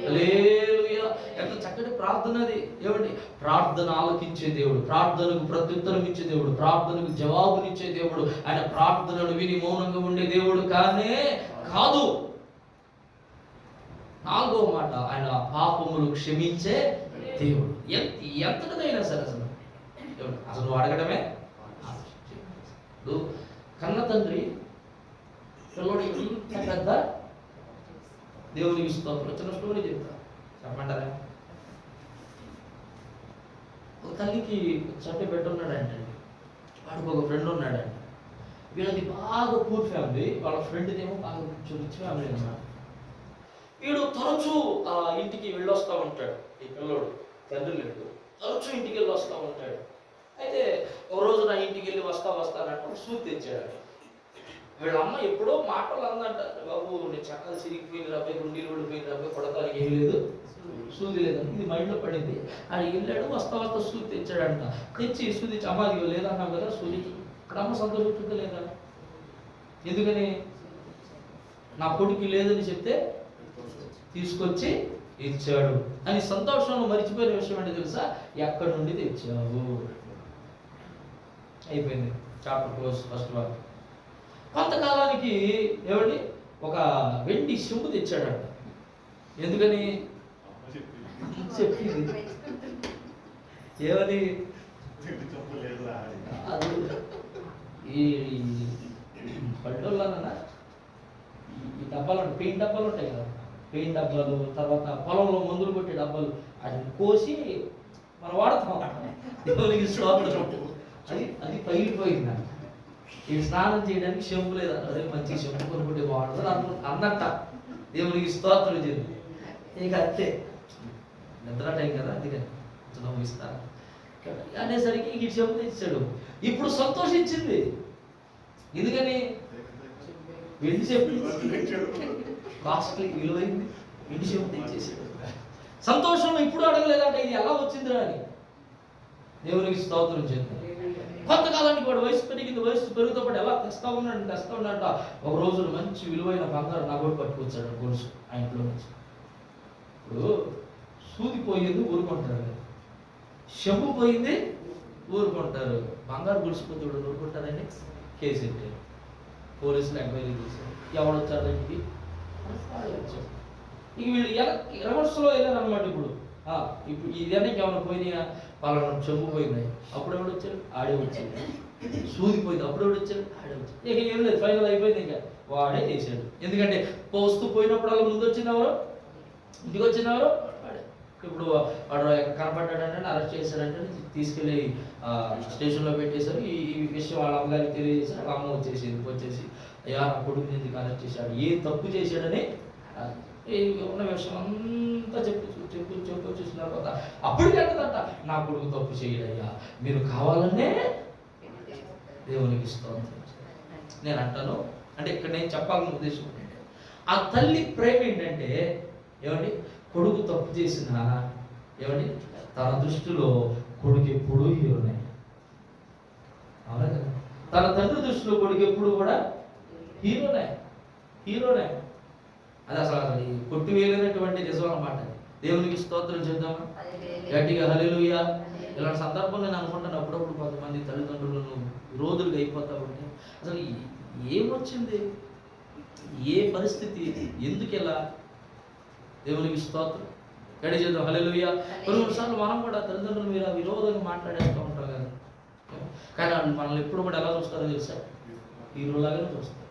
హల్లెలూయా. ఎంత చక్కటి ప్రార్థన అది. ఏమండి? ప్రార్థన ఆలకించే దేవుడు, ప్రార్థనకు ప్రత్యుత్తరం ఇచ్చే దేవుడు, ప్రార్థనకు జవాబునిచ్చే దేవుడు. ఆయన ప్రార్థనను విని మౌనంగా ఉండే దేవుడు కానే కాదు. 4వ మాట, ఆయన పాపములు క్షమించే దేవుడు. ఎంతటిదైనా సరే అసలు నువ్వు అడగడమే. కన్న తండ్రి పిల్లడు ఇంత పెద్ద దేవునికి స్తోత్రం. చిన్న స్టోరీ చెప్తా, చెప్పమంటారా? ఒక తల్లికి చట్టి పెట్టున్నాడంటే, వాడికి ఒక ఫ్రెండ్ ఉన్నాడంట. వీళ్ళది బాగా పూర్ ఫ్యామిలీ, వాళ్ళ ఫ్రెండ్ది ఏమో బాగా రిచ్ ఫ్యామిలీ అన్నమాట. వీడు తరచూ ఆ ఇంటికి వెళ్ళొస్తూ ఉంటాడు. ఈ పిల్లోడు తండ్రి లేడు, తరచూ ఇంటికి వెళ్ళి వస్తూ ఉంటాడు. అయితే ఒక రోజు నా ఇంటికి వెళ్ళి వస్తానంటే ఒక సూట్ తెచ్చాడు. వీళ్ళ అమ్మ ఎప్పుడో మాటలు అందంట, బాబు నీ చక్కలు సిరిగిపోయింది రాబోయే, గుండీలు పడిపోయింది రాబోయే, కొడతానికి ఏం లేదు, సూది లేదంట. ఇది మైండ్లో పడింది. ఆడ వెళ్ళాడు, వస్తా సూది తెచ్చాడంట. తెచ్చి సూది చమాది లేదన్నావు కదా సూదికి. ఇక్కడ అమ్మ సంతోషించుందా లేదా? ఎందుకని? నా కొడుకు లేదని చెప్తే తీసుకొచ్చి ఇచ్చాడు అని సంతోషంలో మర్చిపోయిన విషయం ఏంటో తెలుసా? ఎక్కడి నుండి తెచ్చావు. అయిపోయింది, చాప్టర్ క్లోజ్, ఫస్ట్ వన్. కొంతకాలానికి ఏమండి ఒక వెండి చెంబు తెచ్చాడంట. ఎందుకని? చెప్పింది ఏమని? అది ఈ పల్లెటూళ్ళన్నా ఈ డబ్బాలు ఉంటాయి, పెయింట్ డబ్బాలు ఉంటాయి కదా, పెయింట్ డబ్బాలు, తర్వాత పొలంలో మందులు కొట్టే డబ్బాలు, అది కోసి మనం వాడతాం. దేవునికి స్తోత్రం. అది పగిలిపోయింది. ఇది స్నానం చేయడానికి షెంపు లేదు. అదే మంచి షెంపు కొనుక్కుంటే బాగుంటుంది అన్నట్ట. దేవునికి స్తోత్రం చేయండి. ఇక అంతే, నిద్ర టైం కదా, అందుకని నవ్విస్తాను అనేసరికి ఈ షెంపు తెచ్చాడు. ఇప్పుడు సంతోషించింది. ఎందుకని? వెండి షెంపు కాస్ట్లీ, విలువైంది వెండి షెంపు తెచ్చేసాడు. సంతోషంలో ఇప్పుడు అడగలేదంట ఇది ఎలా వచ్చిందిరా అని. దేవునికి స్తోత్రం చేద్దాం. కొంతకాలానికి వాడు వయసు పెరిగింది. వయసు పెరుగుతో పాటు ఎలా తెస్తా ఉన్నాడంట. ఒక రోజు మంచి విలువైన బంగారు నగోడు పట్టుకొచ్చాడు గొలుసు ఆ ఇంట్లో నుంచి. ఇప్పుడు సూది పోయింది ఊరుకుంటారు, షెంపు పోయింది ఊరుకుంటారు, బంగారు గొలుసు పోతే ఊరుకుంటారని కేసు పెట్టారు. పోలీసులు ఎంక్వైరీ చేశారు. ఎవడు వచ్చారు ఇంటికి? ఇక వీళ్ళు రివర్స్లో వెళ్ళారు అనమాట. ఇప్పుడు ఇదన్నీ ఏమైనా పోయినాయా? పలానా చెంబు పోయింది, అప్పుడు ఎవడు వచ్చాడు? ఆడే వచ్చాడు. సూది పోయింది, అప్పుడు ఎవడు వచ్చాడు? ఆడే వచ్చాడు. ఇక ఏం లేదు, ఫైనల్ అయిపోయింది. ఇంకా వాడే చేశాడు. ఎందుకంటే వస్తూ పోయినప్పుడు అలా ముందు వచ్చినవారు, ఇంటికి వచ్చినవారు వాడే. ఇప్పుడు వాడు కనపడ్డాడంటే అరెస్ట్ చేశారంటే తీసుకెళ్ళి స్టేషన్లో పెట్టేశారు. ఈ విషయం వాళ్ళ అమ్మగారికి తెలియజేశారు. వాళ్ళ అమ్మ వచ్చేసి అయ్యా నా కొడుకుని ఎందుకు అరెస్ట్ చేశాడు, ఏ తప్పు చేశాడని ఉన్న విషయం అంతా చెప్పు చూసిన తర్వాత అప్పటికే అంటదట, నా కొడుకు తప్పు చేయడయ్యా, మీరు కావాలనే దేవునికి స్తోత్రం. నేను అంటాను అంటే ఇక్కడ నేను చెప్పాలని ఉద్దేశం ఏంటంటే ఆ తల్లి ప్రేమ ఏంటంటే ఏమండి, కొడుకు తప్పు చేసిన ఏమండి తన దృష్టిలో కొడుకు ఎప్పుడు హీరోనే. అవునా కదా? తన తండ్రి దృష్టిలో కొడుకు ఎప్పుడు కూడా హీరోనే. అది అసలు కొట్టి వేయలేనటువంటి నిజం అన్నమాట. దేవునికి స్తోత్రం చేద్దామా గట్టిగా హల్లెలూయా. ఇలాంటి సందర్భంలో నేను అనుకుంటాను అప్పుడప్పుడు కొంతమంది తల్లిదండ్రులను విరోధులుగా అయిపోతా ఉంటే అసలు ఏమొచ్చింది, ఏ పరిస్థితి, ఎందుకు ఇలా? దేవునికి స్తోత్రం గడి చేద్దాం హల్లెలూయా. కొన్నిసార్లు మనం కూడా తల్లిదండ్రులు మీరు విరోధంగా మాట్లాడేస్తూ ఉంటాం కదా, కానీ వాళ్ళు మనల్ని ఎప్పుడు కూడా ఎలా చూస్తారో తెలుసా? హీరోలాగానే చూస్తారు.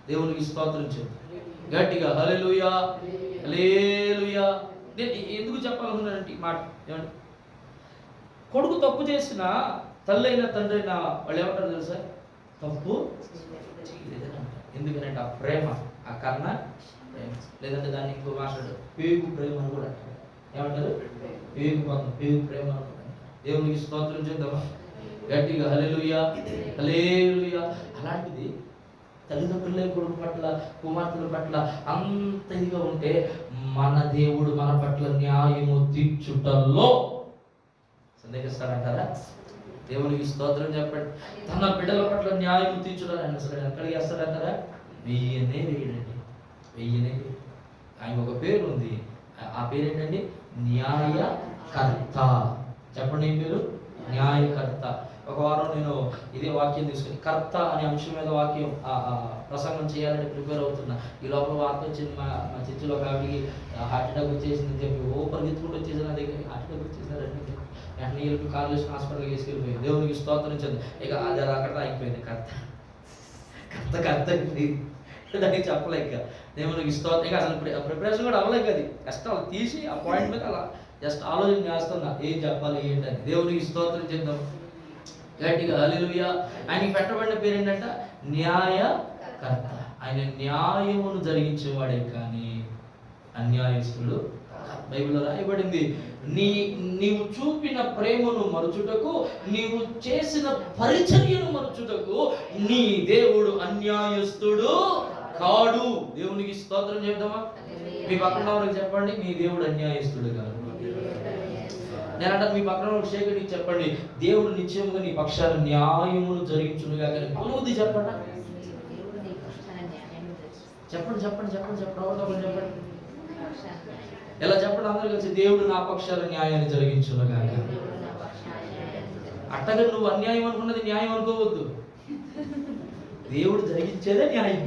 దేవునికి స్తోత్రం చేద్దాం గట్టిగా హల్లెలూయా హల్లెలూయా. నేను ఎందుకు చెప్పాలనుకున్నానంటే ఈ మాట ఏమంటే, కొడుకు తప్పు చేసిన తల్లి అయినా తండ్రి అయినా వాళ్ళు ఏమంటారు తెలుసా? తప్పు చేయలేదని అంటారు. ఎందుకంటే ఆ ప్రేమ, ఆ కన్న ప్రేమ, లేదంటే దాన్ని ఇంకో మాట్లాడు పేగు ప్రేమ అని కూడా అంటారు. ఏమంటారు? పేగు ప్రేమ అని కూడా అంటారు. దేవునికి స్తోత్రం చేద్దామా గట్టిగా హల్లెలూయా హల్లెలూయా. అలాంటిది తల్లిదండ్రులే కొడుకు పట్ల కుమార్తెల పట్ల అంత ఇదిగా ఉంటే మన దేవుడు మన పట్ల న్యాయము తీర్చుటల్లో సందేహిస్తాడంటారా? దేవునికి స్తోత్రం చెప్పండి. తన బిడ్డల పట్ల న్యాయం తీర్చుడాలని అసలు ఎక్కడికి వేస్తాడంటారా? వెయ్యనే వేయడు. ఆయన ఒక పేరు ఉంది, ఆ పేరు ఏంటండి? న్యాయకర్త. చెప్పండి ఏం పేరు? న్యాయకర్త. ఒక వారం నేను ఇదే వాక్యం తీసుకుని కర్త అనే అంశం మీద వాక్యం ప్రసంగం చేయాలని ప్రిపేర్ అవుతున్నా. ఈ లోపల వార్త వచ్చింది, మా చర్చిలో ఒక ఆవిడికి హార్ట్ అటాక్ వచ్చేసిందని చెప్పి పరిగెత్తుకుంటూ వచ్చేసి నా దగ్గర హార్ట్ అటాక్ వచ్చేసారండి. వెంటనే వెళ్ళి కాల్ చేసిన హాస్పిటల్కి తీసుకెళ్ళిపోయింది. దేవునికి స్తోత్రం చెంది ఇక అది అక్కడ అయిపోయింది. కర్త దానికి చెప్పలేక దేవునికి స్తోత్రం. ఇక అసలు ప్రిపరేషన్ కూడా అవ్వలేక అది జస్ట్ అలా తీసి ఆ పాయింట్ మీద అలా జస్ట్ ఆలోచన చేస్తున్నా ఏం చెప్పాలి ఏంటని. దేవునికి స్తోత్రం చేద్దాం గట్టిగా హల్లెలూయా. ఆయనకి పెట్టబడిన పేరు ఏంటంట? న్యాయకర్త. ఆయన న్యాయమును జరిగించేవాడే కానీ అన్యాయస్తుడు. బైబిల్లో రాయబడింది, నీవు చూపిన ప్రేమను మరుచుటకు, నీవు చేసిన పరిచర్యను మరుచుటకు నీ దేవుడు అన్యాయస్తుడు కాడు. దేవునికి స్తోత్రం చెప్దామా? మీ పక్కన వారికి చెప్పండి, మీ దేవుడు అన్యాయస్తుడు కాదు. నేను అంటే మీ పక్కన శేఖరికి చెప్పండి, దేవుడు నిశ్చయముగా నీ పక్షాన న్యాయమును జరిగించునుగా. కొలువుది చెప్పండి, చెప్పండి. ఎలా చెప్పండి అందరూ కలిసి, దేవుడు నా పక్షాన న్యాయాన్ని జరిగించునుగా. అట్టగా నువ్వు అన్యాయం అనుకున్నది న్యాయం అనుకోవద్దు. దేవుడు జరిగించేదే న్యాయం.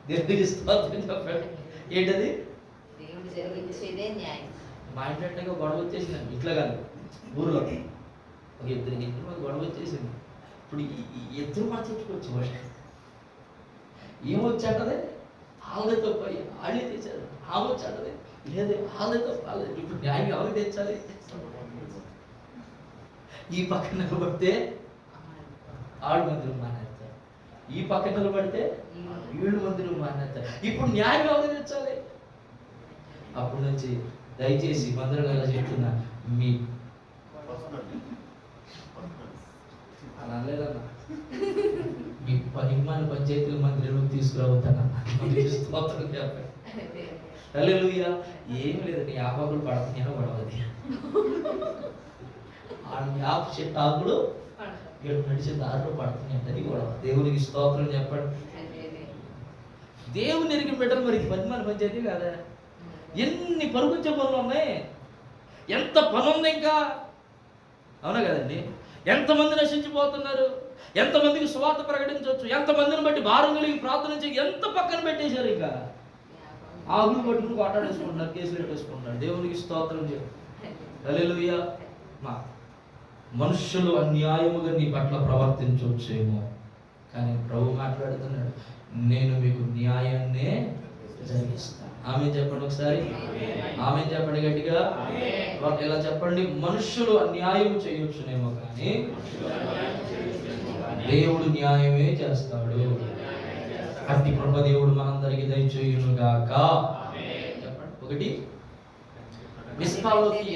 దేవుడికి స్తోత్రం చెప్పండి. ఏంటది? దేవుడు జరిగించేదే న్యాయం. మా ఇంట్లో గొడవ వచ్చేసింది, ఇట్లా కాదు ఊర్లో ఒక ఇద్దరు గొడవ వచ్చేసింది. ఇప్పుడు ఇద్దరు మన చెప్పుకోవచ్చు. ఏమొచ్చాటదే వాళ్ళే తప్ప, వాళ్ళే తెచ్చారు. ఆమె వచ్చాటదే లేదు, వాళ్ళే తప్ప వాళ్ళే. ఇప్పుడు న్యాయం ఎవరికి తెచ్చాలి? ఈ పక్కన నిలబడితే ఆడు మందిరం మానేస్తారు, ఈ పక్కన నిలబడితే 7 మందిరం మానేస్తారు. ఇప్పుడు న్యాయం ఎవరికి తెచ్చాలి? అప్పటి నుంచి దయచేసి మందిరం ఎలా చెప్తున్నా, మీ అలా లేదన్నా, మీ పనిమాన పంచాయతీల మందిరంలోకి తీసుకురావద్దన్నా. హల్లెలూయా. ఏమి లేదండి, యాపకులు పడుతున్నాయో గొడవది. ఆ యాప చెట్టు ఆకులు నడిచే దారిలో పడుతున్నాయి అంటే గొడవ. దేవునికి స్తోత్రం చెప్పండి. దేవుని ఎరిగిన బిడ్డలు మరి పనిమాన పంచాయతీ కాదా? ఎన్ని పరుగుచ్చే పనులు ఉన్నాయి, ఎంత పని ఉంది ఇంకా. అవునా కదండి? ఎంతమంది నశించిపోతున్నారు, ఎంతమందికి సువార్త ప్రకటించవచ్చు, ఎంతమందిని బట్టి భారం కలిగి ప్రార్థన చేసి ఎంత పక్కన పెట్టేశారు. ఇంకా ఆగులు పట్టుకుని కొట్టాడేసుకుంటున్నారు, కేసులు పెట్టేసుకుంటున్నారు. దేవునికి స్తోత్రం చేయండి. హల్లెలూయా. మనుషులు అన్యాయముగా నీ పట్ల ప్రవర్తించవచ్చేమో, కానీ ప్రభు మాట్లాడుతున్నాడు, నేను మీకు న్యాయాన్నే జరిగిస్తాను. ఆమె చెప్పండి ఒకసారి, ఆమె చెప్పండి గట్టిగా. ఇలా చెప్పండి, మనుషులు అన్యాయం చేయొచ్చునేమో కానీ దేవుడు న్యాయమే చేస్తాడు. అట్టి కృప దేవుడు మనందరికి దయచేయును గాక. చెప్పండి. ఒకటి, మిస్పాలోకి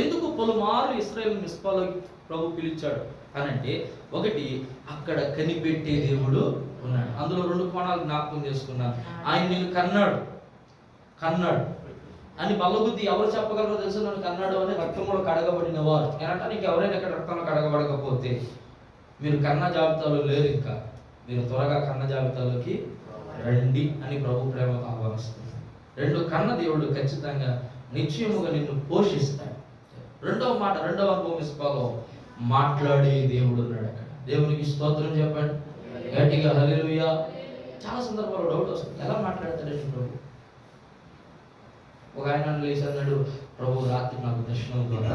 ఎందుకు పలుమారు ఇశ్రాయేలు మిస్పాలోకి ప్రభు పిలిచాడు అనంటే, ఒకటి, అక్కడ కనిపెట్టే దేవుడు ఉన్నాడు. అందులో 2 కోణాలు జ్ఞాపకం చేసుకున్నాను. ఆయన నిన్ను కన్నాడు అని బల్లబుద్ధి ఎవరు చెప్పగలరో తెలుసు. నన్ను కన్నాడు అని రక్తంలో కడగబడిన వారు. ఏనంటానికి ఎవరైనా ఇక్కడ రక్తంలో కడగబడకపోతే మీరు కన్న జాబితాలో లేరు, ఇంకా మీరు త్వరగా కన్న జాబితాలోకి రండి అని ప్రభు ప్రేమతో ఆహ్వానిస్తుంది. 2, కన్న దేవుడు ఖచ్చితంగా నిశ్చయముగా నిన్ను పోషిస్తాడు. రెండవ అనుభవం మిస్పాలో మాట్లాడే దేవుడు ఉన్నాడు అక్కడ. దేవునికి స్తోత్రం చెప్పండి గట్టిగా, హల్లెలూయా. చాలా సందర్భాల్లో డౌట్ వస్తుంది, ఎలా మాట్లాడతాడండి ప్రభు? ఒక ఆయన లేచి అన్నాడు, ప్రభు రాత్రి నాకు దర్శనం ద్వారా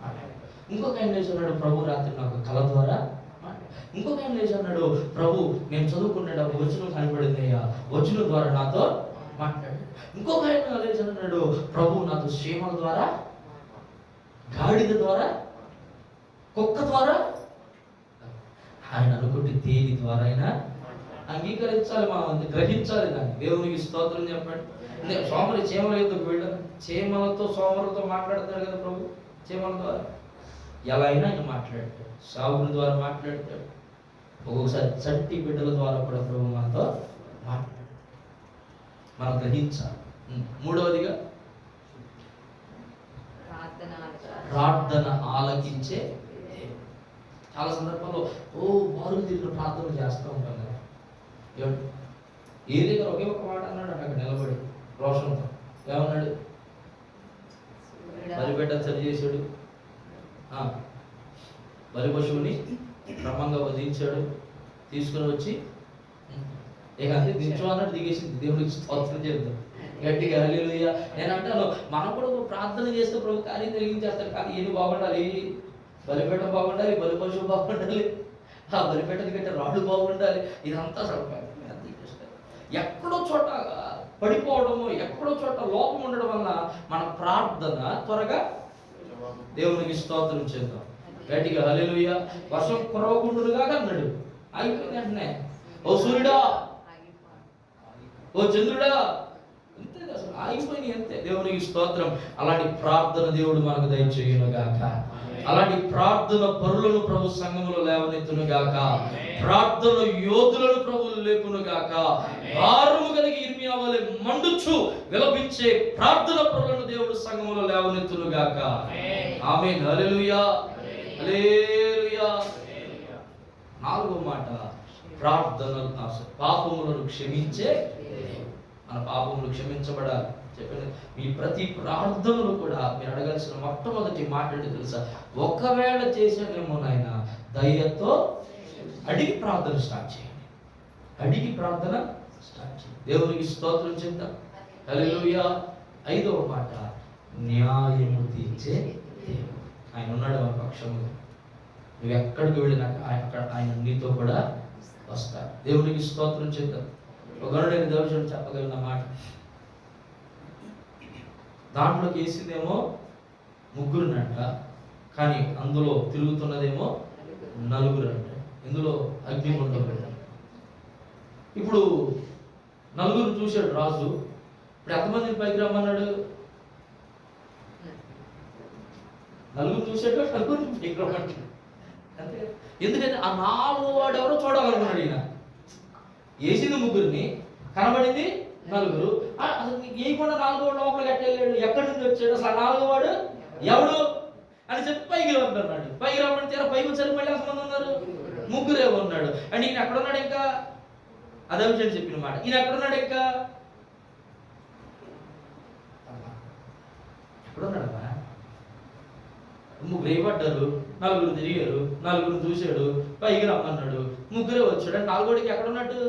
మాట్లాడాడు. ఇంకొక ఆయన లేచి అన్నాడు, ప్రభు రాత్రి నాకు కళ ద్వారా మాట్లాడాడు. ఇంకొక ఆయన లేచి అన్నాడు, ప్రభు నేను చదువుకునేటప్పుడు వచనం కనపడింది అయ్యా, వచనం ద్వారా నాతో మాట్లాడాడు. ఇంకొక ఆయన లేచి అన్నాడు, ప్రభు నాతో క్షేమల ద్వారా, గాడిద ద్వారా, కుక్క ద్వారా. ఆయన అనుకుంటే దేని ద్వారా అయినా అంగీకరించాలి, మనం గ్రహించాలి దాన్ని. దేవునికి స్తోత్రం చెప్పండి. సోమరి చీమల యుద్ధకు వెళ్ళారు, చీమలతో సోమరులతో మాట్లాడతాడు కదా ప్రభు. చీమల ద్వారా ఎలా అయినా ఆయన మాట్లాడతాడు, సాగుల ద్వారా మాట్లాడతాడు, ఒక్కొక్కసారి చట్టి బిడ్డల ద్వారా కూడా ప్రభు మనతో మాట్లాడతాడు. మనం గ్రహించాలి. మూడవదిగా ప్రార్థన ఆలకించే. చాలా సందర్భాల్లో వారు తిరిగిన ప్రార్థన చేస్తూ ఉంటాం కదా. ఏ దగ్గర ఒకే ఒక మాట అన్నాడు అక్కడ నిలబడి రోషంతో. ఏమన్నాడు? బలిపెట్ట సరి చేశాడు, బలి పశువుని క్రమంగా వధించాడు, తీసుకుని వచ్చి ఇక అంతే దించు అన్నట్టు దిగేసింది. దేవుడికి స్తోత్రం చేద్దాం గట్టిగా, హల్లెలూయా. నేను అంటాను, మనం కూడా ప్రార్థన చేస్తే ప్రభు కార్యం జరిగించేస్తాడు. కానీ ఏమి బాగుండాలి? బలిపేట బాగుండాలి, బలి పశువు బాగుండాలి, ఆ బలిపేటది కంటే రాళ్ళు బాగుండాలి. ఇదంతా ఎక్కడో చోట పడిపోవడము, ఎక్కడో చోట లోపం ఉండడం వల్ల మన ప్రార్థన త్వరగా. దేవునికి స్తోత్రం చేద్దాం గట్టిగా, హల్లెలూయా. వర్షం కురవకుండుగా అన్నాడు, ఆగిపోయింది వెంటనే. ఓ సూర్యుడా, ఓ చంద్రుడా, అంతే అసలు ఆగిపోయినాయి అంతే. దేవునికి స్తోత్రం. అలాంటి ప్రార్థన దేవుడు మనకు దయచేయును గాక. అలాంటి ప్రార్థన పరులను ప్రభు సంఘములో లేవనెత్తును గాక. ప్రార్థన యోధులను ప్రభు లేపును గాక. భారము కలిగి ఇర్మియా వలె మండుచు విలపించే ప్రార్థన పరులను దేవుడు సంఘములో లేవనెత్తును గాక. ఆమేన్, హల్లెలూయా, హల్లెలూయా. 4వ మాట, ప్రార్థన పాపములను క్షమించే. మన పాపములు క్షమించబడాలి. చెప్పండి, మీ ప్రతి ప్రార్థనలు కూడా మీరు అడగాల్సిన మొట్టమొదటి మాట ఏంటి తెలుసా? ఒకవేళ చేసేదేమో నాయన, దయతో అడిగి ప్రార్థన స్టార్ట్ చేయండి. అడిగి ప్రార్థన స్టార్ట్ చేయండి. దేవునికి స్తోత్రం చేద్దాం, హల్లెలూయా. 5వ మాట, న్యాయము తీర్చే దేవుడు. ఆయన ఉన్నాడు మన పక్షంలో. నువ్వు ఎక్కడికి వెళ్ళినా ఆయన నీతో కూడా వస్తాడు. దేవునికి స్తోత్రం చేద్దాం. ఒక గరుడైన దేవుడు చెప్పగలిగిన మాట, దాంట్లోకి వేసిందేమో 3 కానీ అందులో తిరుగుతున్నదేమో 4 అంట. ఇందులో అగ్నిగుండం. ఇప్పుడు 4 చూశాడు రాజు. ఇప్పుడు ఎంతమందిని పైకి రమ్మన్నాడు? 4 చూశాడు, 4 పైకి రమ్మన్నాడు అంతే. ఎందుకంటే ఆ 4వ వాడు ఎవరో చూడాలనుకున్నాడు. ఈయన వేసింది 3, కనబడింది 4. అసలు వేయకుండా 4వ వాడు లోపలికి వెళ్ళాడు. ఎక్కడి నుంచి వచ్చాడు అసలు? 4వ వాడు ఎవడు అని చెప్పి పైకి రమ్మన్నాడు. పైకి రమ్మని తీరా పైకి వచ్చారు. మళ్ళీ ఎంతమంది ఉన్నారు? 3 ఉన్నాడు. అంటే ఈయన ఎక్కడున్నాడు? ఇంకా అదే విషయం చెప్పిన మాట. ఈయన ఎక్కడున్నాడు? ఇంకా ఎక్కడున్నాడమ్మా? 3 వేయబడ్డారు, 4 తిరిగారు, 4 చూశాడు, పైకి రమ్మన్నాడు, 3 వచ్చాడు. అంటే 4వడికి ఎక్కడున్నట్టు?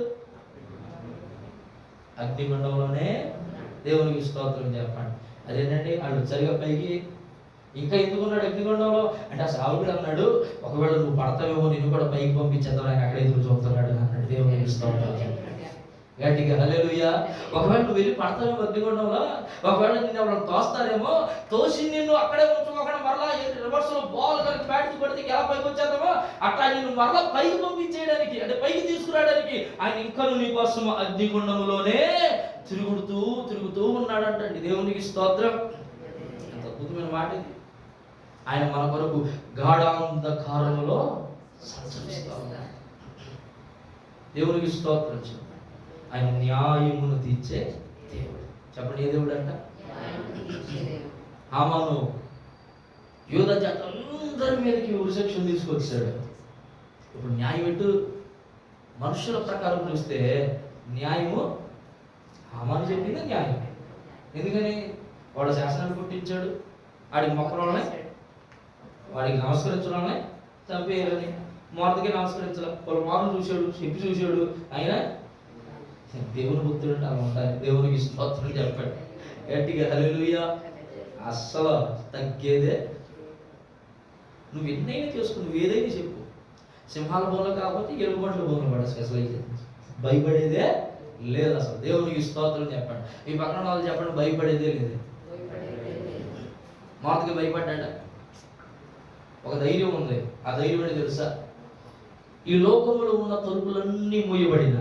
అగ్నిగుండంలోనే. దేవునికి స్తోత్రం చెప్పండి. అదేంటండి వాళ్ళు సరిగా పైకి ఇంకా ఎందుకున్నాడు అగ్నిగుండంలో అంటే? ఆ సావుడు అన్నాడు, ఒకవేళ నువ్వు పడతావేమో నిన్ను కూడా పైకి పంపించేద్దాం, ఆయన అక్కడ ఎదురు చూస్తున్నాడు అన్నాడు. దేవునికి స్తోత్రం. గట్టిగా హల్లెలూయా. ఒకవేళ నువ్వు వెళ్ళి పడతావేమో అగ్నిగుండంలో, ఒకవేళ నిన్ను ఎవరైనా తోస్తారేమో, తోసి నిన్ను అక్కడే ఉంచుకోకుండా మరలా రివర్స్ లో బాల్ కనుక బ్యాట్ కొడితే ఎలా పైకి వచ్చేద్దామో అట్లా నిన్ను మరలా పైకి పంపించేయడానికి, అంటే పైకి తీసుకురావడానికి ఆయన ఇంకా నీ కోసం అగ్నిగుండంలోనే తిరుగుతూ తిరుగుతూ ఉన్నాడంటండి. దేవునికి స్తోత్రం. ఎంత అద్భుతమైన మాట ఇది. ఆయన మన కొరకు గాఢాంధకారములో సంచరిస్తూ ఉన్నాడు. దేవునికి స్తోత్రం. ఆయన న్యాయమును తీర్చే దేవుడు. చెప్పండి, ఏ దేవుడు అంట? హామాను యూదా జాతి అందరి మీదకి ఉరిశిక్షణ తీసుకొచ్చాడు. ఇప్పుడు న్యాయం ఎటు? మనుషుల ప్రకారం చూస్తే న్యాయము హామాను చెప్పింది న్యాయం. ఎందుకని? వాడు శాసనాలు పుట్టించాడు, వాడికి మొక్కలోనే వాడికి నమస్కరించడంలో చంపేయాలని, మొదటికి నమస్కరించాలి. వాళ్ళు మార్లు చూశాడు, చెప్పి చూశాడు. అయినా దేవుని భక్తుడు అంటే అలా ఉంటాయి. దేవునికి స్తోత్రం చెప్పాడు గట్టిగా హల్లెలూయా. అస్సలు తగ్గేదే. నువ్వు ఎన్నైనా చేసుకో, నువ్వు ఏదైనా చెప్పు. సింహాల బోన్లో కాకపోతే ఎలుగుబంట్ల బోన్లో పడ అసలు అయితే భయపడేదే లేదు. అసలు దేవునికి స్తోత్రం చెప్పండి. ఈ పక్కన వాళ్ళు చెప్పండి, భయపడేదే లేదు. మాతకి భయపడ్డా. ఒక ధైర్యం ఉంది. ఆ ధైర్యం ఏంటి తెలుసా? ఈ లోకంలో ఉన్న తలుపులన్నీ మూయబడిన,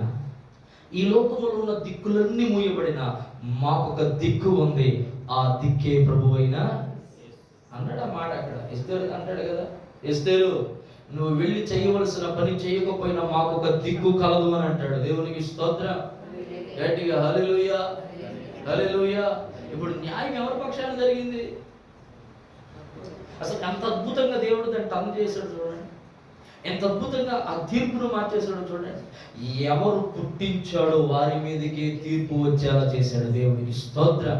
ఈ లోకంలో ఉన్న దిక్కులన్నీ మూయబడిన, మాకొక దిక్కు ఉంది. ఆ దిక్కే ప్రభువైన అన్నాడు. ఆ మాట అక్కడ ఎస్తేరు అంటాడు కదా, ఎస్తేరు నువ్వు వెళ్ళి చేయవలసిన పని చేయకపోయినా మాకొక దిక్కు కలదు అని అంటాడు. దేవునికి స్తోత్రం. గట్టిగా హల్లెలూయా, హల్లెలూయా. ఇప్పుడు న్యాయం ఎవరి పక్షాన జరిగింది? అసలు ఎంత అద్భుతంగా దేవుడు దాన్ని టర్న్ చేశాడు చూడండి. ఎంత అద్భుతంగా ఆ తీర్పును మార్చేశాడు చూడండి. ఎవరు పుట్టించాడో వారి మీదకి తీర్పు వచ్చేలా చేశాడు. దేవునికి స్తోత్రం.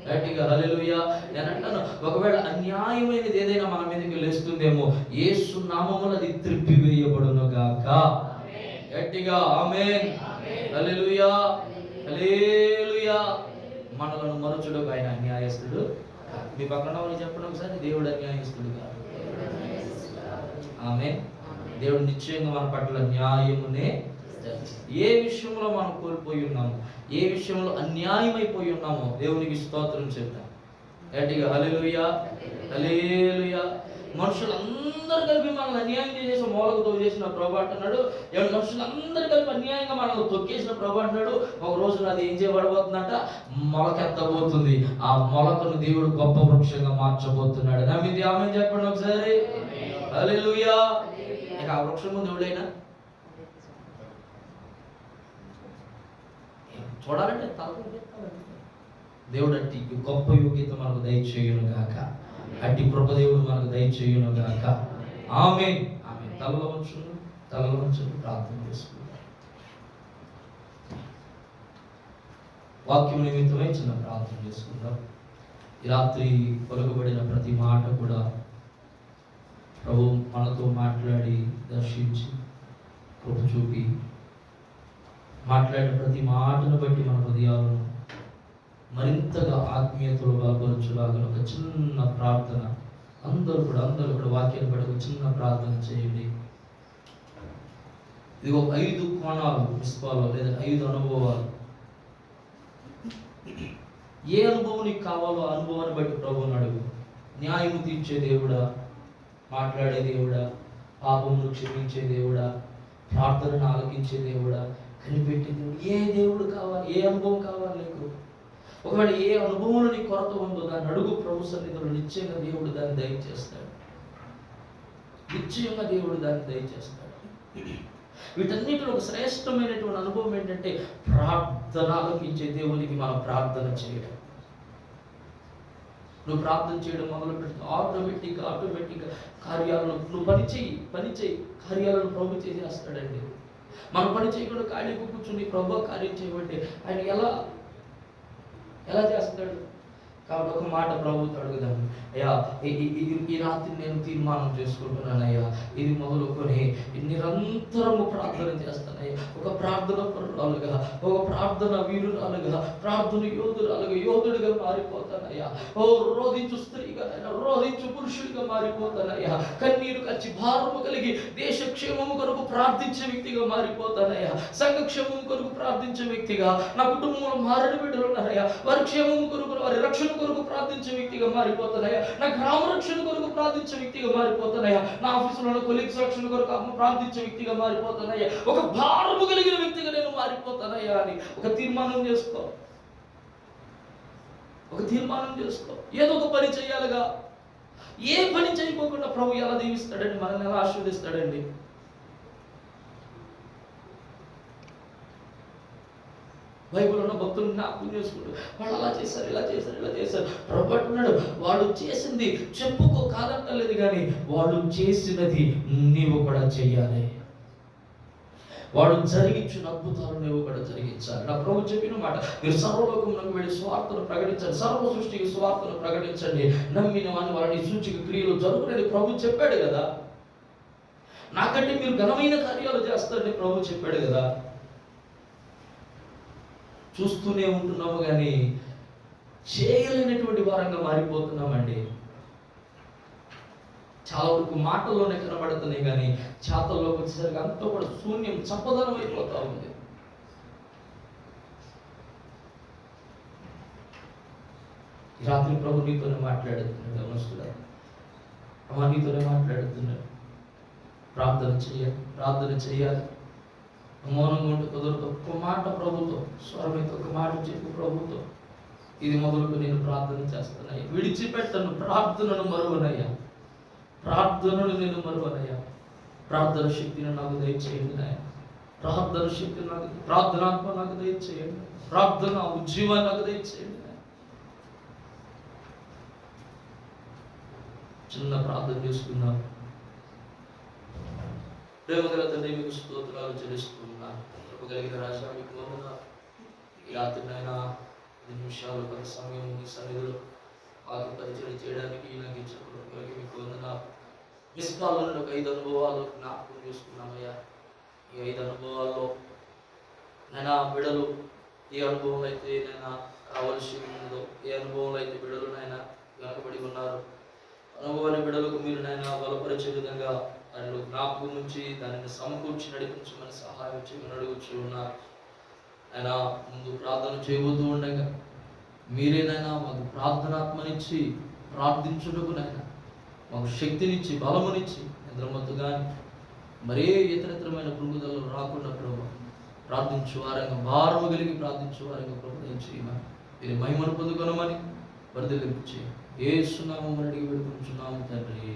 గట్టిగా హల్లెలూయా. నేను అంటాను, ఒకవేళ అన్యాయమైనది ఏదైనా మన మీదకి లేస్తుందేమో, యేసు నామములో అది త్రిప్పివేయబడును గాక. గట్టిగా ఆమేన్. హల్లెలూయా, హల్లెలూయా. మనలను మరచుడు ఆయన అన్యాయస్తుడు. మీ పక్కన వాళ్ళు చెప్పండి ఒకసారి, దేవుడు అన్యాయస్తుడు కాదు. ఆమేన్. దేవుడు నిశ్చయంగా మన పట్ల న్యాయమునే. ఏ విషయంలో మనం కోల్పోయి ఉన్నాము, ఏ విషయంలో అన్యాయమైపోయి ఉన్నామో దేవునికి స్తోత్రం చెప్తాం. గట్టిగా హల్లెలూయా, హల్లెలూయా. మనుషులందరూ కలిపి మనల్ని అన్యాయం చేసేసి మూలకు తోచేసిన ప్రభు అంటున్నాడు. మనుషులందరూ కలిపి అన్యాయంగా మనల్ని తొక్కేసిన ప్రభు అంటున్నాడు. ఒక రోజున అది ఏం చేయబడబోతుందంట? మొలకెత్తబోతుంది. ఆ మొలకను దేవుడు గొప్ప వృక్షంగా మార్చబోతున్నాడు. నమ్మింది ఆమేన్ చెప్పండి ఒకసారి. హల్లెలూయా. ఇక ఆ వృక్షం ముందు ఎవడైనా చూడాలంటే దేవుడు అట్టి గొప్ప యోగ్యత మనకు దయచేయును గాక. అట్టి కృప దేవుడు మనకు దయచేయును గాక. ఆమేన్, ఆమేన్. తలలో ఉంచును ప్రార్థన చేసుకుంటాం. వాక్యం నిమిత్తమై చిన్న ప్రార్థన చేసుకుందాం. ఈ రాత్రి పలుకబడిన ప్రతి మాట కూడా ప్రభు మనతో మాట్లాడి దర్శించి కృప చూపి మాట్లాడిన ప్రతి మాటను బట్టి మన హృదయాలను మరింతగా ఆత్మీయతలో బలపరచులాగా ఒక చిన్న ప్రార్థన అందరూ కూడా వాక్యాన్ని బట్టి ఒక చిన్న ప్రార్థన చేయండి. ఇది ఒక 5 కోణాలు పుష్పాలు లేదా 5 అనుభవాలు. ఏ అనుభవం నీకు కావాలో ఆ అనుభవాన్ని బట్టి ప్రభువుని అడుగు. న్యాయము తీర్చే దేవుడా, మాట్లాడే దేవుడా, పాపమును క్షమించే దేవుడా, ప్రార్థనను ఆలకించే దేవుడా, కనిపెట్టే దేవుడు, ఏ దేవుడు కావాలి, ఏ అనుభవం కావాలి నీకు? ఒకవేళ ఏ అనుభవంలో నీ కొరత ఉందో దాన్ని అడుగు ప్రభు సన్నిధిలో. నిశ్చయంగా దేవుడు దాన్ని దయచేస్తాడు. నిశ్చయంగా దేవుడు దాన్ని దయచేస్తాడు. వీటన్నిటిలో ఒక శ్రేష్టమైనటువంటి అనుభవం ఏంటంటే ప్రార్థన ఆలకించే దేవునికి మనం ప్రార్థన చేయడం. నువ్వు ప్రార్థన చేయడం మొదలు పెడితే ఆటోమేటిక్గా కార్యాలను నువ్వు పని చేయి కార్యాలను ప్రభు చేసేస్తాడండి. మనం పని చేయకుండా ఖాళీగా కూర్చుని ప్రభు కార్యం చేయబట్టి ఆయన ఎలా చేస్తాడు? కాబట్టి ఒక మాట ప్రభుత్వం అడుగుదాం. అయ్యా, ఈ రాత్రి నేను తీర్మానం చేసుకుంటున్నానయ్యా, ఇది మొదలుకొని నిరంతరము ప్రార్థన చేస్తానయ్యా. ఒక ప్రార్థన పరురాలుగా, ఒక ప్రార్థన వీరురాలుగా, ప్రార్థన యోధుడిగా మారిపోతానయ్యా. రోధించు స్త్రీగా, రోధించు పురుషుడిగా మారిపోతానయ్యా. కన్నీరు కచ్చి భారము కలిగి దేశ క్షేమము కొరకు ప్రార్థించే వ్యక్తిగా మారిపోతానయ్యా. సంఘ క్షేమం కొరకు ప్రార్థించే వ్యక్తిగా, నా కుటుంబంలో మారని బిడ్డలు ఉన్నారయ్యా, వారి క్షేమం కొరకు, వారి రక్షణ కొరకు ప్రార్థించే వ్యక్తిగా మారిపోతానయ్యా. నా గ్రామ రక్షణ కొరకు ప్రార్థించే వ్యక్తిగా మారిపోతానయ్యా. నా ఆఫీసులో కొలీగ్స్ రక్షణ కొరకు ప్రార్థించే వ్యక్తిగా మారిపోతానయ్యా. ఒక భారము కలిగిన వ్యక్తిగా నేను మారిపోతానయ్యా అని ఒక తీర్మానం చేసుకో. ఒక తీర్మానం చేసుకో. ఏదో ఒక పని చేయాలిగా. ఏ పని చేయకోకుండా ప్రభు ఎలా దీవిస్తాడండి, మనల్ని ఎలా ఆశీర్వదిస్తాడండి. బైబిల్ ఉన్న భక్తులు జ్ఞాపకం చేసుకుంటూ వాళ్ళు అలా చేశారు, ఇలా చేశారు, ఇలా చేశారు. ప్రభు అంటున్నాడు, వాడు చేసింది చెప్పుకో, కాదంటలేదు, కానీ వాడు చేసినది నీవు కూడా చెయ్యాలి. వాడు జరిగించిన అద్భుతాలు నువ్వు కూడా జరిగించాలి. నా ప్రభు చెప్పిన మాట, మీరు సర్వలోకమునకు వెళ్ళి స్వార్థను ప్రకటించండి, సర్వ సృష్టికి స్వార్థను ప్రకటించండి, నమ్మిన వారిని సూచిక క్రియలు జరుగునని ప్రభు చెప్పాడు కదా. నాకంటే మీరు ఘనమైన కార్యాలు చేస్తారని ప్రభు చెప్పాడు కదా. చూస్తూనే ఉంటున్నాము కానీ చేయలేనటువంటి వారంగా మారిపోతున్నామండి. చాలా వరకు మాటల్లోనే కనబడుతున్నాయి కానీ చేతల్లోకి వచ్చేసరికి అంతా కూడా శూన్యం, చప్పదనం అయిపోతా ఉంది. రాత్రి ప్రభు నీతోనే మాట్లాడుతున్నాడు. అవనస్తుడా, అమ్మా నీతోనే మాట్లాడుతున్నాడు. ప్రార్థన చేయాలి. మౌనంగా ఉంటే కుదరదు. ఒక్క మాట ప్రభుతో, స్వరమైతే ఒక మాట చెప్పు ప్రభుతో, ఇది మొదలుకు నేను ప్రార్థన చేస్తానయ్యా, విడిచిపెట్టను, ప్రార్థనను మరువనయ్యా, ప్రార్థనను నేను మరువనయ్యా. ప్రార్థన శక్తిని నాకు దయచేయండి నాయన. ప్రార్థన శక్తిని నాకు, ప్రార్థనాత్మ నాకు దయచేయండి. ప్రార్థన ఉజ్జీవాన్ని నాకు దయచేయండి నాయన. చిన్న ప్రార్థన చేసుకున్నాను. ప్రేమగల తండ్రి, మీకు స్తోత్రాలు చెల్లిస్తున్నాను. కృపగలిగిన రాజా, మీకు వందనాలు. ఈ రాత్రి నాయన 10 నిమిషాలు, 10 సమయం మీ సన్నిధిలో వాక్య పరిచయం చేయడానికి నాకు ఇచ్చిన కృపకి మీకు వందనాలు. మిస్కాల్లో ఒక 5 అనుభవాలు జ్ఞాపకం చేసుకున్నామయ్యా. ఈ 5 అనుభవాల్లో నేను బిడలు ఏ అనుభవం అయితే నేను కావలసి ఉందో, ఏ అనుభవంలో అయితే బిడలు నాయన వెనకబడి ఉన్నారు, అనుభవాన్ని బిడలకు మీరు నాయన బలపరిచే విధంగా దానిలో జ్ఞాపకం నుంచి దానిని సమకూర్చి నడిపించమని సహాయం చేయమని అడుగుచూ ఉన్నారు. ఆయన ముందు ప్రార్థన చేయబోతూ ఉండగా మీరేనైనా మాకు ప్రార్థనాత్మనిచ్చి ప్రార్థించుటకు నాయన మాకు శక్తినిచ్చి బలమునిచ్చి నిద్రమత్తు కానీ మరే ఇతరమైన పురుగుదలు రాకుండా ప్రభు ప్రార్థించు వారంగా, భారము కలిగి ప్రార్థించు వారంగా ప్రభుత్వం చేయమని, మీరు మహిమను పొందుకొనమని వర్ధిల్లింపు చేయండి. యేసు నామమున అడిగి వేడుకొనుచున్నాము తండ్రి.